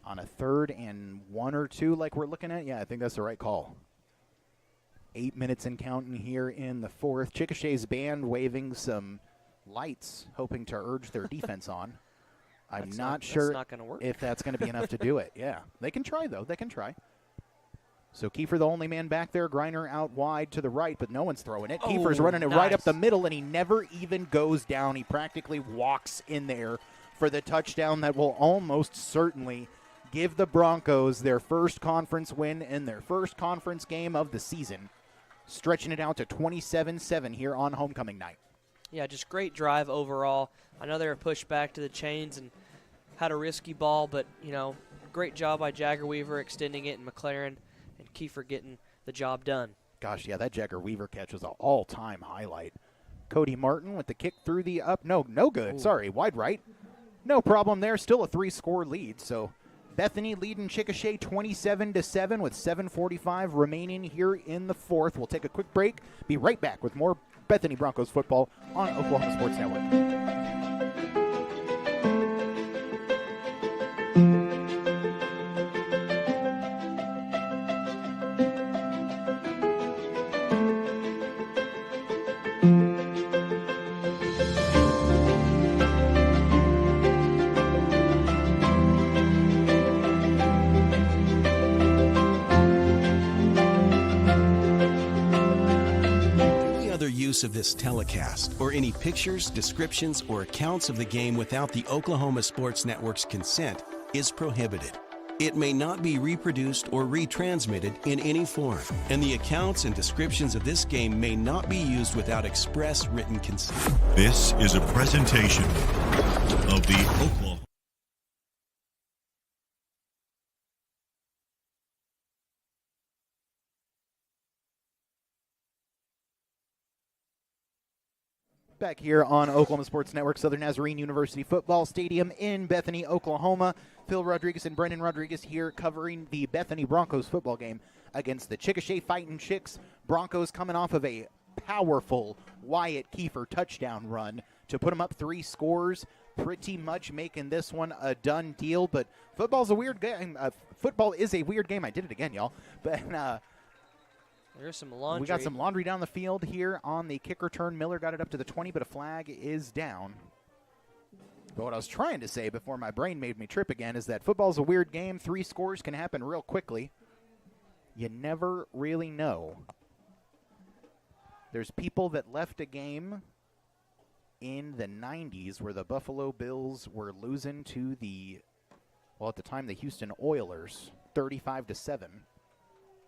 On a 3rd and 1 or 2 like we're looking at, yeah, I think that's the right call. 8 minutes and counting here in the 4th. Chickasha's band waving some lights, hoping to urge their defense on. I'm not sure that's not gonna work. if that's going to be enough to do it. Yeah, they can try, though. They can try. So Kiefer, the only man back there. Griner out wide to the right, but no one's throwing it. Kiefer's running it right up the middle, and he never even goes down. He practically walks in there for the touchdown that will almost certainly give the Broncos their first conference win and their first conference game of the season, stretching it out to 27-7 here on homecoming night. Yeah, just great drive overall. I know they were pushed back to the chains and had a risky ball, but, you know, great job by Jagger Weaver extending it, and McLaren and Kiefer getting the job done. Gosh, yeah, that Jagger Weaver catch was an all-time highlight. Cody Martin with the kick through the up. No good. Ooh. Sorry, wide right. No problem there. Still a 3-score lead, so Bethany leading Chickasha 27-7 with 7:45 remaining here in the 4th. We'll take a quick break. Be right back with more Bethany Broncos football on Oklahoma Sports Network. Of this telecast or any pictures, descriptions, or accounts of the game without the Oklahoma Sports Network's consent is prohibited. It may not be reproduced or retransmitted in any form, and the accounts and descriptions of this game may not be used without express written consent. This is a presentation of the Oklahoma. Back here on Oklahoma Sports Network, Southern Nazarene University Football Stadium in Bethany, Oklahoma. Phil Rodriguez and Brendan Rodriguez here covering the Bethany Broncos football game against the Chickasha Fighting Chicks. Broncos coming off of a powerful Wyatt Kiefer touchdown run to put them up 3 scores, pretty much making this one a done deal. But football's a weird game. Football is a weird game. I did it again, y'all. But there's some laundry. we got some laundry down the field here on the kick return. Miller got it up to the 20, but a flag is down. But what I was trying to say before my brain made me trip again is that football's a weird game. 3 scores can happen real quickly. You never really know. There's people that left a game in the 90s where the Buffalo Bills were losing to the, well, at the time, the Houston Oilers, 35-7.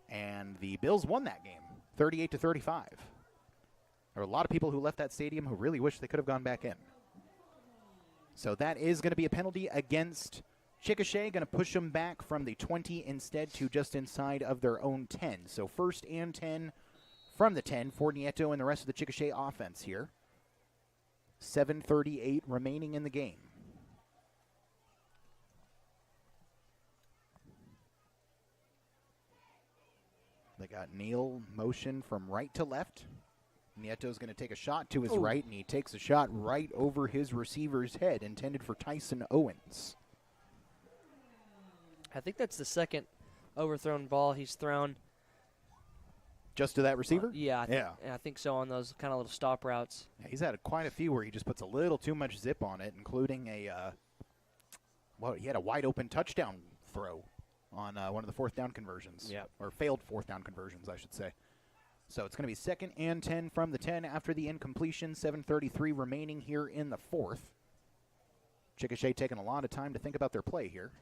And the Bills won that game, 38-35. There were a lot of people who left that stadium who really wish they could have gone back in. So that is going to be a penalty against Chickasha, going to push them back from the 20 instead to just inside of their own 10. So 1st and 10 from the 10 for Nieto and the rest of the Chickasha offense here. 7:38 remaining in the game. They got Neal motion from right to left. Nieto's going to take a shot to his right, and he takes a shot right over his receiver's head, intended for Tyson Owens. I think that's the second overthrown ball he's thrown. Just to that receiver? Yeah, I think so, on those kind of little stop routes. Yeah, he's had quite a few where he just puts a little too much zip on it, including he had a wide-open touchdown throw on one of the 4th down conversions. Yep. Or failed 4th down conversions, I should say. So it's going to be 2nd and 10 from the 10 after the incompletion. 7:33 remaining here in the 4th. Chickasha taking a lot of time to think about their play here.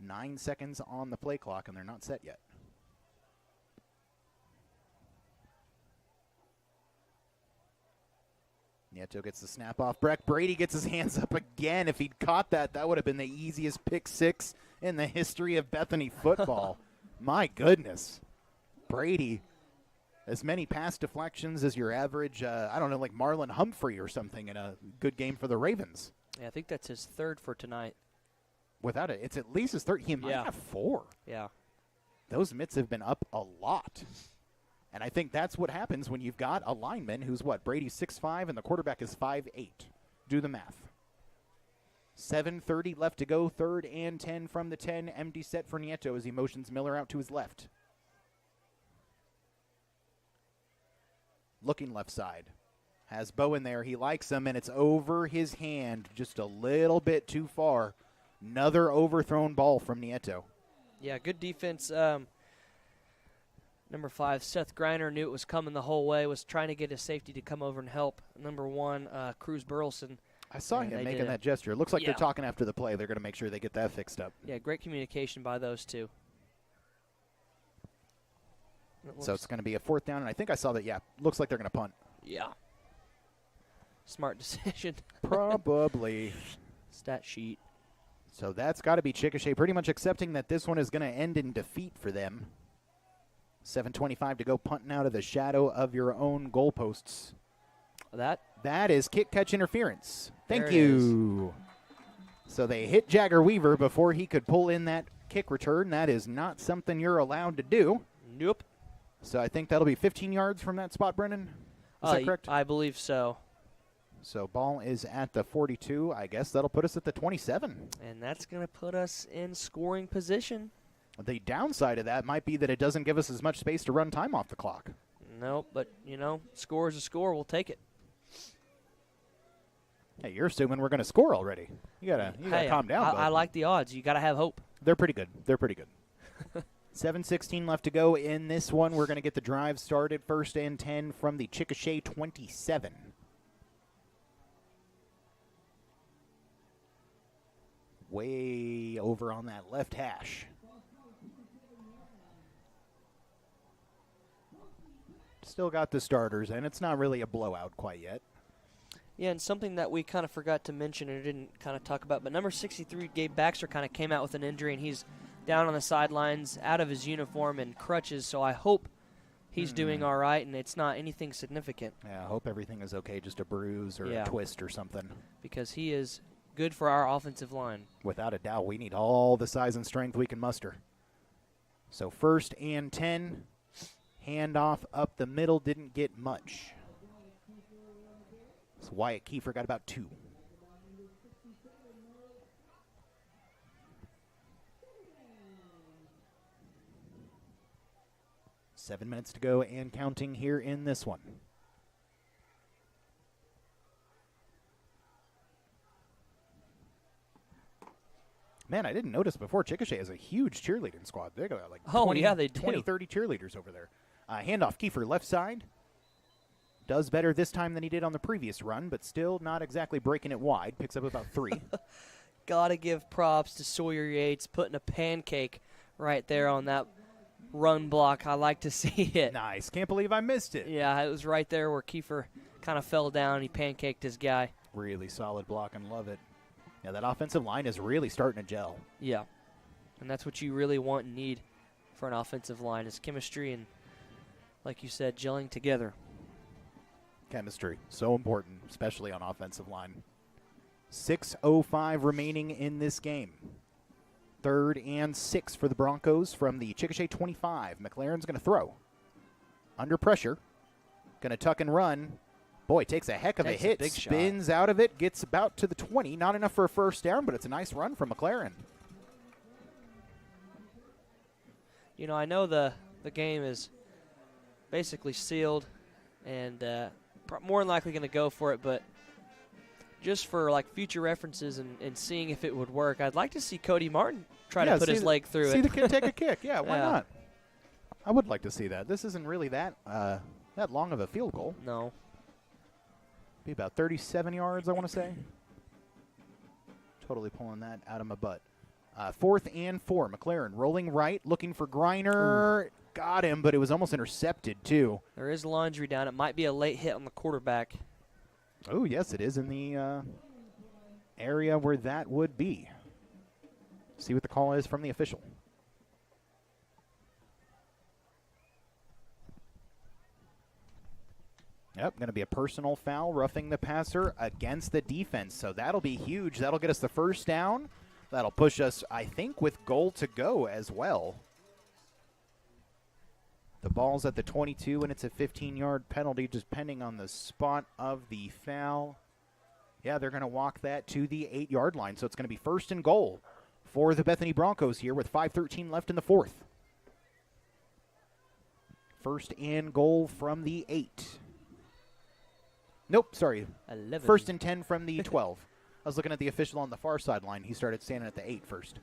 9 seconds on the play clock, and they're not set yet. Nieto gets the snap off. Breck Brady gets his hands up again. If he'd caught that, that would have been the easiest pick 6 in the history of Bethany football. My goodness. Brady, as many pass deflections as your average, like Marlon Humphrey or something in a good game for the Ravens. Yeah, I think that's his 3rd for tonight. Without it, it's at least his 3rd. He might have 4. Yeah. Those mitts have been up a lot. And I think that's what happens when you've got a lineman who's Brady's 6'5", and the quarterback is 5'8". Do the math. 7:30 left to go, 3rd and 10 from the 10. Empty set for Nieto as he motions Miller out to his left. Looking left side. Has Bo in there. He likes him, and it's over his hand just a little bit too far. Another overthrown ball from Nieto. Yeah, good defense. Number 5, Seth Griner, knew it was coming the whole way, was trying to get his safety to come over and help. Number 1, Cruz Burleson. I saw him making that gesture. It looks like they're talking after the play. They're going to make sure they get that fixed up. Yeah, great communication by those two. So it's going to be a 4th down, and I think I saw that, looks like they're going to punt. Yeah. Smart decision. Probably. Stat sheet. So that's got to be Chickasha pretty much accepting that this one is going to end in defeat for them. 7:25 to go, punting out of the shadow of your own goalposts. That is kick catch interference. Thank you. So they hit Jagger Weaver before he could pull in that kick return. That is not something you're allowed to do. Nope. So I think that'll be 15 yards from that spot, Brennan. Is that correct? I believe so. So ball is at the 42. I guess that'll put us at the 27. And that's going to put us in scoring position. The downside of that might be that it doesn't give us as much space to run time off the clock. Nope, but, score is a score. We'll take it. Hey, you're assuming we're going to score already. You gotta calm down. I like the odds. You got to have hope. They're pretty good. 7:16 left to go in this one. We're going to get the drive started. 1st and 10 from the Chickasha 27. way over on that left hash. Still got the starters, and it's not really a blowout quite yet. Yeah, and something that we kind of forgot to mention or didn't kind of talk about, but number 63, Gabe Baxter, kind of came out with an injury, and he's down on the sidelines, out of his uniform and crutches, so I hope he's doing all right and it's not anything significant. Yeah, I hope everything is okay, just a bruise or a twist or something. Because he is good for our offensive line. Without a doubt, we need all the size and strength we can muster. So 1st and 10, handoff up the middle, didn't get much. So Wyatt Kiefer got about 2. Seven minutes to go and counting here in this one. Man, I didn't notice before, Chickasha has a huge cheerleading squad. They got like 20, 30 cheerleaders over there. Handoff, Kiefer, left side. Does better this time than he did on the previous run, but still not exactly breaking it wide. Picks up about 3. Gotta give props to Sawyer Yates putting a pancake right there on that run block. I like to see it. Nice. Can't believe I missed it. Yeah, it was right there where Kiefer kind of fell down. He pancaked his guy. Really solid block and love it. Yeah, that offensive line is really starting to gel. Yeah, and that's what you really want and need for an offensive line is chemistry and, like you said, gelling together. Chemistry, so important, especially on offensive line. 6:05 remaining in this game. 3rd and 6 for the Broncos from the Chickasha 25. McLaren's going to throw. Under pressure. Going to tuck and run. Boy, takes a heck of a hit. Big Spins shot. out of it. Gets about to the 20. Not enough for a first down, but it's a nice run from McLaren. You know, I know the game is basically sealed and more than likely going to go for it, but just for like future references and seeing if it would work, I'd like to see Cody Martin try to put his leg through it. See the kid take a kick. Yeah, why Yeah. not? I would like to see that. This isn't really that long of a field goal. No. Be about 37 yards, I want to say. Totally pulling that out of my butt. 4th and 4. McLaren rolling right, looking for Griner. Ooh. Got him, but it was almost intercepted, too. There is laundry down. It might be a late hit on the quarterback. Oh, yes, it is in the area where that would be. See what the call is from the official. Yep, going to be a personal foul, roughing the passer against the defense. So that'll be huge. That'll get us the first down. That'll push us, I think, with goal to go as well. The ball's at the 22, and it's a 15-yard penalty, just depending on the spot of the foul. Yeah, they're going to walk that to the 8-yard line. So it's going to be 1st and goal for the Bethany Broncos here with 5:13 left in the 4th. 1st and goal from the 8. Nope, sorry. 11. 1st and 10 from the 12. I was looking at the official on the far sideline. He started standing at the 8 first.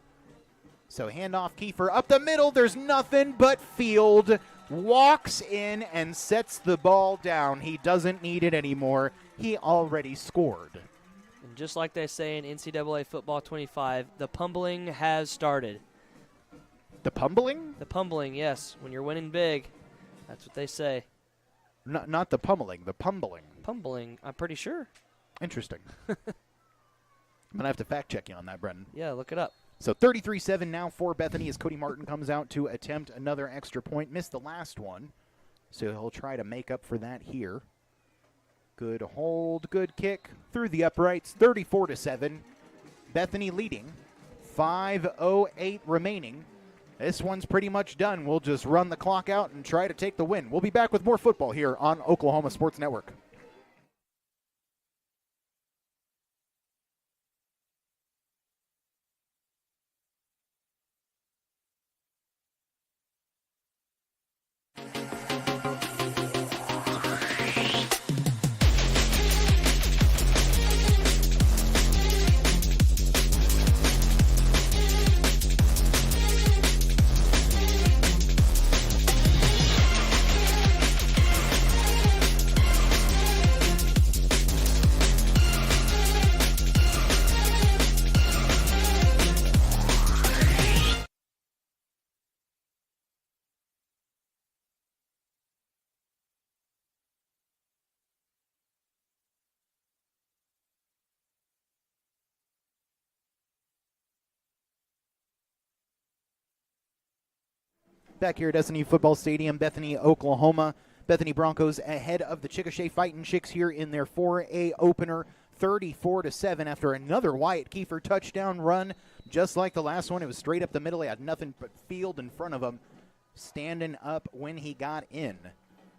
So handoff, Kiefer up the middle. There's nothing but field. Walks in and sets the ball down. He doesn't need it anymore. He already scored. And just like they say in NCAA Football 25, the pumbling has started. The pumbling? The pumbling, yes. When you're winning big, that's what they say. Not the pummeling, the pumbling. Pumbling, I'm pretty sure. Interesting. I'm going to have to fact check you on that, Brendan. Yeah, look it up. So 33-7 now for Bethany as Cody Martin comes out to attempt another extra point. Missed the last one, so he'll try to make up for that here. Good hold, good kick through the uprights. 34-7. Bethany leading. 5:08 remaining. This one's pretty much done. We'll just run the clock out and try to take the win. We'll be back with more football here on Oklahoma Sports Network. Back here at SNU Football Stadium, Bethany, Oklahoma. Bethany Broncos ahead of the Chickasha Fightin' Chicks here in their 4A opener, 34-7 after another Wyatt Kiefer touchdown run. Just like the last one, it was straight up the middle. He had nothing but field in front of him, standing up when he got in.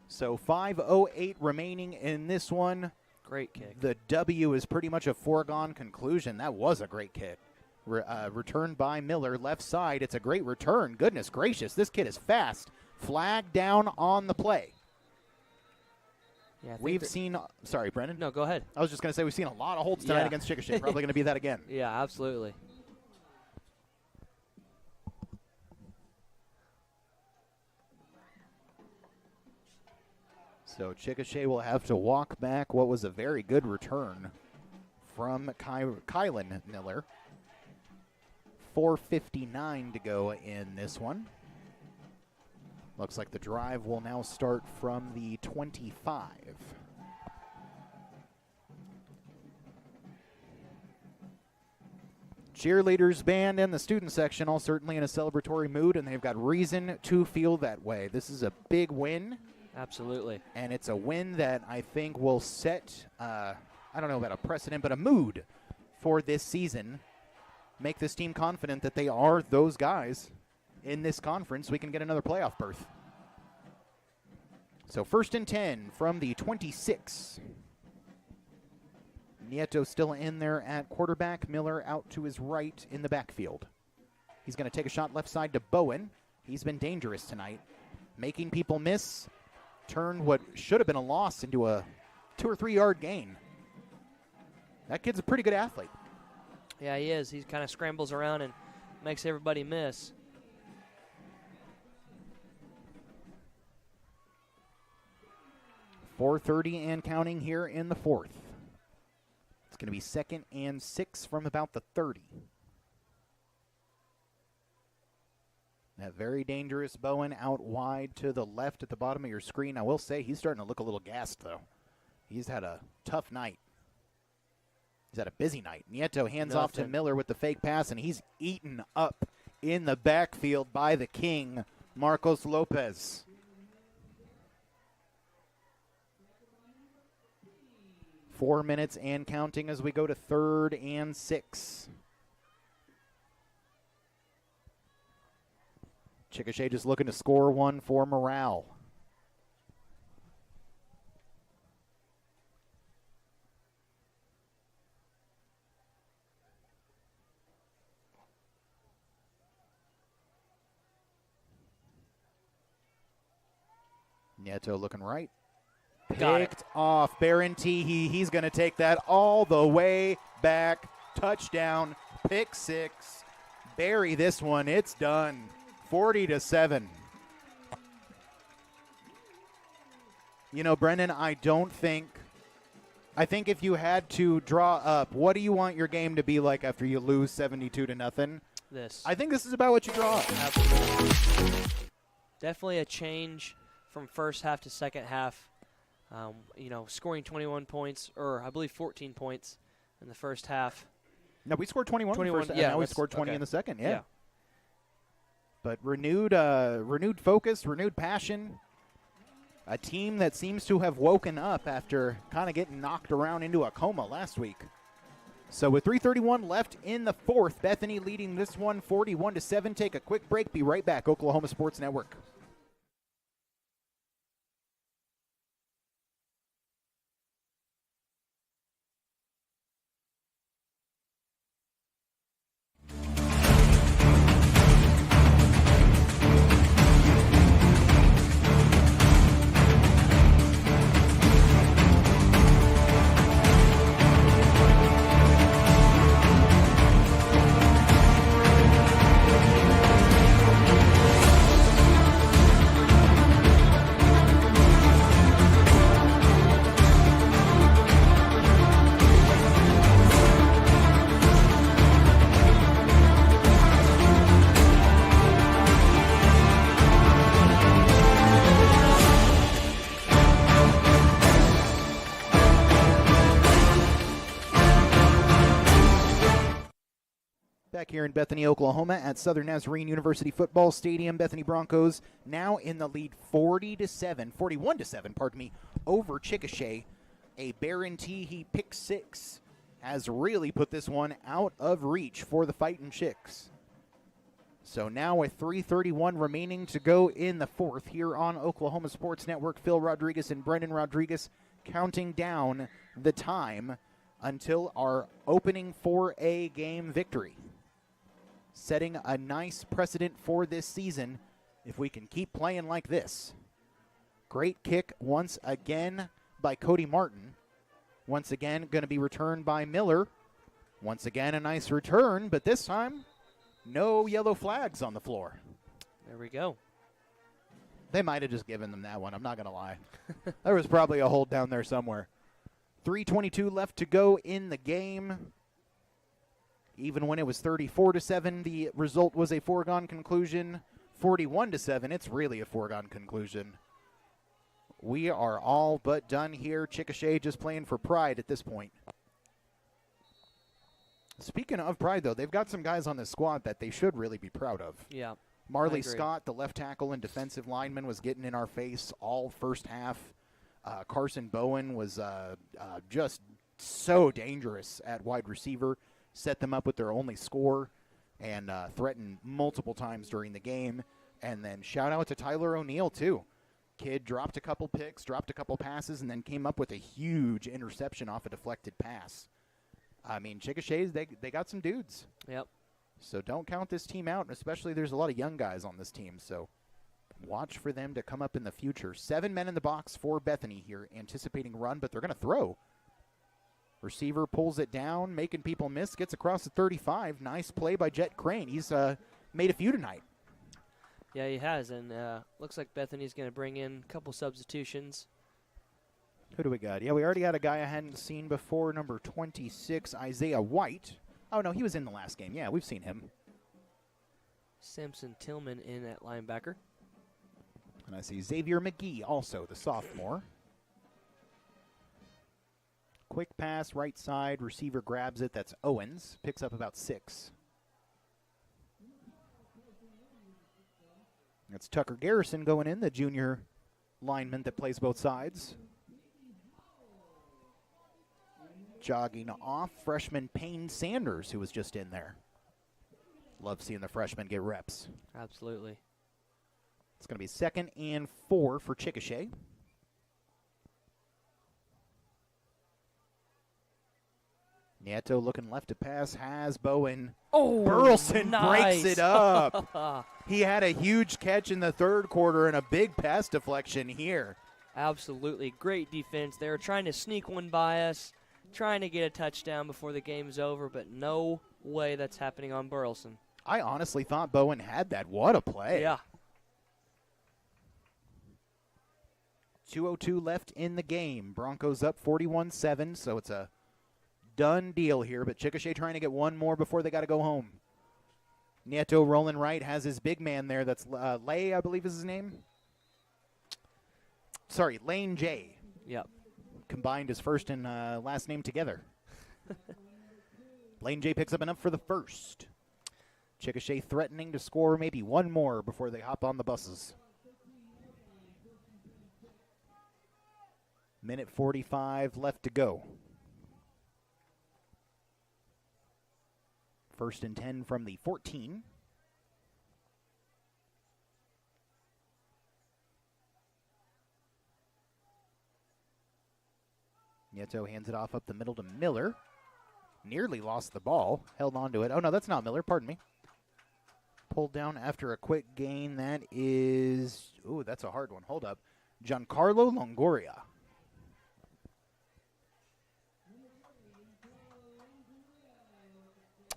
So 5:08 remaining in this one. Great kick. The W is pretty much a foregone conclusion. That was a great kick. Returned by Miller, left side. It's a great return. Goodness gracious, this kid is fast. Flag down on the play. Yeah, We've seen, sorry, Brendan. No, go ahead. I was just going to say we've seen a lot of holds tonight against Chickasha. Probably going to be that again. Yeah, absolutely. So Chickasha will have to walk back what was a very good return from Kylan Miller. 4:59 to go in this one. Looks like the drive will now start from the 25. Cheerleaders, band, and the student section all certainly in a celebratory mood, and they've got reason to feel that way. This is a big win. Absolutely. And it's a win that I think will set, I don't know about a precedent, but a mood for this season. Make this team confident that they are those guys in this conference. We can get another playoff berth. So 1st and 10 from the 26. Nieto still in there at quarterback. Miller out to his right in the backfield. He's going to take a shot left side to Bowen. He's been dangerous tonight, making people miss. Turn what should have been a loss into a 2 or 3 yard gain. That kid's a pretty good athlete. Yeah, he is. He kind of scrambles around and makes everybody miss. .430 and counting here in the 4th. It's going to be 2nd and 6 from about the 30. That very dangerous Bowen out wide to the left at the bottom of your screen. I will say he's starting to look a little gassed, though. He's had a tough night. He's had a busy night. Nieto hands off to Miller with the fake pass, and he's eaten up in the backfield by the king, Marcos Lopez. Four minutes and counting as we go to 3rd and 6. Chickasha just looking to score one for morale. Nieto looking right. Picked off. Barron Teehee, he's going to take that all the way back. Touchdown, pick 6. Bury this one. It's done. 40-7. You know, Brendan, I think if you had to draw up, what do you want your game to be like after you lose 72-0? This. I think this is about what you draw up. Absolutely. Definitely a change from first half to second half. You know, scoring 21 points, or I believe 14 points in the first half. No, we scored 21 in the first, and now we scored 20 in the second, yeah. But renewed focus, renewed passion. A team that seems to have woken up after kind of getting knocked around into a coma last week. So with 3:31 left in the 4th, Bethany leading this one 41-7. Take a quick break. Be right back. Oklahoma Sports Network. Back here in Bethany, Oklahoma at Southern Nazarene University Football Stadium, Bethany Broncos now in the lead 41-7, pardon me, over Chickasha. A Barron Teehee pick six has really put this one out of reach for the Fightin' Chicks. So now with 3:31 remaining to go in the fourth here on Oklahoma Sports Network, Phil Rodriguez and Brendan Rodriguez counting down the time until our opening 4A game victory. Setting a nice precedent for this season if we can keep playing like this. Great kick once again by Cody Martin. Once again going to be returned by Miller. Once again a nice return, but this time no yellow flags on the floor. There we go. They might have just given them that one, I'm not going to lie. There was probably a hold down there somewhere. 3:22 left to go in the game. Even when it was 34-7, the result was a foregone conclusion. 41-7, it's really a foregone conclusion. We are all but done here. Chickasha just playing for pride at this point. Speaking of pride, though, they've got some guys on this squad that they should really be proud of. Yeah. Marley Scott, the left tackle and defensive lineman, was getting in our face all first half. Carson Bowen was just so dangerous at wide receiver. Set them up with their only score and threatened multiple times during the game. And then shout out to Tyler O'Neill, too. Kid dropped a couple picks, dropped a couple passes, and then came up with a huge interception off a deflected pass. I mean, Chickasha's, they got some dudes. Yep. So don't count this team out, and especially there's a lot of young guys on this team. So watch for them to come up in the future. 7 men in the box for Bethany here, anticipating run, but they're going to throw. Receiver pulls it down, making people miss, gets across the 35. Nice play by Jet Crane. He's made a few tonight. Yeah, he has, and looks like Bethany's going to bring in a couple substitutions. Who do we got? Yeah, we already had a guy I hadn't seen before, number 26, Isaiah White. Oh, no, he was in the last game. Yeah, we've seen him. Samson Tillman in at linebacker. And I see Xavier McGee, also the sophomore. Quick pass, right side, receiver grabs it. That's Owens. Picks up about 6. That's Tucker Garrison going in, the junior lineman that plays both sides. Jogging off, freshman Payne Sanders, who was just in there. Love seeing the freshmen get reps. Absolutely. It's going to be 2nd and 4 for Chickasha. Nieto looking left to pass, has Bowen. Oh, Burleson nice. breaks it up. He had a huge catch in the third quarter and a big pass deflection here. Absolutely. Great defense. They were trying to sneak one by us, trying to get a touchdown before the game's over, but no way that's happening on Burleson. I honestly thought Bowen had that. What a play. Yeah. 2:02 left in the game. Broncos up 41-7, so it's a done deal here, but Chickasha trying to get one more before they got to go home. Nieto rolling right, has his big man there. That's Lay, I believe is his name. Sorry, Lane J. Yep. Combined his first and last name together. Lane J picks up enough for the first. Chickasha threatening to score maybe one more before they hop on the buses. Minute 45 left to go. 1st and 10 from the 14. Nieto hands it off up the middle to Miller. Nearly lost the ball. Held on to it. Oh, no, that's not Miller. Pardon me. Pulled down after a quick gain. That is... Ooh, that's a hard one. Hold up. Giancarlo Longoria.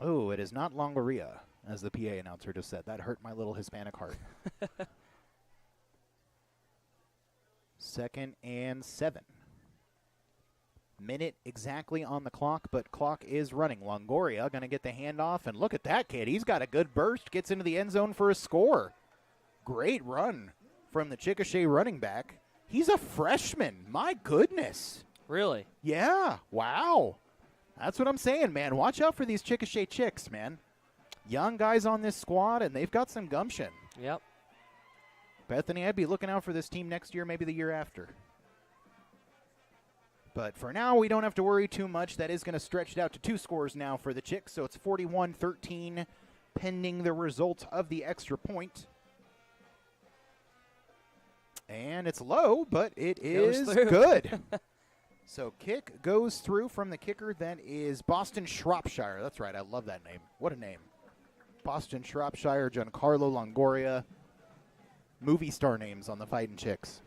Oh, it is not Longoria, as the PA announcer just said. That hurt my little Hispanic heart. 2nd and 7. Minute exactly on the clock, but clock is running. Longoria going to get the handoff, and look at that kid. He's got a good burst, gets into the end zone for a score. Great run from the Chickasha running back. He's a freshman. My goodness. Really? Yeah. Wow. That's what I'm saying, man. Watch out for these Chickasha chicks, man. young guys on this squad, and they've got some gumption. Yep. Bethany, I'd be looking out for this team next year, maybe the year after. But for now, we don't have to worry too much. That is going to stretch it out to 2 scores now for the Chicks, so it's 41-13 pending the result of the extra point. And it's low, but it is good. So kick goes through from the kicker. That is Boston Shropshire. That's right. I love that name. What a name. Boston Shropshire, Giancarlo Longoria. Movie star names on the Fightin' Chicks.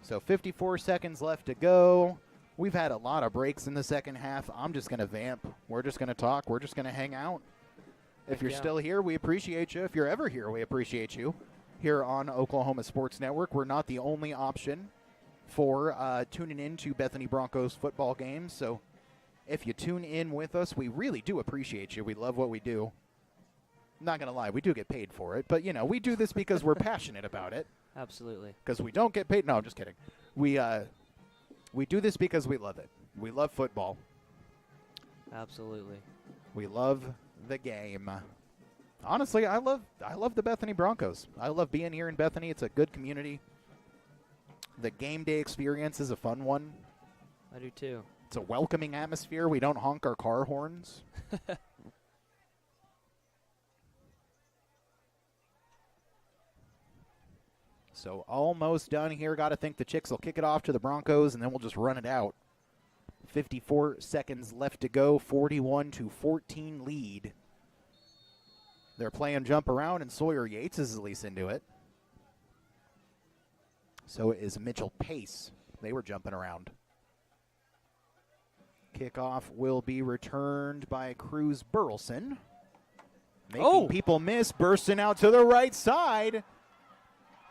So 54 seconds left to go. We've had a lot of breaks in the second half. I'm just going to vamp. We're just going to talk. We're just going to hang out. If you're still here, we appreciate you. If you're ever here, we appreciate you. Here on Oklahoma Sports Network, we're not the only option for tuning in to Bethany Broncos football games. So if you tune in with us, we really do appreciate you. We love what we do. I'm not going to lie, we do get paid for it. But, you know, we do this because we're passionate about it. Absolutely. Because we don't get paid. No, I'm just kidding. We do this because we love it. We love football. Absolutely. We love the game. Honestly, I love the Bethany Broncos. I love being here in Bethany. It's a good community. The game day experience is a fun one. I do too. It's a welcoming atmosphere. We don't honk our car horns. So almost done here. Got to think the Chicks will kick it off to the Broncos, and then we'll just run it out. 54 seconds left to go. 41-14 lead. They're playing jump around, and Sawyer Yates is at least into it. So is Mitchell Pace. They were jumping around. Kickoff will be returned by Cruz Burleson. Making people miss, bursting out to the right side.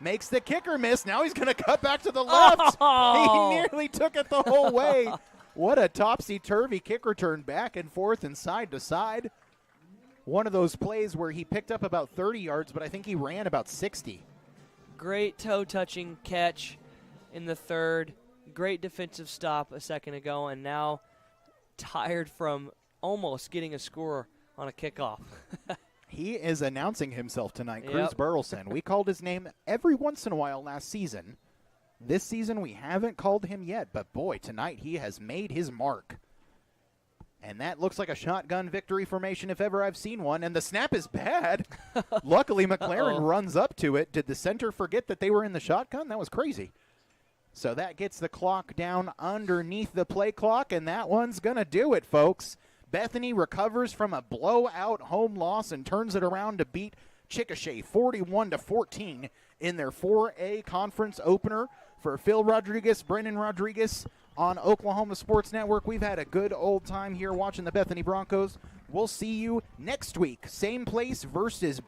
Makes the kicker miss. Now he's going to cut back to the left. Oh. He nearly took it the whole way. What a topsy-turvy kick return, back and forth and side to side. One of those plays where he picked up about 30 yards, but I think he ran about 60. Great toe-touching catch in the third. Great defensive stop a second ago, and now tired from almost getting a score on a kickoff. He is announcing himself tonight, Yep. Cruz Burleson. We called his name every once in a while last season. This season we haven't called him yet, but boy, tonight he has made his mark. And that looks like a shotgun victory formation if ever I've seen one, and the snap is bad. Luckily, McLaren runs up to it. Did the center forget that they were in the shotgun? That was crazy. So that gets the clock down underneath the play clock, and that one's going to do it, folks. Bethany recovers from a blowout home loss and turns it around to beat Chickasha 41-14 in their 4A conference opener. For Phil Rodriguez, Brennan Rodriguez on Oklahoma Sports Network, we've had a good old time here watching the Bethany Broncos. We'll see you next week. Same place versus